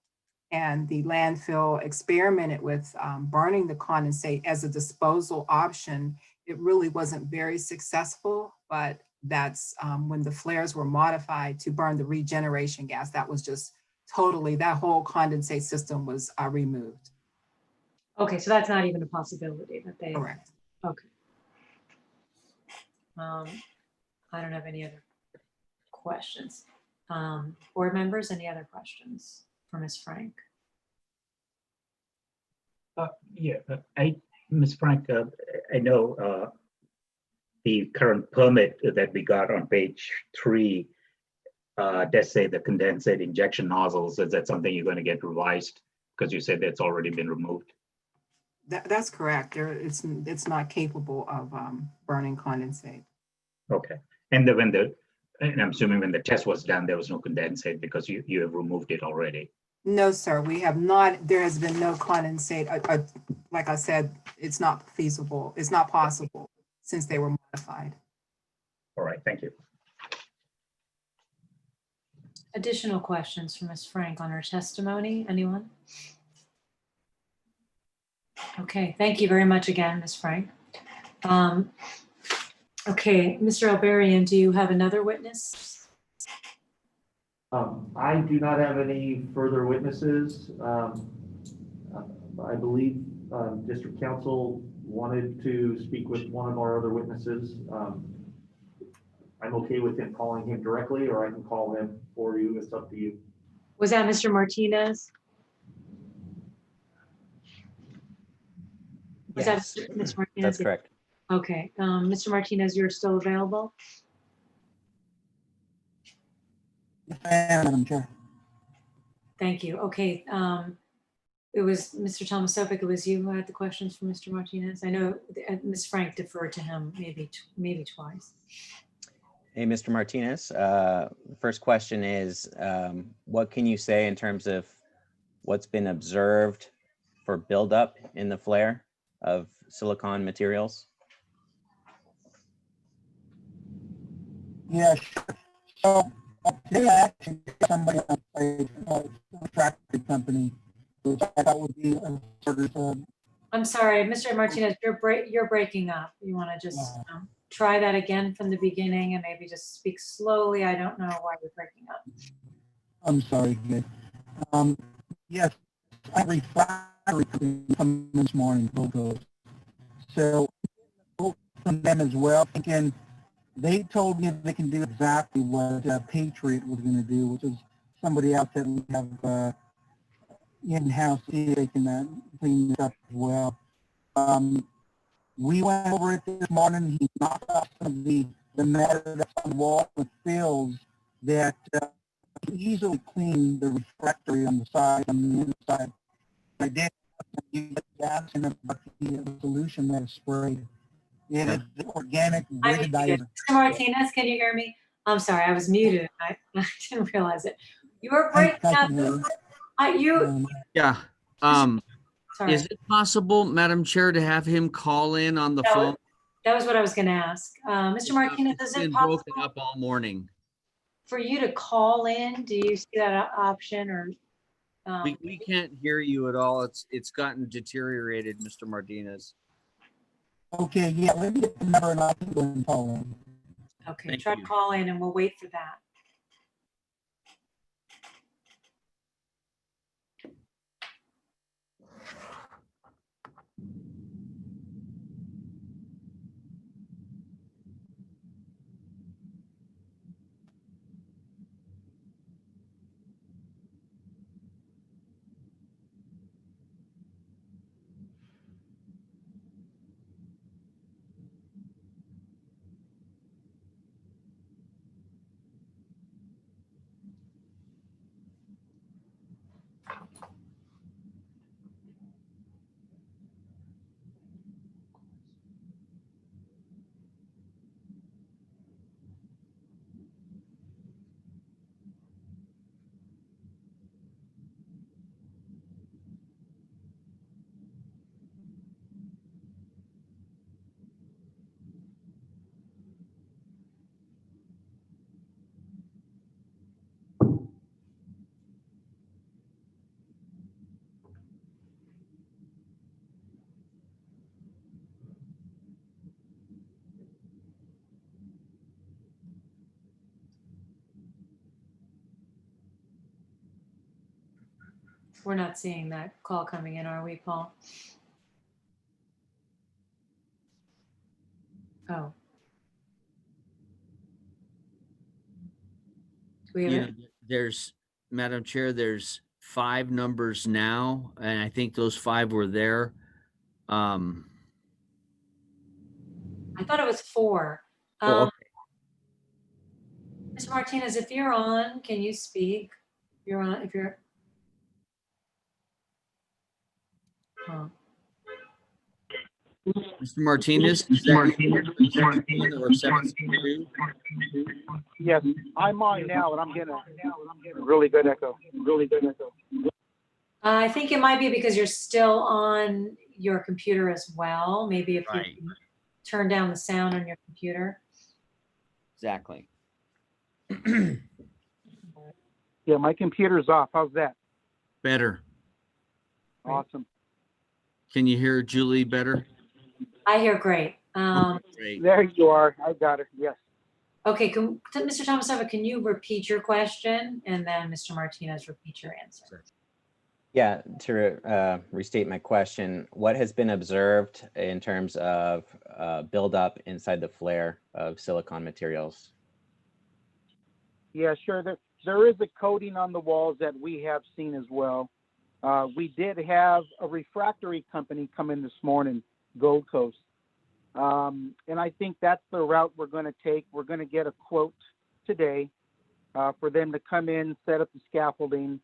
And the landfill experimented with burning the condensate as a disposal option. It really wasn't very successful, but that's when the flares were modified to burn the regeneration gas. That was just totally, that whole condensate system was removed. Okay, so that's not even a possibility that they. Correct. Okay. I don't have any other questions. Board members, any other questions for Ms. Frank? Ms. Frank, I know the current permit that we got on page 3 does say the condensate injection nozzles. Is that something you're going to get revised? Because you said that's already been removed. That's correct. It's not capable of burning condensate. Okay. And I'm assuming when the test was done, there was no condensate because you have removed it already. No, sir, we have not. There has been no condensate. Like I said, it's not feasible. It's not possible since they were modified. All right, thank you. Additional questions for Ms. Frank on her testimony? Anyone? Okay, thank you very much again, Ms. Frank. Okay, Mr. Alberian, do you have another witness? I do not have any further witnesses. I believe District Council wanted to speak with one of our other witnesses. I'm okay with him calling him directly, or I can call him for you. It's up to you. Was that Mr. Martinez? Was Yes, that Mr. Martinez? that's correct. Okay, Mr. Martinez, you're still available? Yes, I am, Madam Chair. Thank you. Okay, it was Mr. Tomasovic, it was you who had the questions for Mr. Martinez. I know Ms. Frank deferred to him maybe twice. Hey, Mr. Martinez, first question is, what can you say in terms of what's been observed for buildup in the flare of silicon materials? Yeah, sure. So today I actually got somebody on a tractor company, which I thought would be a sort of. I'm sorry, Mr. Martinez, you're breaking up. You want to just try that again from the beginning and maybe just speak slowly? I don't know why you're breaking up. I'm sorry. Yes, I refractory come this morning, photos. So from them as well, thinking they told me they can do exactly what Patriot was going to do, which is somebody else that we have in-house see they can clean this up as well. We went over it this morning. He knocked off some of the matter that's on the wall with fills that easily clean the refractory on the side, on the inside. I did ask him about the solution that is sprayed. It is the organic rigidizer. Mr. Martinez, can you hear me? I'm sorry, I was muted. I didn't realize it. You were breaking up. Yeah. Sorry. Is it possible, Madam Chair, to have him call in on the phone? That was what I was going to ask. Mr. Martinez, is it possible broken up all morning? for you to call in? Do you see that option, or? We can't hear you at all. It's gotten deteriorated, Mr. Martinez. Okay, yeah, let me get the number and I'll go and call in. Okay, try to call in and we'll wait for that. We're not seeing that call coming in, are we, Paul? Oh. Do we have it? There's, Madam Chair, there's 5 numbers now, and I think those 5 were there. I thought it was 4. Okay. Mr. Martinez, if you're on, can you speak? You're on, if you're. Oh. Mr. Martinez, Yes, I'm on now, and I'm getting a really good echo. I think it might be because you're still on your computer as well. Maybe if you can turn down the sound on your computer. Exactly. Yeah, my computer's off. How's that? Better. Awesome. Can you hear Julie better? I hear great. Great. There you are. I got it. Yes. Okay, Mr. Tomasova, can you repeat your question, and then Mr. Martinez repeat your answer? Yeah, to restate my question, what has been observed in terms of buildup inside the flare of silicon materials? Yeah, sure. There is a coating on the walls that we have seen as well. We did have a refractory company come in this morning, Gold Coast. And I think that's the route we're going to take. We're going to get a quote today for them to come in, set up the scaffolding,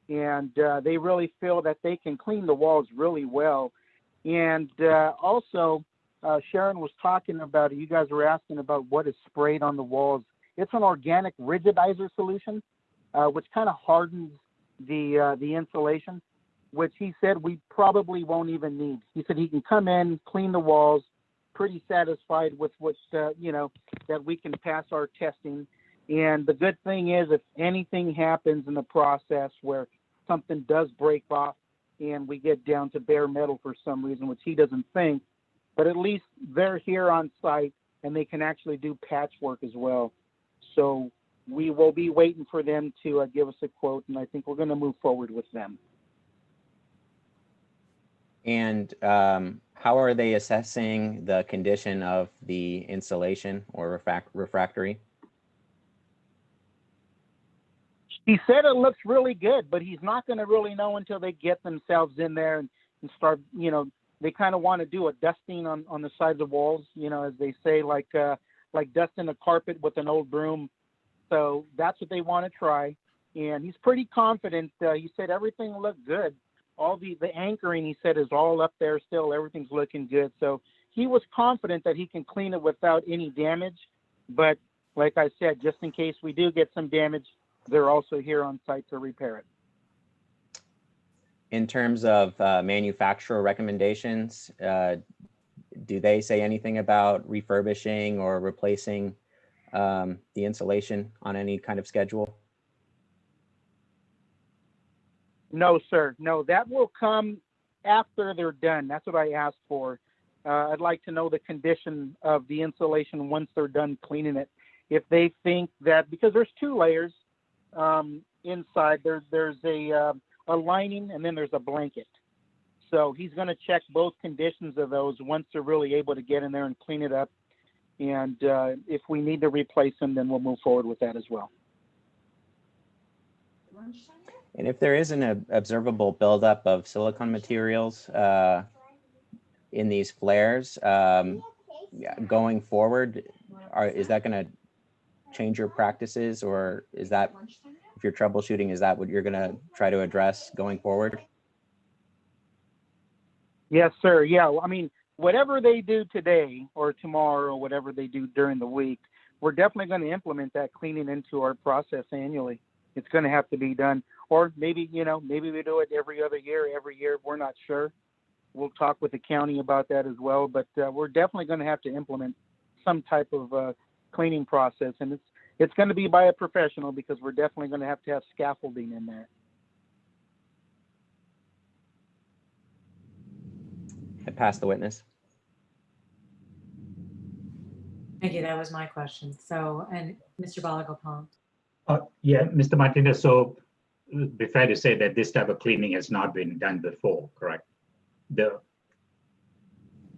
and they really feel that they can clean the walls really well. And also, Sharon was talking about, you guys were asking about what is sprayed on the walls. It's an organic rigidizer solution, which kind of hardens the insulation, which he said we probably won't even need. He said he can come in, clean the walls, pretty satisfied with what, that we can pass our testing. And the good thing is, if anything happens in the process where something does break off and we get down to bare metal for some reason, which he doesn't think, but at least they're here on site and they can actually do patchwork as well. So we will be waiting for them to give us a quote, and I think we're going to move forward with them. And how are they assessing the condition of the insulation or refractory? He said it looks really good, but he's not going to really know until they get themselves in there and start, they kind of want to do a dusting on the sides of walls, you know, as they say, like dusting a carpet with an old broom. So that's what they want to try. And he's pretty confident. He said everything looked good. All the anchoring, he said, is all up there still. Everything's looking good. So he was confident that he can clean it without any damage. But like I said, just in case we do get some damage, they're also here on site to repair it. In terms of manufacturer recommendations, do they say anything about refurbishing or replacing the insulation on any kind of schedule? No, sir. No, that will come after they're done. That's what I asked for. I'd like to know the condition of the insulation once they're done cleaning it. If they think that, because there's 2 layers inside, there's a lining and then there's a blanket. So he's going to check both conditions of those once they're really able to get in there and clean it up. And if we need to replace them, then we'll move forward with that as well. And if there is an observable buildup of silicone materials in these flares going forward, is that going to change your practices, or is that, if you're troubleshooting, is that what you're going to try to address going forward? Yes, sir. Yeah. Well, I mean, whatever they do today or tomorrow or whatever they do during the week, we're definitely going to implement that cleaning into our process annually. It's going to have to be done. Or maybe, you know, maybe we do it every other year, we're not sure. We'll talk with the county about that as well, but we're definitely going to have to implement some type of cleaning process. And it's going to be by a professional, because we're definitely going to have scaffolding in there. I pass the witness. Thank you. That was my question. So, and Mr. Balagopong. Yeah, Mr. Martinez, so it would be fair to say that this type of cleaning has not been done before, correct?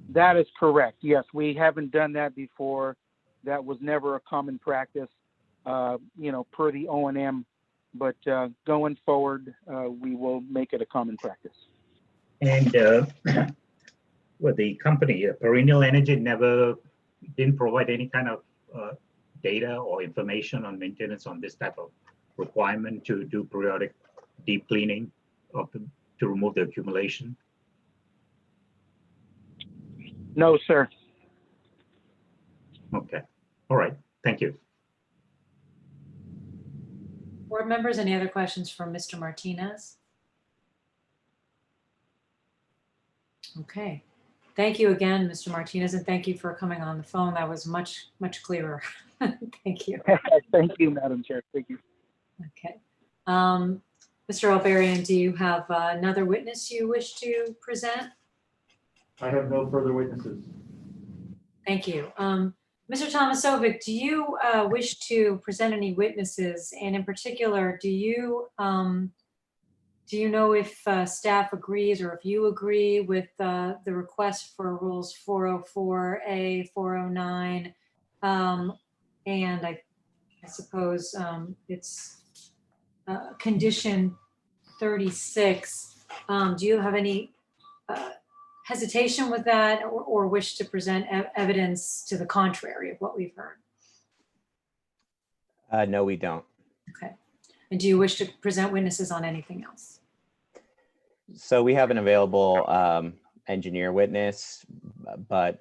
That is correct. Yes, we haven't done that before. That was never a common practice, you know, per the O&M. But going forward, we will make it a common practice. And well, the company, Perennial Energy, didn't provide any kind of data or information on maintenance on this type of requirement to do periodic deep cleaning to remove the accumulation? No, sir. Okay. All right. Thank you. Board members, any other questions for Mr. Martinez? Okay. Thank you again, Mr. Martinez, and thank you for coming on the phone. That was much, much clearer. Thank you. Thank you, Madam Chair. Thank you. Okay. Mr. Alberian, do you have another witness you wish to present? I have no further witnesses. Thank you. Mr. Tomasovic, do you wish to present any witnesses? And in particular, do you know if staff agrees, or if you agree with the request for rules 404A, 409, and I suppose it's condition 36. Do you have any hesitation with that, or wish to present evidence to the contrary of what we've heard? No, we don't. Okay. And do you wish to present witnesses on anything else? So we have an available engineer witness, but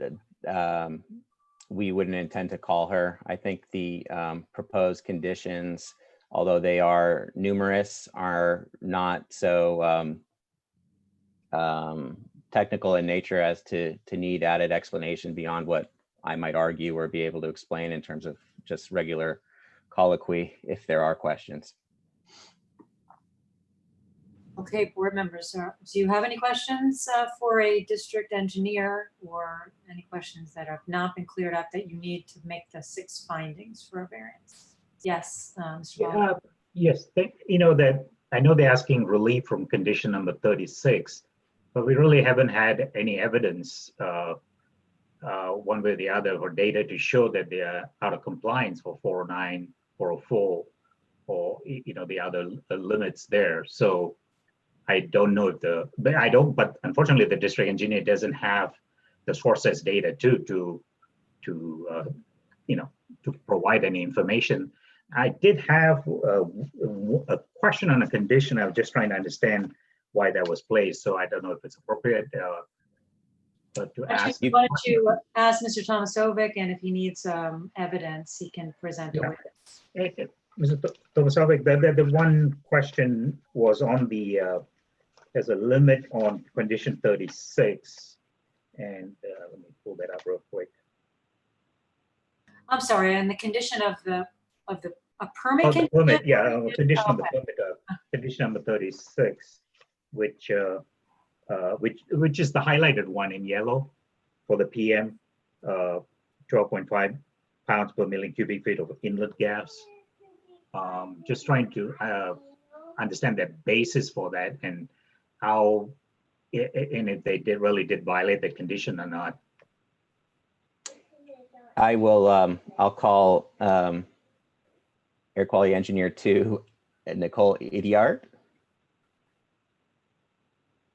we wouldn't intend to call her. I think the proposed conditions, although they are numerous, are not so technical in nature as to need added explanation beyond what I might argue or be able to explain in terms of just regular colloquy if there are questions. Okay, board members, do you have any questions for a district engineer, or any questions that have not been cleared up that you need to make the 6 findings for a variance? Yes, Mr. Ball. Yes, you know that I know they're asking relief from condition number 36, but we really haven't had any evidence one way or the other, or data to show that they are out of compliance for 409, 404, or you know the other limits there. So I don't know if but unfortunately the district engineer doesn't have the sources data to provide any information. I did have a question on a condition. I was just trying to understand why that was placed. So I don't know if it's appropriate to ask. You wanted to ask Mr. Tomasovic, and if he needs evidence, he can present it with it. Mr. Tomasovic, the one question was on the, there's a limit on condition 36. And let me pull that up real quick. I'm sorry, and the condition of the permit. Oh, the permit, yeah, condition of the permit, condition number 36, which is the highlighted one in yellow for the PM, 12.5 pounds per million cubic feet of inlet gas. Just trying to understand that basis for that and how, and if they really did violate the condition or not. I will, I'll call Air Quality Engineer 2, Nicole Idiart.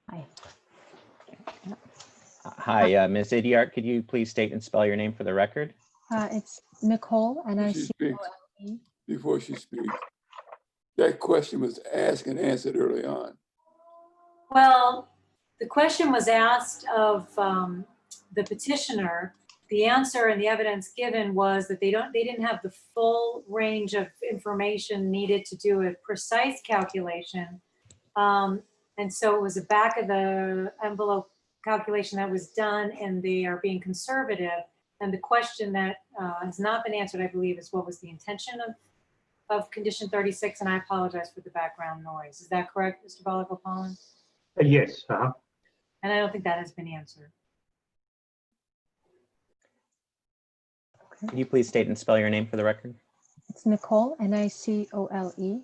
Hi. Hi, Ms. Idiart, could you please state and spell your name for the record? It's Nicole, and I see. Before she speaks, that question was asked and answered early on. Well, the question was asked of the petitioner. The answer and the evidence given was that they didn't have the full range of information needed to do a precise calculation. And so it was a back of the envelope calculation that was done, and they are being conservative. And the question that has not been answered, I believe, is what was the intention of condition 36? And I apologize for the background noise. Is that correct, Mr. Balagopalan? Yes. And I don't think that has been answered. Can you please state and spell your name for the record? It's Nicole, Nicole,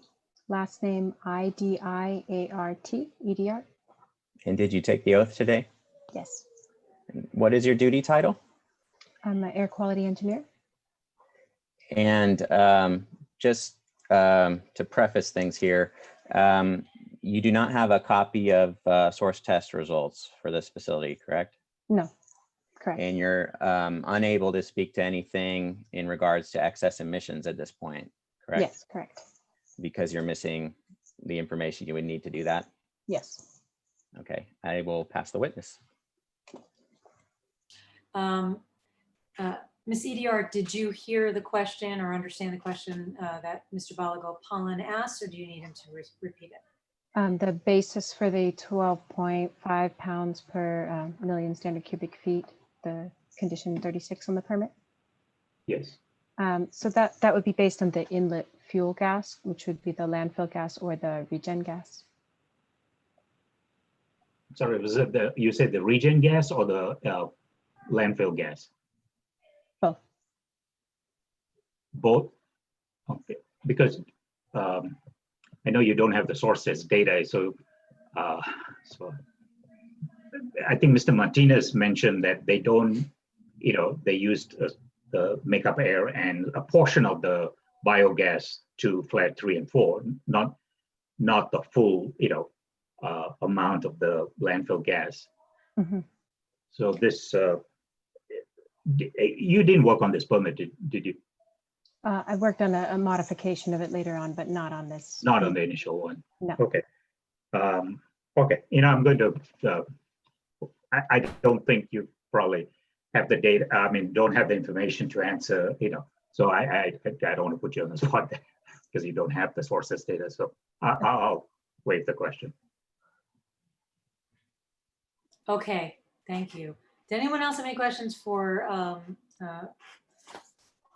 last name Idiart, Idiart. And did you take the oath today? Yes. And what is your duty title? I'm an air quality engineer. And just to preface things here, you do not have a copy of source test results for this facility, correct? No, correct. And you're unable to speak to anything in regards to excess emissions at this point, correct? Yes, correct. Because you're missing the information you would need to do that? Yes. Okay, I will pass the witness. Ms. Idiart, did you hear the question or understand the question that Mr. Balagopalan asked, or do you need him to repeat it? The basis for the 12.5 pounds per million standard cubic feet, the condition 36 on the permit? Yes. So that would be based on the inlet fuel gas, which would be the landfill gas or the regen gas. Sorry, was it you said the regen gas or the landfill gas? Both. Both? Okay, because I know you don't have the sources data, so I think Mr. Martinez mentioned that they don't, they used the makeup air and a portion of the biogas to flat 3 and 4, not the full, amount of the landfill gas. Mm-hmm. So this, you didn't work on this permit, did you? I worked on a modification of it later on, but not on this. Not on the initial one. No. Okay. Okay. I'm going to. I don't think you probably have the data. I mean, don't have the information to answer. So I don't want to put you on the spot there because you don't have the sources data. So I'll waive the question. Okay. Thank you. Did anyone else have any questions for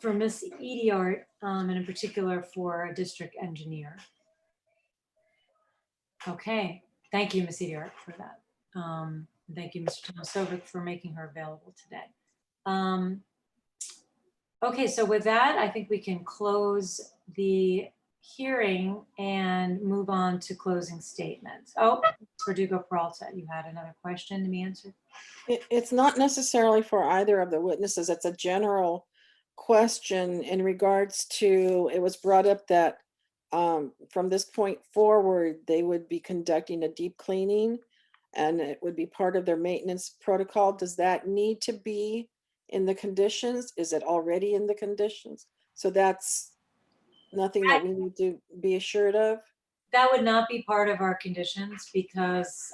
Ms. Idiart, and in particular for a district engineer? Okay, thank you, Ms. Idiart, for that. Thank you, Mr. Tomasovic, for making her available today. Okay, so with that, I think we can close the hearing and move on to closing statements. Oh, Verdugo Peralta, you had another question to be answered? It's not necessarily for either of the witnesses. It's a general question in regards to, it was brought up that from this point forward, they would be conducting a deep cleaning and it would be part of their maintenance protocol. Does that need to be in the conditions? Is it already in the conditions? So that's nothing that we need to be assured of? That would not be part of our conditions because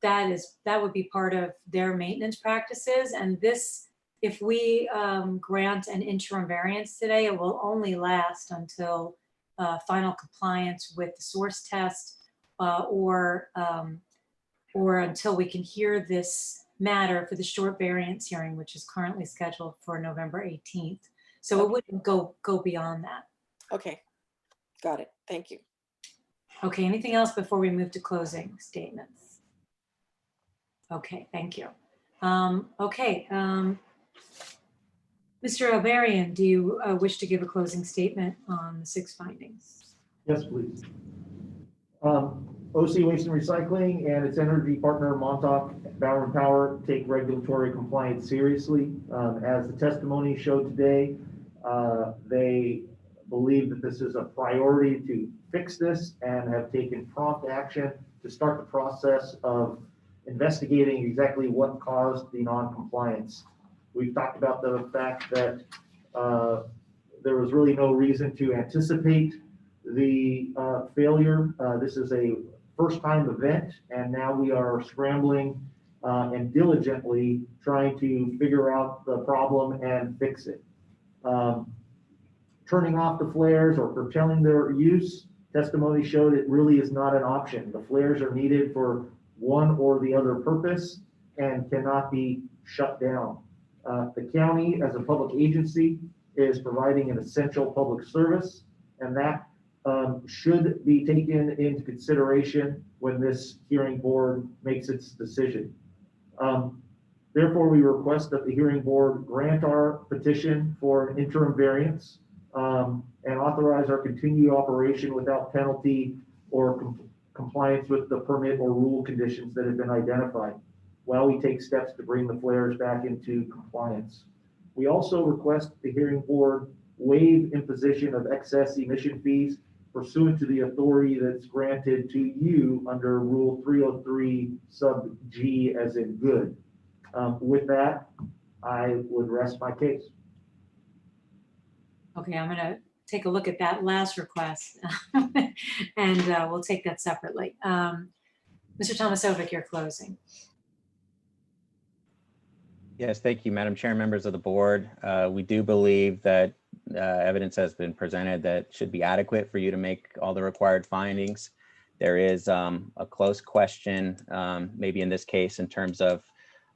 that would be part of their maintenance practices. And this, if we grant an interim variance today, it will only last until final compliance with the source test or until we can hear this matter for the short variance hearing, which is currently scheduled for November 18th. So it wouldn't go beyond that. Okay, got it. Thank you. Okay, anything else before we move to closing statements? Okay, thank you. Mr. Albarian, do you wish to give a closing statement on the 6 findings? Yes, please. OC Waste and Recycling and its energy partner Montauk Bowerman Power take regulatory compliance seriously. As the testimony showed today, they believe that this is a priority to fix this and have taken prompt action to start the process of investigating exactly what caused the non-compliance. We've talked about the fact that there was really no reason to anticipate the failure. This is a first-time event, and now we are scrambling and diligently trying to figure out the problem and fix it. Turning off the flares or curtailing their use, testimony showed it really is not an option. The flares are needed for one or the other purpose and cannot be shut down. The county, as a public agency, is providing an essential public service, and that should be taken into consideration when this hearing board makes its decision. Therefore, we request that the hearing board grant our petition for an interim variance and authorize our continued operation without penalty or compliance with the permit or rule conditions that have been identified while we take steps to bring the flares back into compliance. We also request the hearing board waive imposition of excess emission fees pursuant to the authority that's granted to you under Rule 303 sub G as in good. With that, I would rest my case. Okay, I'm gonna take a look at that last request and we'll take that separately. Mr. Tomasovic, your closing. Yes, thank you, Madam Chair, members of the board. We do believe that evidence has been presented that should be adequate for you to make all the required findings. There is a close question, maybe in this case, in terms of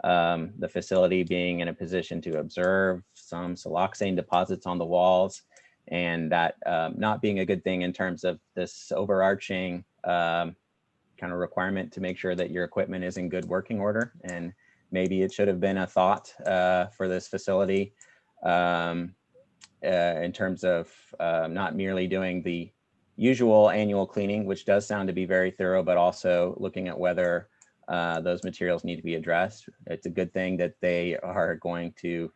the facility being in a position to observe some siloxane deposits on the walls, and that not being a good thing in terms of this overarching kind of requirement to make sure that your equipment is in good working order. And maybe it should have been a thought for this facility in terms of not merely doing the usual annual cleaning, which does sound to be very thorough, but also looking at whether those materials need to be addressed. It's a good thing that they are going to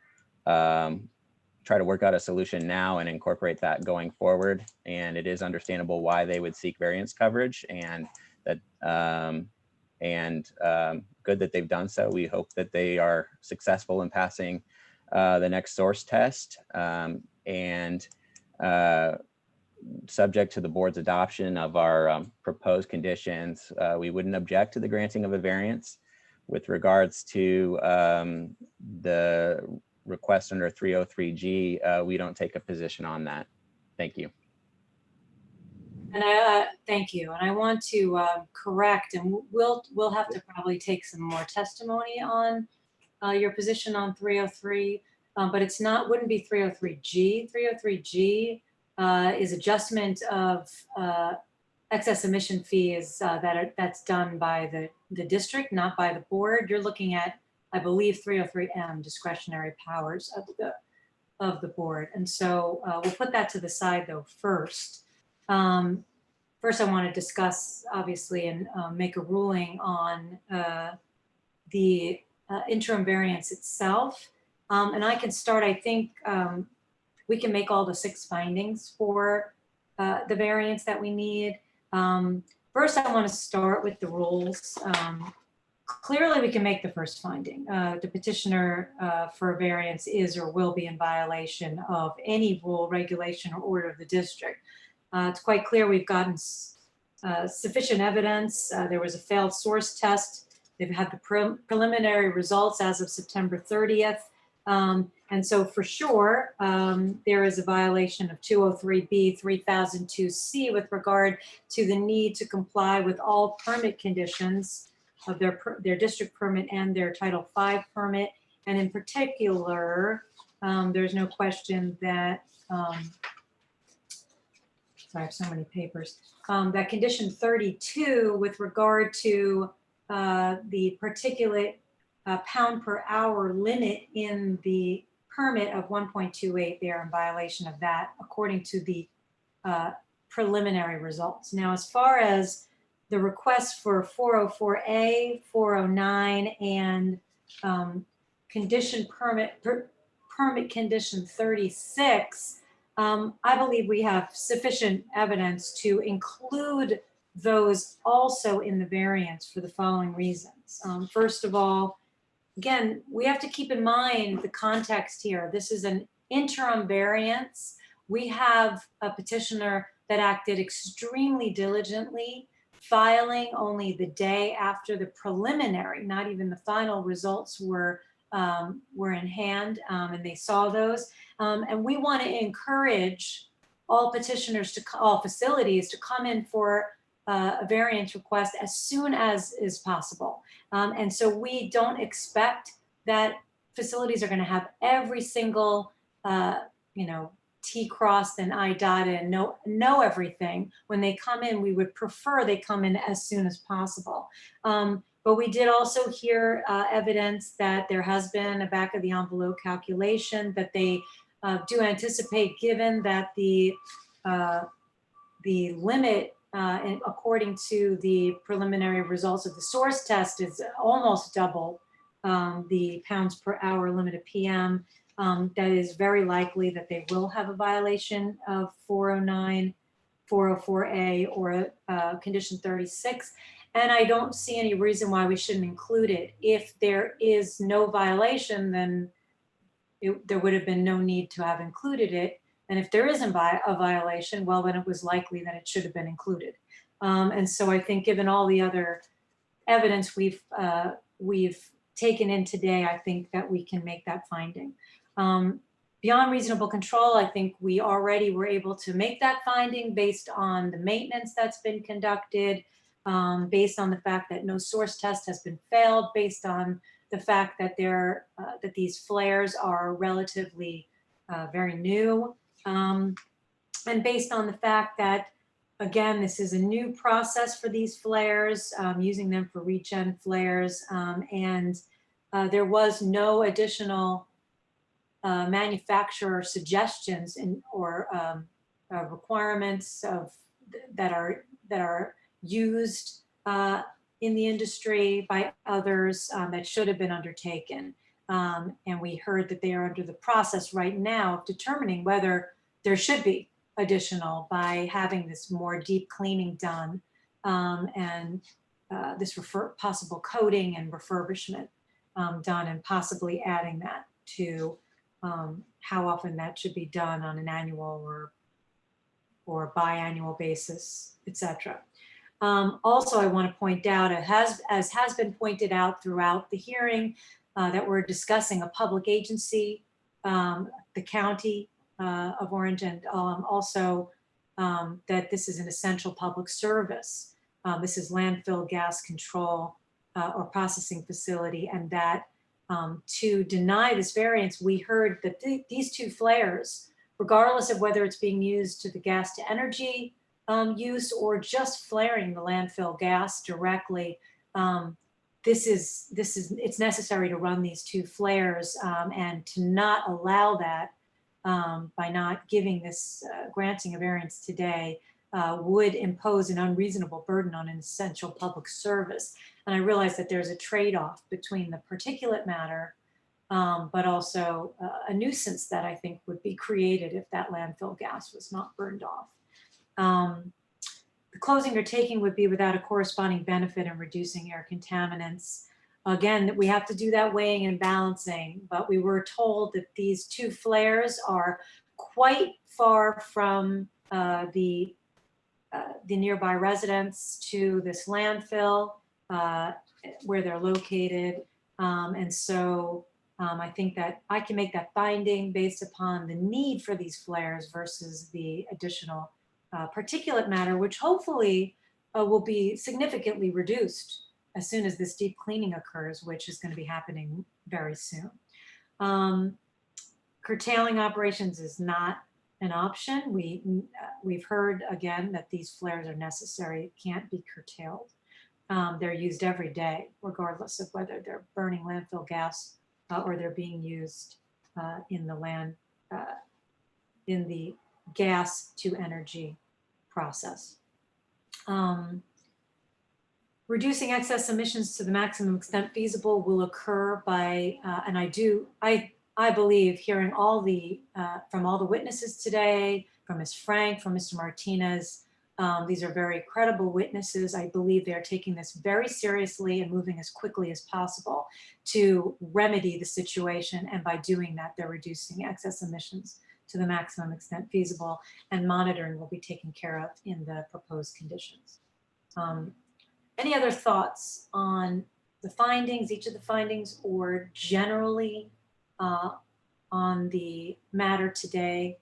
try to work out a solution now and incorporate that going forward. And it is understandable why they would seek variance coverage, and that good that they've done so. We hope that they are successful in passing the next source test, and subject to the board's adoption of our proposed conditions, we wouldn't object to the granting of a variance. With regards to the request under 303G, we don't take a position on that. Thank you. And thank you. And I want to correct, and we'll have to probably take some more testimony on your position on 303, but it's not, wouldn't be 303G. 303G is adjustment of excess emission fees that's done by the district, not by the board. You're looking at, I believe, 303M, discretionary powers of the board. And so we'll put that to the side though first. First, I want to discuss, obviously, and make a ruling on the interim variance itself. And I can start, I think we can make all the 6 findings for the variance that we need. First, I want to start with the rules. Clearly, we can make the first finding. The petitioner for a variance is or will be in violation of any rule, regulation, or order of the district. It's quite clear we've gotten sufficient evidence. There was a failed source test. They've had the preliminary results as of September 30th. And so for sure, there is a violation of 203B 3002C with regard to the need to comply with all permit conditions of their district permit and their Title V permit. And in particular, there's no question that, sorry, I have so many papers, that condition 32 with regard to the particulate pound per hour limit in the permit of 1.28, they are in violation of that according to the preliminary results. Now, as far as the request for 404A, 409, and permit condition 36, I believe we have sufficient evidence to include those also in the variance for the following reasons. First of all, again, we have to keep in mind the context here. This is an interim variance. We have a petitioner that acted extremely diligently, filing only the day after the preliminary, not even the final results were in hand, and they saw those. And we want to encourage all petitioners all facilities to come in for a variance request as soon as is possible. And so we don't expect that facilities are going to have every single, T crossed and I dotted and know everything. When they come in, we would prefer they come in as soon as possible. But we did also hear evidence that there has been a back of the envelope calculation that they do anticipate, given that the limit, according to the preliminary results of the source test, is almost double the pounds per hour limit of PM. That is very likely that they will have a violation of 409, 404A, or condition 36. And I don't see any reason why we shouldn't include it. If there is no violation, then there would have been no need to have included it. And if there isn't a violation, well, then it was likely that it should have been included. And so I think given all the other evidence we've taken in today, I think that we can make that finding. Beyond reasonable control, I think we already were able to make that finding based on the maintenance that's been conducted, based on the fact that no source test has been failed, based on the fact that that these flares are relatively very new, and based on the fact that, again, this is a new process for these flares, using them for regen flares, and there was no additional manufacturer suggestions or requirements that are used in the industry by others that should have been undertaken. And we heard that they are under the process right now of determining whether there should be additional by having this more deep cleaning done, and this possible coating and refurbishment done, and possibly adding that to how often that should be done on an annual or biannual basis, etc. Also, I want to point out, as has been pointed out throughout the hearing, that we're discussing a public agency, the county of Orange, and also that this is an essential public service. This is landfill gas control or processing facility, and that to deny this variance, we heard that these two flares, regardless of whether it's being used to the gas to energy use or just flaring the landfill gas directly, it's necessary to run these two flares, and to not allow that by not giving this granting a variance today would impose an unreasonable burden on an essential public service. And I realize that there's a trade-off between the particulate matter, but also a nuisance that I think would be created if that landfill gas was not burned off. The closing or taking would be without a corresponding benefit in reducing air contaminants. Again, we have to do that weighing and balancing, but we were told that these two flares are quite far from the nearby residents to this landfill where they're located. And so I think that I can make that finding based upon the need for these flares versus the additional particulate matter, which hopefully will be significantly reduced as soon as this deep cleaning occurs, which is going to be happening very soon. Curtailing operations is not an option. We've heard again that these flares are necessary, can't be curtailed. They're used every day, regardless of whether they're burning landfill gas or they're being used in the gas to energy process. Reducing excess emissions to the maximum extent feasible will occur by, and I believe hearing all the, from all the witnesses today, from Ms. Frank, from Mr. Martinez, these are very credible witnesses. I believe they're taking this very seriously and moving as quickly as possible to remedy the situation. And by doing that, they're reducing excess emissions to the maximum extent feasible, and monitoring will be taken care of in the proposed conditions. Any other thoughts on the findings, each of the findings, or generally on the matter today?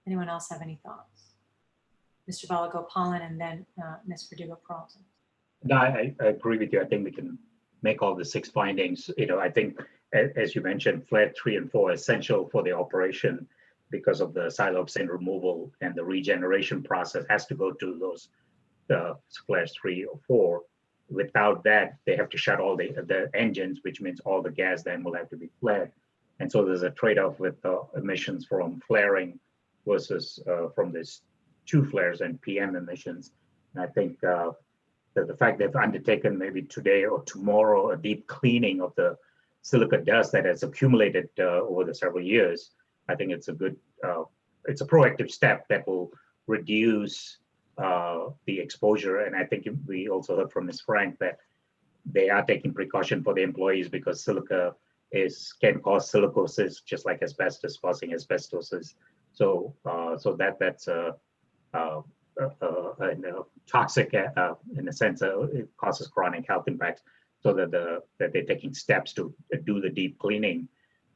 Anyone else have any thoughts? Mr. Balagopalan and then Ms. Verdugo-Peralta. No, I agree with you. I think we can make all the 6 findings. I think, as you mentioned, flare 3 and 4 are essential for the operation because of the siloxane removal, and the regeneration process has to go to those flares 3 or 4. Without that, they have to shut all the engines, which means all the gas then will have to be flared. And so there's a trade-off with emissions from flaring versus from these 2 flares and PM emissions. And I think that the fact they've undertaken maybe today or tomorrow a deep cleaning of the silica dust that has accumulated over the several years, I think it's a good, it's a proactive step that will reduce the exposure. And I think we also heard from Ms. Frank that they are taking precaution for the employees because silica can cause silicosis, just like asbestos causing asbestosis. So that's a toxic in a sense. It causes chronic health impacts. So that they're taking steps to do the deep cleaning,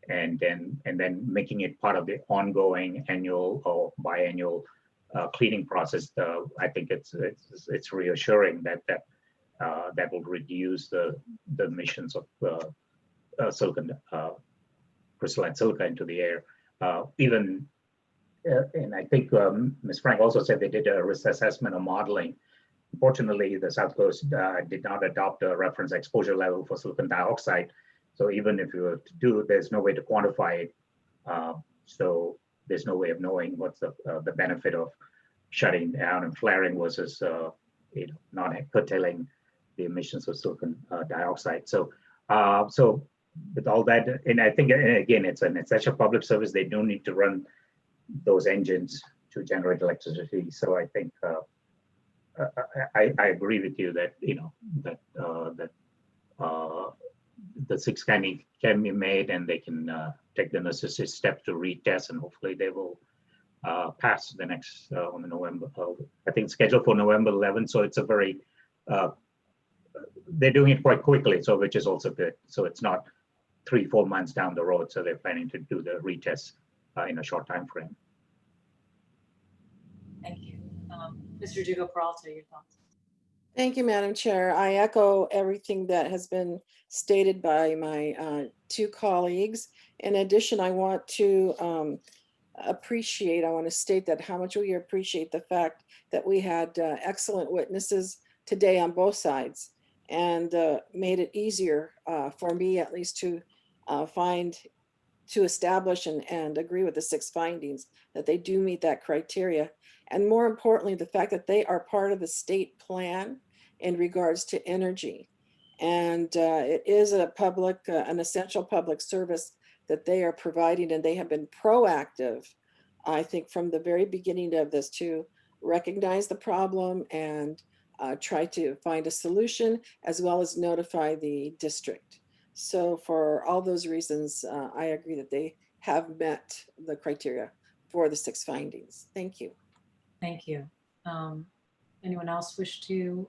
and then making it part of the ongoing annual or biannual cleaning process. I think it's reassuring that will reduce the emissions of crystalline silica into the air. And I think Ms. Frank also said they did a risk assessment or modeling. Unfortunately, the South Coast did not adopt a reference exposure level for silicon dioxide. So even if you were to do, there's no way to quantify it. So there's no way of knowing what's the benefit of shutting down and flaring versus not curtailing the emissions of silicon dioxide. So with all that, and I think again, it's such a public service, they don't need to run those engines to generate electricity. So I think I agree with you that the 6 can be made, and they can take the necessary steps to retest, and hopefully they will pass the next on the November. I think scheduled for November 11th. So it's a very they're doing it quite quickly, so which is also good. So it's not 3-4 months down the road. So they're planning to do the retest in a short time frame. Thank you. Mr. Verdugo-Peralta, your thoughts? Thank you, Madam Chair. I echo everything that has been stated by my 2 colleagues. In addition, I want to I want to state that how much we appreciate the fact that we had excellent witnesses today on both sides, and made it easier for me at least to establish and agree with the 6 findings, that they do meet that criteria. And more importantly, the fact that they are part of the state plan in regards to energy. And it is an essential public service that they are providing, and they have been proactive, I think, from the very beginning of this to recognize the problem and try to find a solution, as well as notify the district. So for all those reasons, I agree that they have met the criteria for the 6 findings. Thank you. Thank you. Anyone else wish to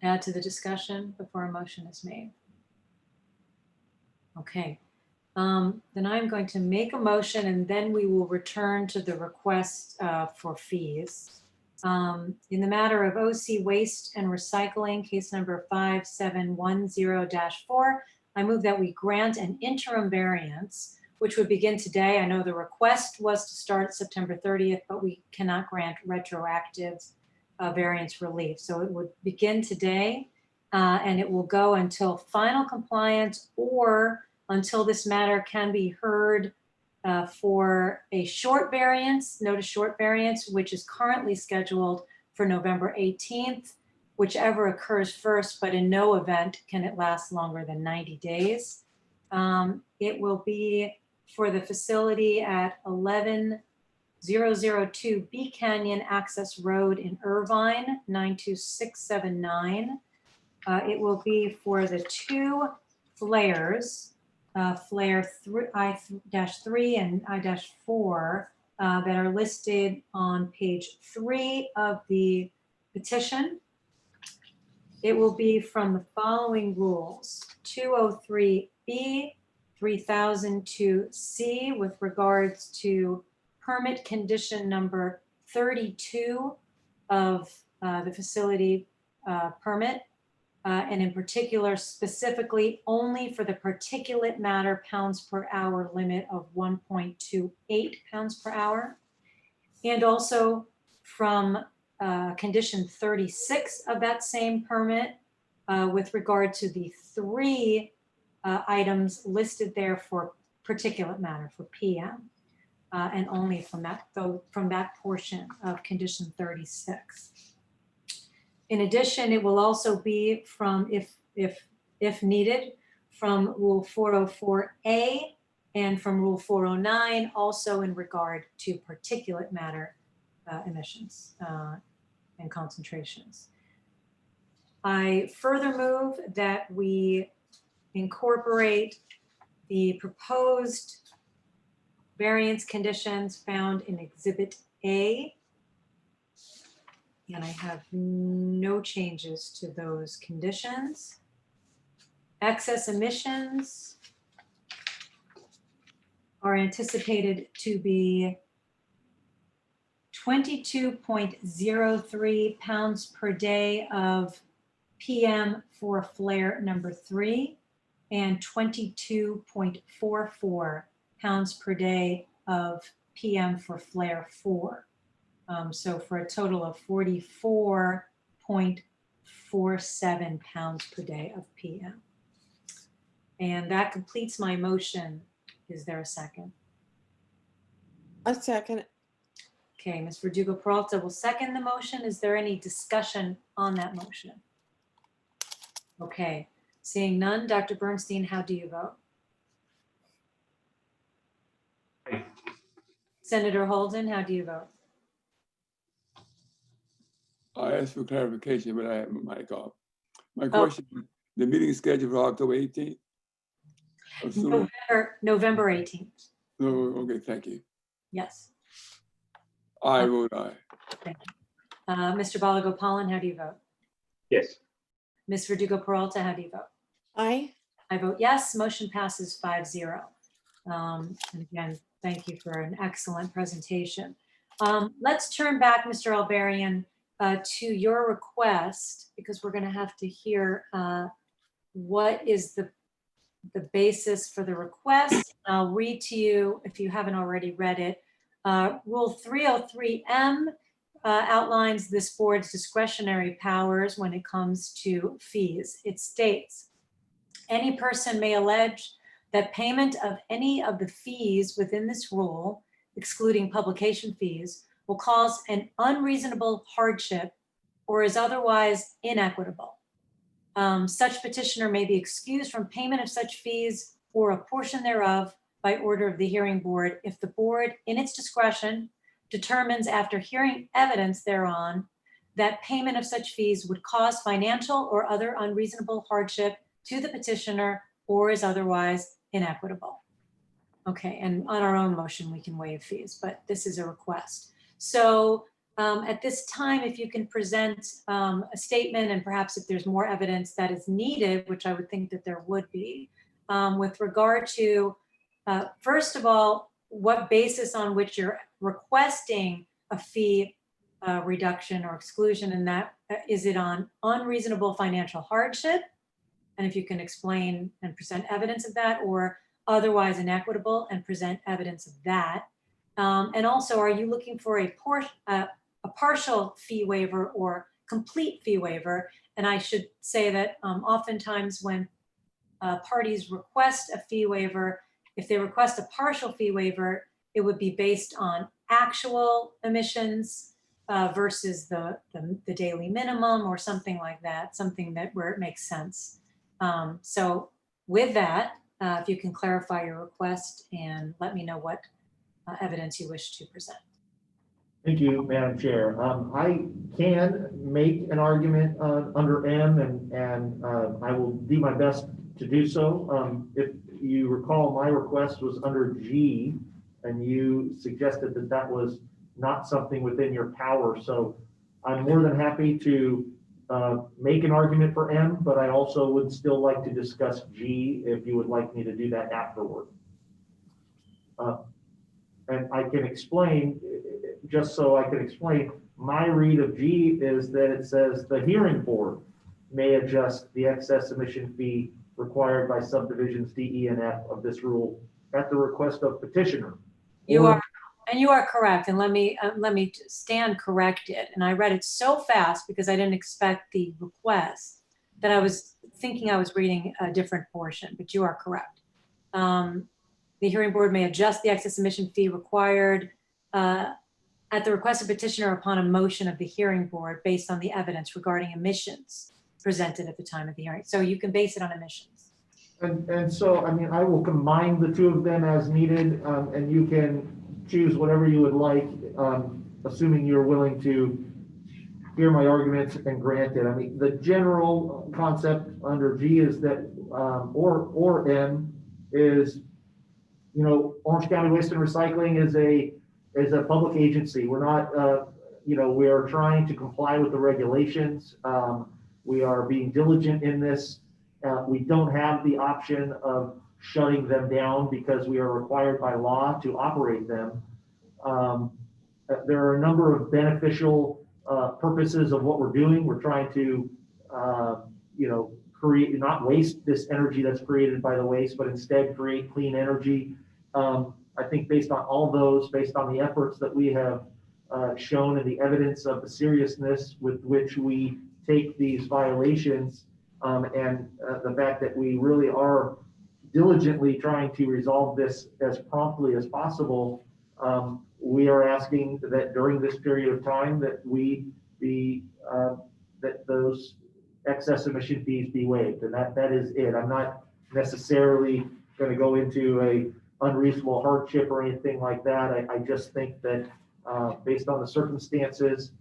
add to the discussion before a motion is made? Okay, then I'm going to make a motion and then we will return to the request for fees. In the matter of OC Waste and Recycling, case number 5710-4, I move that we grant an interim variance, which would begin today. I know the request was to start September 30th, but we cannot grant retroactive variance relief. So it would begin today and it will go until final compliance or until this matter can be heard for a short variance, notice short variance, which is currently scheduled for November 18th, whichever occurs first, but in no event can it last longer than 90 days. It will be for the facility at 11002 B Canyon Access Road in Irvine, 92679. It will be for the 2 flares, flare I-3 and I-4 that are listed on page 3 of the petition. It will be from the following rules: 203B, 3002C with regards to permit condition number 32 of the facility permit, and in particular, specifically only for the particulate matter pounds per hour limit of 1.28 pounds per hour. And also from condition 36 of that same permit with regard to the 3 items listed there for particulate matter, for PM, and only from that portion of condition 36. In addition, it will also be from, if needed, from Rule 404A and from Rule 409, also in regard to particulate matter emissions and concentrations. I further move that we incorporate the proposed variance conditions found in Exhibit A. And I have no changes to those conditions. Excess emissions are anticipated to be 22.03 pounds per day of PM for flare number 3 and 22.44 pounds per day of PM for flare 4. So for a total of 44.47 pounds per day of PM. And that completes my motion. Is there a second? A second. Okay, Ms. Verdugo-Peralta will second the motion. Is there any discussion on that motion? Okay, seeing none, Dr. Bernstein, how do you vote? Aye. Senator Holden, how do you vote? I asked for clarification, but I have my mic off. My question, the meeting is scheduled for October 18th? November 18th. No, okay, thank you. Yes. I vote aye. Thank you. Mr. Balagopalan, how do you vote? Yes. Ms. Verdugo-Peralta, how do you vote? Aye. I vote yes. Motion passes 5-0. And again, thank you for an excellent presentation. Let's turn back, Mr. Alberian, to your request, because we're going to have to hear what is the basis for the request. I'll read to you, if you haven't already read it. Rule 303M outlines this board's discretionary powers when it comes to fees. It states, any person may allege that payment of any of the fees within this rule, excluding publication fees, will cause an unreasonable hardship or is otherwise inequitable. Such petitioner may be excused from payment of such fees or a portion thereof by order of the hearing board if the board, in its discretion, determines after hearing evidence thereon that payment of such fees would cause financial or other unreasonable hardship to the petitioner or is otherwise inequitable. Okay, and on our own motion, we can waive fees, but this is a request. So at this time, if you can present a statement and perhaps if there's more evidence that is needed, which I would think that there would be, with regard to, first of all, what basis on which you're requesting a fee reduction or exclusion, and that is it on unreasonable financial hardship? And if you can explain and present evidence of that, or otherwise inequitable and present evidence of that. And also, are you looking for a partial fee waiver or complete fee waiver? And I should say that oftentimes when parties request a fee waiver, if they request a partial fee waiver, it would be based on actual emissions versus the daily minimum or something like that, something that where it makes sense. So with that, if you can clarify your request and let me know what evidence you wish to present. Thank you, Madam Chair. I can make an argument under M, and I will do my best to do so. If you recall, my request was under G, and you suggested that that was not something within your power. So I'm more than happy to make an argument for M, but I also would still like to discuss G if you would like me to do that afterward. And I can explain, just so I can explain, my read of G is that it says the hearing board may adjust the excess emission fee required by subdivisions D, E, and F of this rule at the request of petitioner. You are, and you are correct. And let me stand corrected. And I read it so fast because I didn't expect the request that I was thinking I was reading a different portion, but you are correct. The hearing board may adjust the excess emission fee required at the request of petitioner upon a motion of the hearing board based on the evidence regarding emissions presented at the time of the hearing. So you can base it on emissions. And so, I mean, I will combine the two of them as needed, and you can choose whatever you would like, assuming you're willing to hear my arguments and grant it. I mean, the general concept under G is that, or M is, you know, Orange County Waste and Recycling is a public agency. We're not, you know, we are trying to comply with the regulations. We are being diligent in this. We don't have the option of shutting them down because we are required by law to operate them. There are a number of beneficial purposes of what we're doing. We're trying to, you know, create, not waste this energy that's created by the waste, but instead create clean energy. I think based on all those, based on the efforts that we have shown and the evidence of the seriousness with which we take these violations, and the fact that we really are diligently trying to resolve this as promptly as possible, we are asking that during this period of time that that those excess emission fees be waived, and that is it. I'm not necessarily going to go into a unreasonable hardship or anything like that. I just think that based on the circumstances,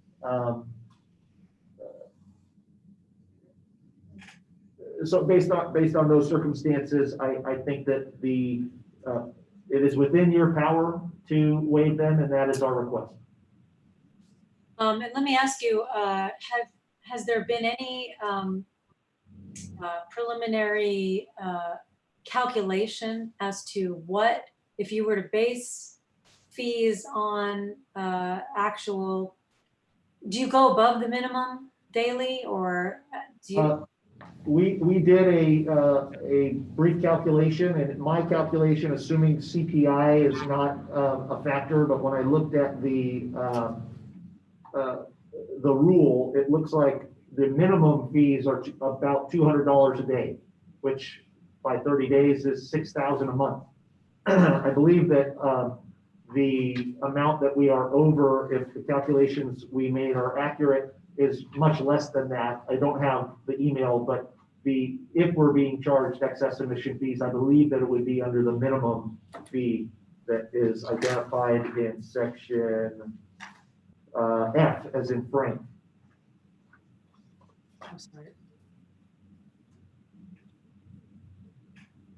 so based on those circumstances, I think that it is within your power to waive them, and that is our request. And let me ask you, has there been any preliminary calculation as to what, if you were to base fees on actual, do you go above the minimum daily, or do you? We did a brief calculation, and my calculation, assuming CPI is not a factor, but when I looked at the rule, it looks like the minimum fees are about $200 a day, which by 30 days is $6,000 a month. I believe that the amount that we are over, if the calculations we made are accurate, is much less than that. I don't have the email, but if we're being charged excess emission fees, I believe that it would be under the minimum fee that is identified in section F, as in Frank. I'm sorry.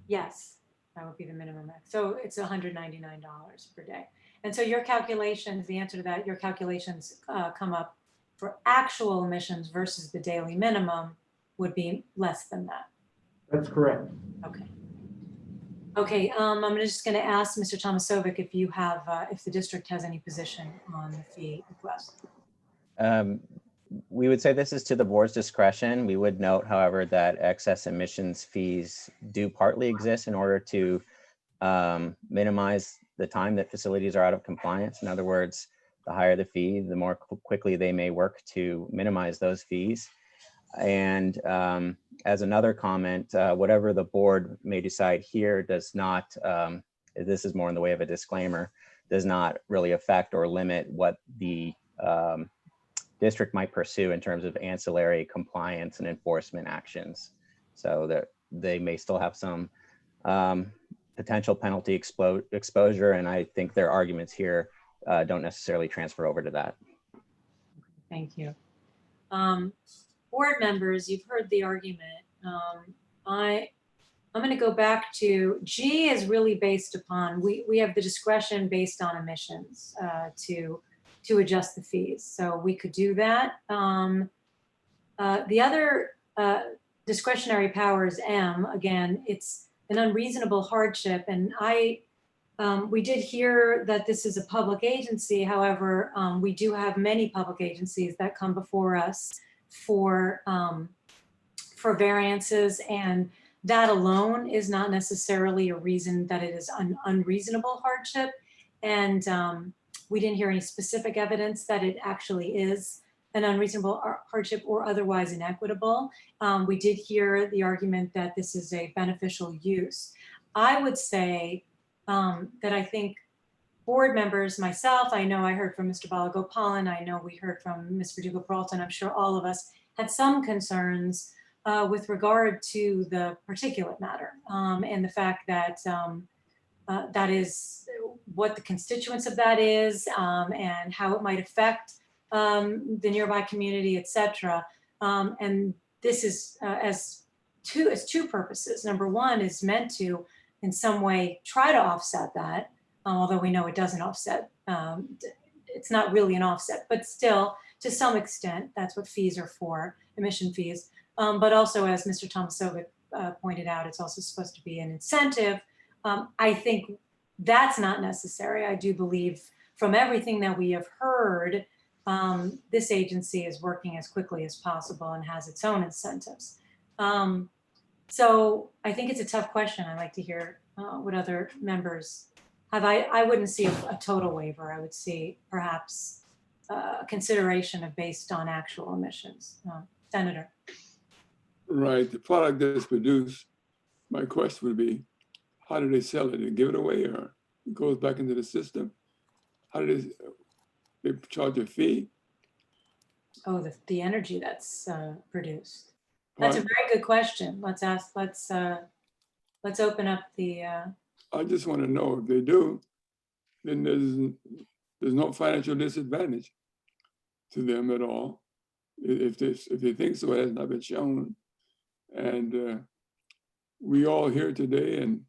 Yes, that would be the minimum max. So it's $199 per day. And so your calculations, the answer to that, your calculations come up for actual emissions versus the daily minimum would be less than that. That's correct. Okay. Okay, I'm just going to ask Mr. Tomasovic if you have, if the district has any position on the fee request. We would say this is to the board's discretion. We would note, however, that excess emissions fees do partly exist in order to minimize the time that facilities are out of compliance. In other words, the higher the fee, the more quickly they may work to minimize those fees. And as another comment, whatever the board may decide here does not, this is more in the way of a disclaimer, does not really affect or limit what the district might pursue in terms of ancillary compliance and enforcement actions. So that they may still have some potential penalty exposure, and I think their arguments here don't necessarily transfer over to that. Thank you. Board members, you've heard the argument. I'm going to go back to G is really based upon, we have the discretion based on emissions to adjust the fees. So we could do that. The other discretionary power is M. Again, it's an unreasonable hardship. And we did hear that this is a public agency. However, we do have many public agencies that come before us for variances, and that alone is not necessarily a reason that it is an unreasonable hardship. And we didn't hear any specific evidence that it actually is an unreasonable hardship or otherwise inequitable. We did hear the argument that this is a beneficial use. I would say that I think board members, myself, I know I heard from Mr. Balagopalan, I know we heard from Ms. Verdugo-Peralta, and I'm sure all of us had some concerns with regard to the particulate matter and the fact that that is what the constituents of that is and how it might affect the nearby community, et cetera. And this is as two purposes. Number one is meant to, in some way, try to offset that, although we know it doesn't offset. It's not really an offset, but still, to some extent, that's what fees are for, emission fees. But also, as Mr. Tomasovic pointed out, it's also supposed to be an incentive. I think that's not necessary. I do believe from everything that we have heard, this agency is working as quickly as possible and has its own incentives. So I think it's a tough question. I'd like to hear what other members have. I wouldn't see a total waiver. I would see perhaps consideration of based on actual emissions. Senator. Right, the product that's produced, my question would be, how do they sell it? They give it away or it goes back into the system? How do they charge a fee? Oh, the energy that's produced. That's a very good question. Let's open up the. I just want to know if they do, then there's no financial disadvantage to them at all. If they think so, it has not been shown. And we all here today, and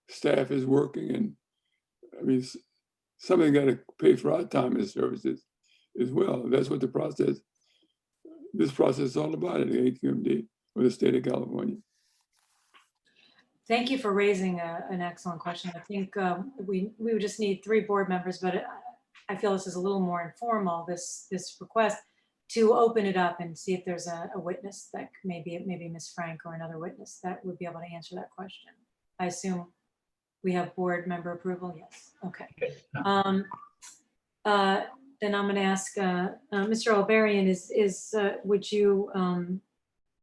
staff is working, and I mean, somebody got to pay for our time and services as well. That's what this process is all about at the AQMD or the state of California. Thank you for raising an excellent question. I think we would just need 3 board members, but I feel this is a little more informal, this request, to open it up and see if there's a witness that maybe Ms. Frank or another witness that would be able to answer that question. I assume we have board member approval? Yes. Okay. Then I'm going to ask Mr. Albarian, would you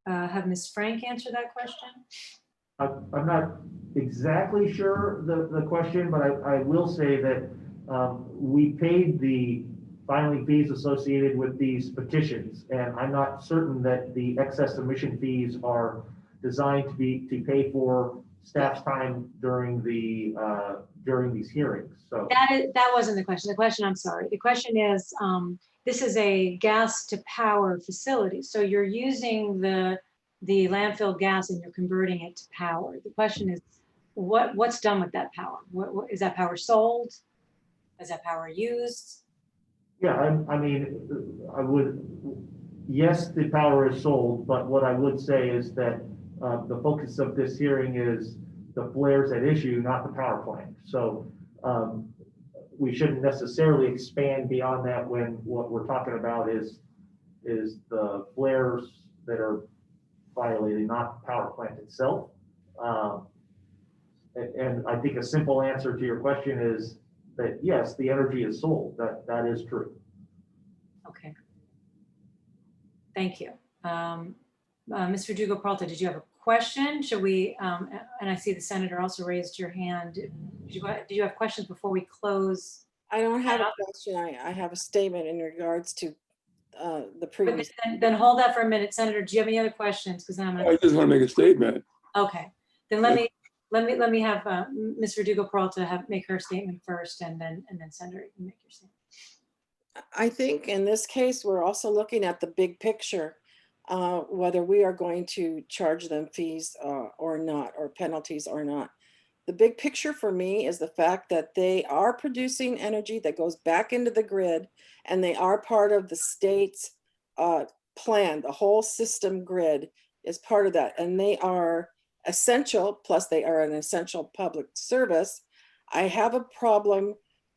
have Ms. Frank answer that question? I'm not exactly sure the question, but I will say that we paid the filing fees associated with these petitions, and I'm not certain that the excess emission fees are designed to pay for staff's time during the during these hearings. So That wasn't the question. The question, I'm sorry. The question is, this is a gas to power facility. So you're using the landfill gas and you're converting it to power. The question is, what's done with that power? What is that power sold? Is that power used? yeah, I mean, yes, the power is sold, but what I would say is that the focus of this hearing is the flares at issue, not the power plant. So we shouldn't necessarily expand beyond that when what we're talking about is the flares that are violating, not the power plant itself. And I think a simple answer to your question is that yes, the energy is sold. That is true. Okay. Thank you. Mr. Dugo-Peralta, did you have a question? Should we, and I see the senator also raised your hand. Do you have questions before we close? I don't have a question. I have a statement in regards to the previous. Then hold that for a minute. Senator, do you have any other questions? Because I'm I just want to make a statement. okay. Then let me have Mr. Dugo-Peralta make her statement first, and then Senator, you can make your statement. I think in this case, we're also looking at the big picture, whether we are going to charge them fees or not, or penalties or not. The big picture for me is the fact that they are producing energy that goes back into the grid, and they are part of the state's plan. The whole system grid is part of that, and they are essential, plus they are an essential public service. I have a problem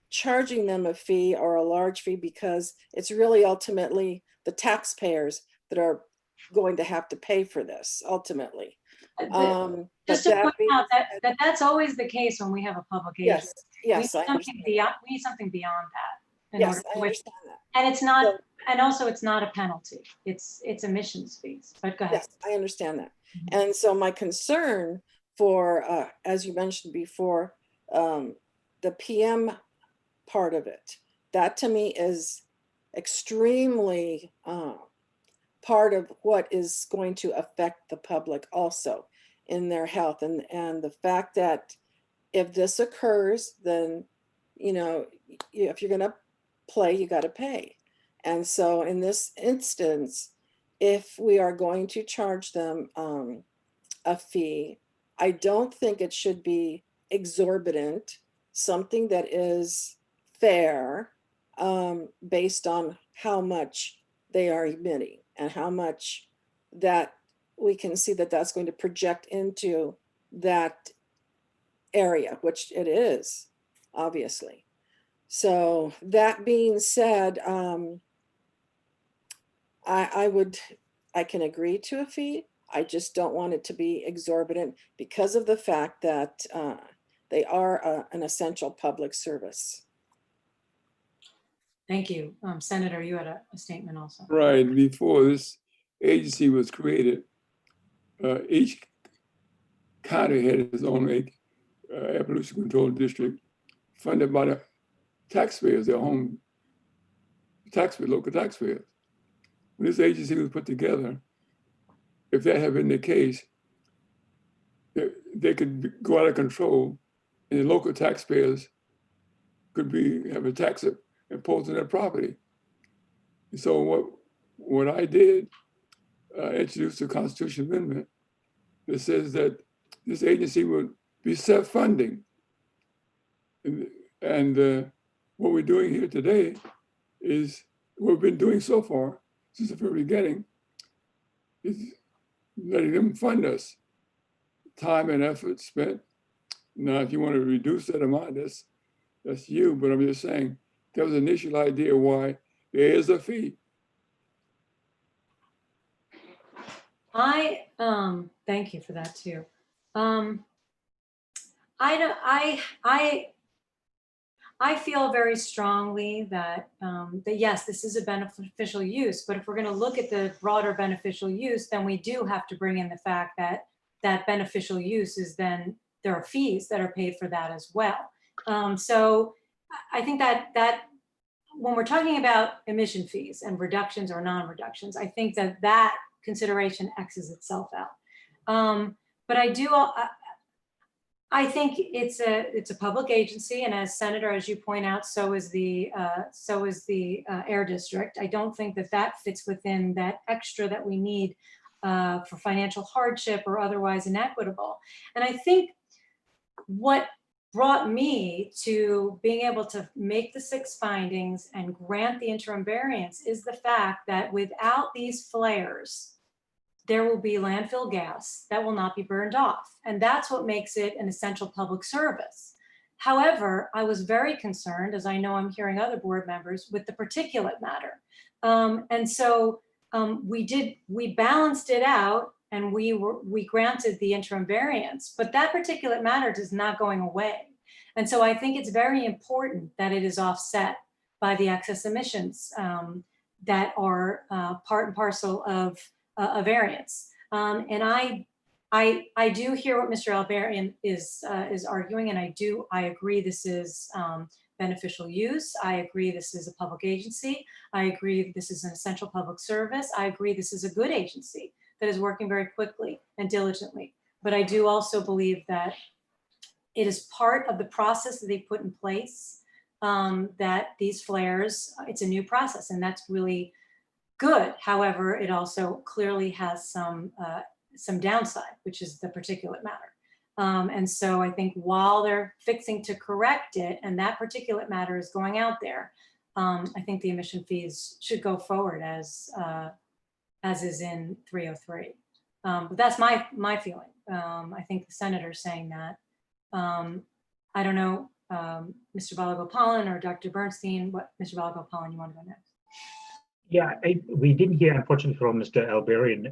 charging them a fee or a large fee because it's really ultimately the taxpayers that are going to have to pay for this ultimately. Just to point out that's always the case when we have a public agent. Yes, I we need something beyond that. Yes, I understand that. And it's not, and also it's not a penalty. It's emissions fees. But go ahead. Yes, I understand that. And so my concern for, as you mentioned before, the PM part of it, that to me is extremely part of what is going to affect the public also in their health. And the fact that if this occurs, then, you know, if you're going to play, you got to pay. And so in this instance, if we are going to charge them a fee, I don't think it should be exorbitant, something that is fair based on how much they are emitting and how much that we can see that that's going to project into that area, which it is, obviously. So that being said, I can agree to a fee. I just don't want it to be exorbitant because of the fact that they are an essential public service. Thank you. Senator, you had a statement also. Right, before this agency was created, each county had its own air pollution control district funded by the taxpayers, their home taxpayers, local taxpayers. When this agency was put together, if that had been the case, they could go out of control and the local taxpayers could have a tax imposed on their property. And so what I did, introduced a constitutional amendment that says that this agency would be self-funding. And what we're doing here today is what we've been doing so far since the very beginning is letting them fund us. Time and effort spent. Now, if you want to reduce that amount, that's you, but I'm just saying that was the initial idea why there is a fee. Thank you for that too. I feel very strongly that yes, this is a beneficial use, but if we're going to look at the broader beneficial use, then we do have to bring in the fact that that beneficial use is then there are fees that are paid for that as well. So I think that when we're talking about emission fees and reductions or non-reductions, I think that consideration X's itself out. But I think it's a public agency, and as Senator, as you point out, so is the Air District. I don't think that fits within that extra that we need for financial hardship or otherwise inequitable. And I think what brought me to being able to make the 6 findings and grant the interim variance is the fact that without these flares, there will be landfill gas that will not be burned off. And that's what makes it an essential public service. However, I was very concerned, as I know I'm hearing other board members, with the particulate matter. And so we balanced it out and we granted the interim variance, but that particulate matter is not going away. And so I think it's very important that it is offset by the excess emissions that are part and parcel of a variance. And I do hear what Mr. Albarian is arguing, and I agree this is beneficial use. I agree this is a public agency. I agree this is an essential public service. I agree this is a good agency that is working very quickly and diligently. But I do also believe that it is part of the process that they put in place, that these flares, it's a new process, and that's really good. However, it also clearly has some downside, which is the particulate matter. And so I think while they're fixing to correct it and that particulate matter is going out there, I think the emission fees should go forward as is in 303. But that's my feeling. I think the senator's saying that. I don't know, Mr. Balagopalan or Dr. Bernstein, Mr. Balagopalan, you want to go next? Yeah, we didn't hear, unfortunately, from Mr. Albarian,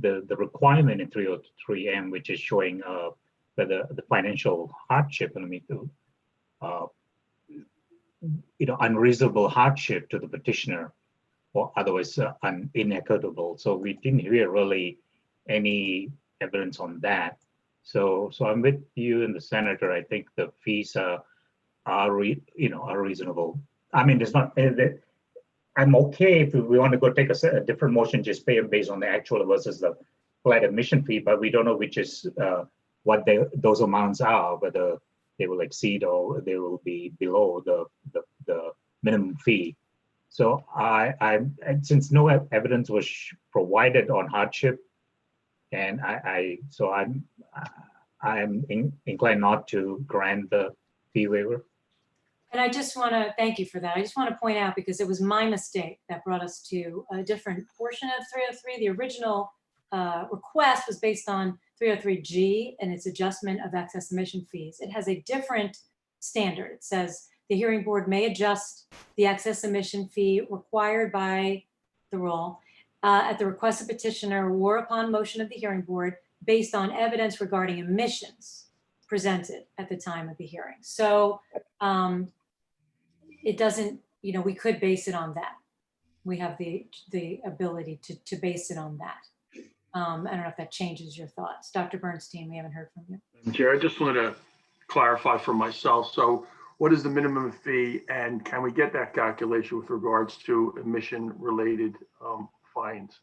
the requirement in 303M, which is showing the financial hardship, and I mean, unreasonable hardship to the petitioner, or otherwise inequitable. So we didn't hear really any evidence on that. So I'm with you and the senator. I think the fees are reasonable. I mean, there's not. I'm okay if we want to go take a different motion, just pay them based on the actual versus the flat admission fee, but we don't know which is what those amounts are, whether they will exceed or they will be below the minimum fee. So since no evidence was provided on hardship, and I'm inclined not to grant the fee waiver. And I just want to thank you for that. I just want to point out, because it was my mistake that brought us to a different portion of 303. The original request was based on 303G and its adjustment of excess emission fees. It has a different standard. It says the hearing board may adjust the excess emission fee required by the rule at the request of petitioner or upon motion of the hearing board based on evidence regarding emissions presented at the time of the hearing. So it doesn't, we could base it on that. We have the ability to base it on that. I don't know if that changes your thoughts. Dr. Bernstein, we haven't heard from you. Chair, I just want to clarify for myself. So what is the minimum fee, and can we get that calculation with regards to emission related fines?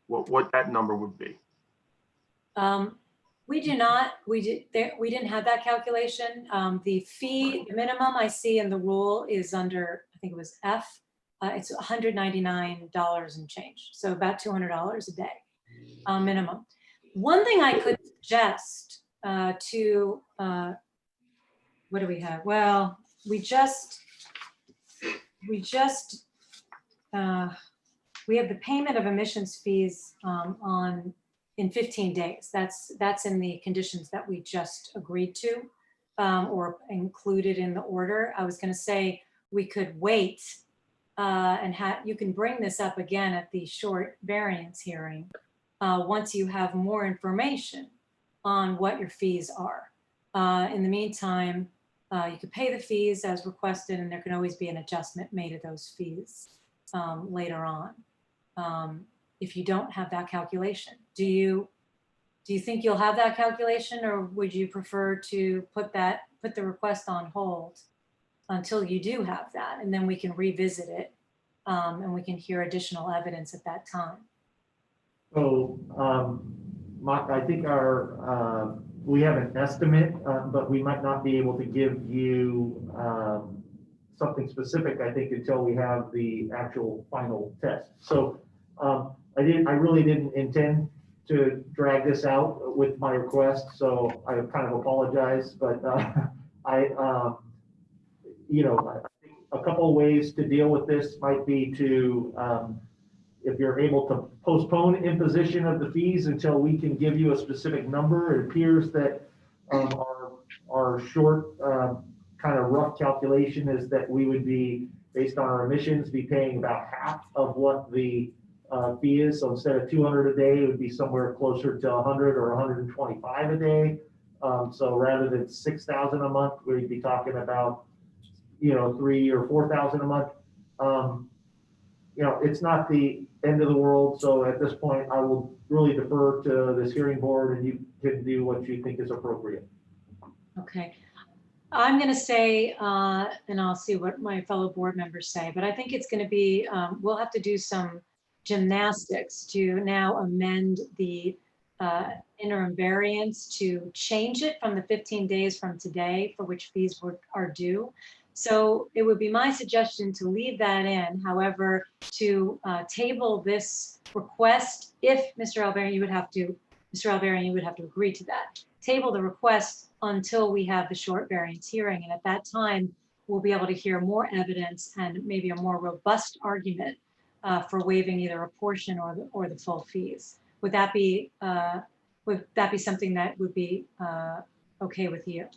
What that number would be? We do not, we didn't have that calculation. The fee, the minimum I see in the rule is under, I think it was F, it's $199 and change. So about $200 a day minimum. One thing I could suggest what do we have? Well, we have the payment of emissions fees in 15 days. That's in the conditions that we just agreed to or included in the order. I was going to say we could wait and you can bring this up again at the short variance hearing once you have more information on what your fees are. In the meantime, you could pay the fees as requested, and there can always be an adjustment made of those fees later on. If you don't have that calculation, do you think you'll have that calculation, or would you prefer to put the request on hold until you do have that, and then we can revisit it and we can hear additional evidence at that time? So I think our we have an estimate, but we might not be able to give you something specific, I think, until we have the actual final test. So I really didn't intend to drag this out with my request, so I kind of apologize, but you know, I think a couple of ways to deal with this might be to, if you're able to postpone imposition of the fees until we can give you a specific number. It appears that our short kind of rough calculation is that we would be, based on our emissions, be paying about half of what the fee is. So instead of 200 a day, it would be somewhere closer to 100 or 125 a day. So rather than 6,000 a month, we'd be talking about, you know, 3,000 or 4,000 a month. You know, it's not the end of the world. So at this point, I will really defer to this hearing board, and you can do what you think is appropriate. Okay. I'm going to say, and I'll see what my fellow board members say, but I think it's going to be, we'll have to do some gymnastics to now amend the interim variance to change it from the 15 days from today for which fees are due. So it would be my suggestion to leave that in. However, to table this request, if Mr. Albarian, you would have to agree to that. Table the request until we have the short variance hearing. And at that time, we'll be able to hear more evidence and maybe a more robust argument for waiving either a portion or the full fees. Would that be something that would be okay with you?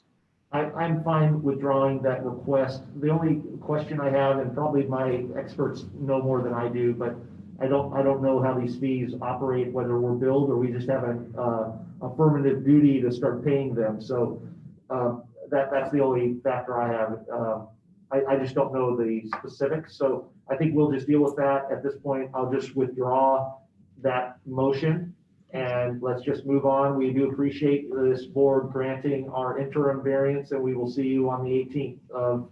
I'm fine withdrawing that request. The only question I have, and probably my experts know more than I do, but I don't know how these fees operate, whether we're billed or we just have an affirmative duty to start paying them. So that's the only factor I have. I just don't know the specifics. So I think we'll just deal with that at this point. I'll just withdraw that motion. And let's just move on. We do appreciate this board granting our interim variance, and we will see you on the 18th of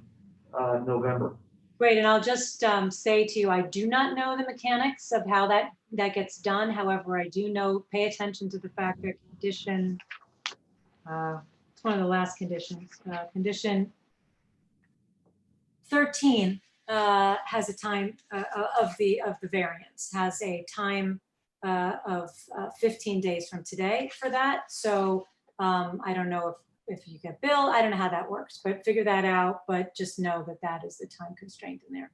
November. Great, and I'll just say to you, I do not know the mechanics of how that gets done. However, I do know, pay attention to the fact that condition, it's one of the last conditions, condition 13 has a time of the variance, has a time of 15 days from today for that. So I don't know if you get billed, I don't know how that works, but figure that out. But just know that that is the time constraint in there.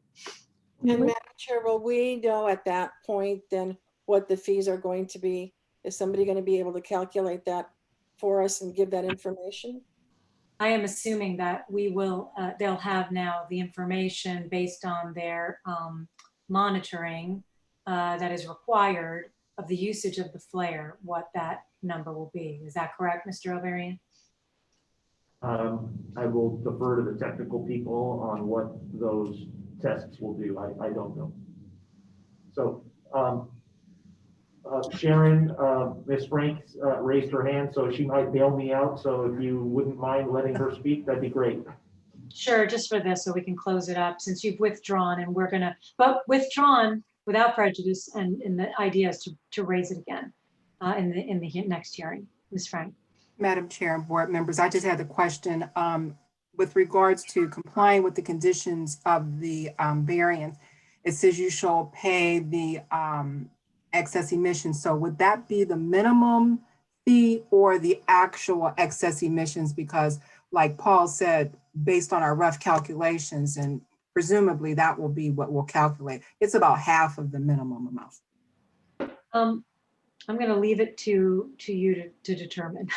And Madam Chair, will we know at that point then what the fees are going to be? Is somebody going to be able to calculate that for us and give that information? I am assuming that we will, they'll have now the information based on their monitoring that is required of the usage of the flare, what that number will be. Is that correct, Mr. Albarian? I will defer to the technical people on what those tests will do. I don't know. So Sharon, Ms. Frank raised her hand, so she might bail me out. So if you wouldn't mind letting her speak, that'd be great. Sure, just for this, so we can close it up since you've withdrawn, and we're gonna, but withdrawn without prejudice, and the idea is to raise it again in the next hearing. Ms. Frank. Madam Chair and board members, I just had a question with regards to complying with the conditions of the variance. It says you shall pay the excess emissions. So would that be the minimum fee or the actual excess emissions? Because like Paul said, based on our rough calculations, and presumably that will be what we'll calculate, it's about half of the minimum amount. I'm going to leave it to you to determine.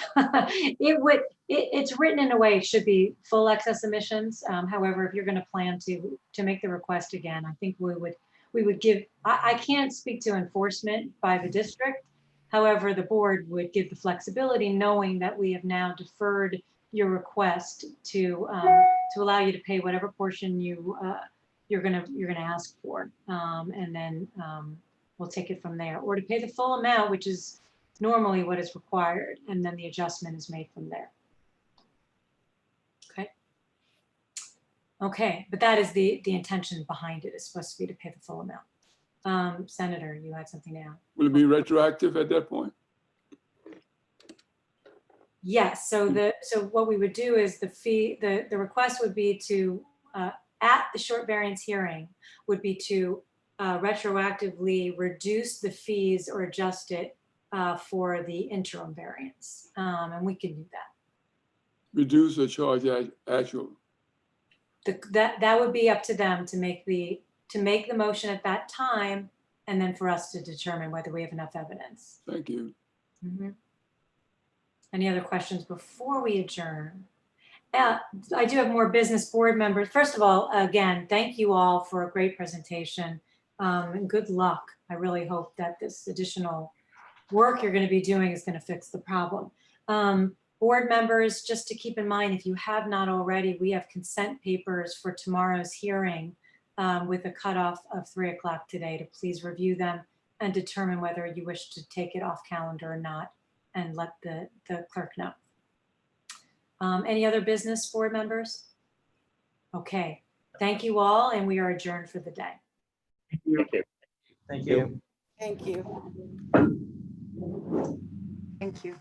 It's written in a way it should be full excess emissions. However, if you're going to plan to make the request again, I think we would give. I can't speak to enforcement by the district. However, the board would give the flexibility, knowing that we have now deferred your request to allow you to pay whatever portion you're gonna ask for, and then we'll take it from there, or to pay the full amount, which is normally what is required, and then the adjustment is made from there. Okay. Okay, but that is the intention behind it. Is supposed to be to pay the full amount. Senator, you had something now. Will it be retroactive at that point? Yes, so what we would do is the request would be to, at the short variance hearing, would be to retroactively reduce the fees or adjust it for the interim variance. And we can do that. Reduce or charge actual. That would be up to them to make the motion at that time, and then for us to determine whether we have enough evidence. Thank you. Mhm. Any other questions before we adjourn? I do have more business board members. First of all, again, thank you all for a great presentation, and good luck. I really hope that this additional work you're going to be doing is going to fix the problem. Board members, just to keep in mind, if you have not already, we have consent papers for tomorrow's hearing with a cutoff of 3 o'clock today to please review them and determine whether you wish to take it off calendar or not, and let the clerk know. Any other business, board members? Okay, thank you all, and we are adjourned for the day. Thank you. Thank you. Thank you. Thank you.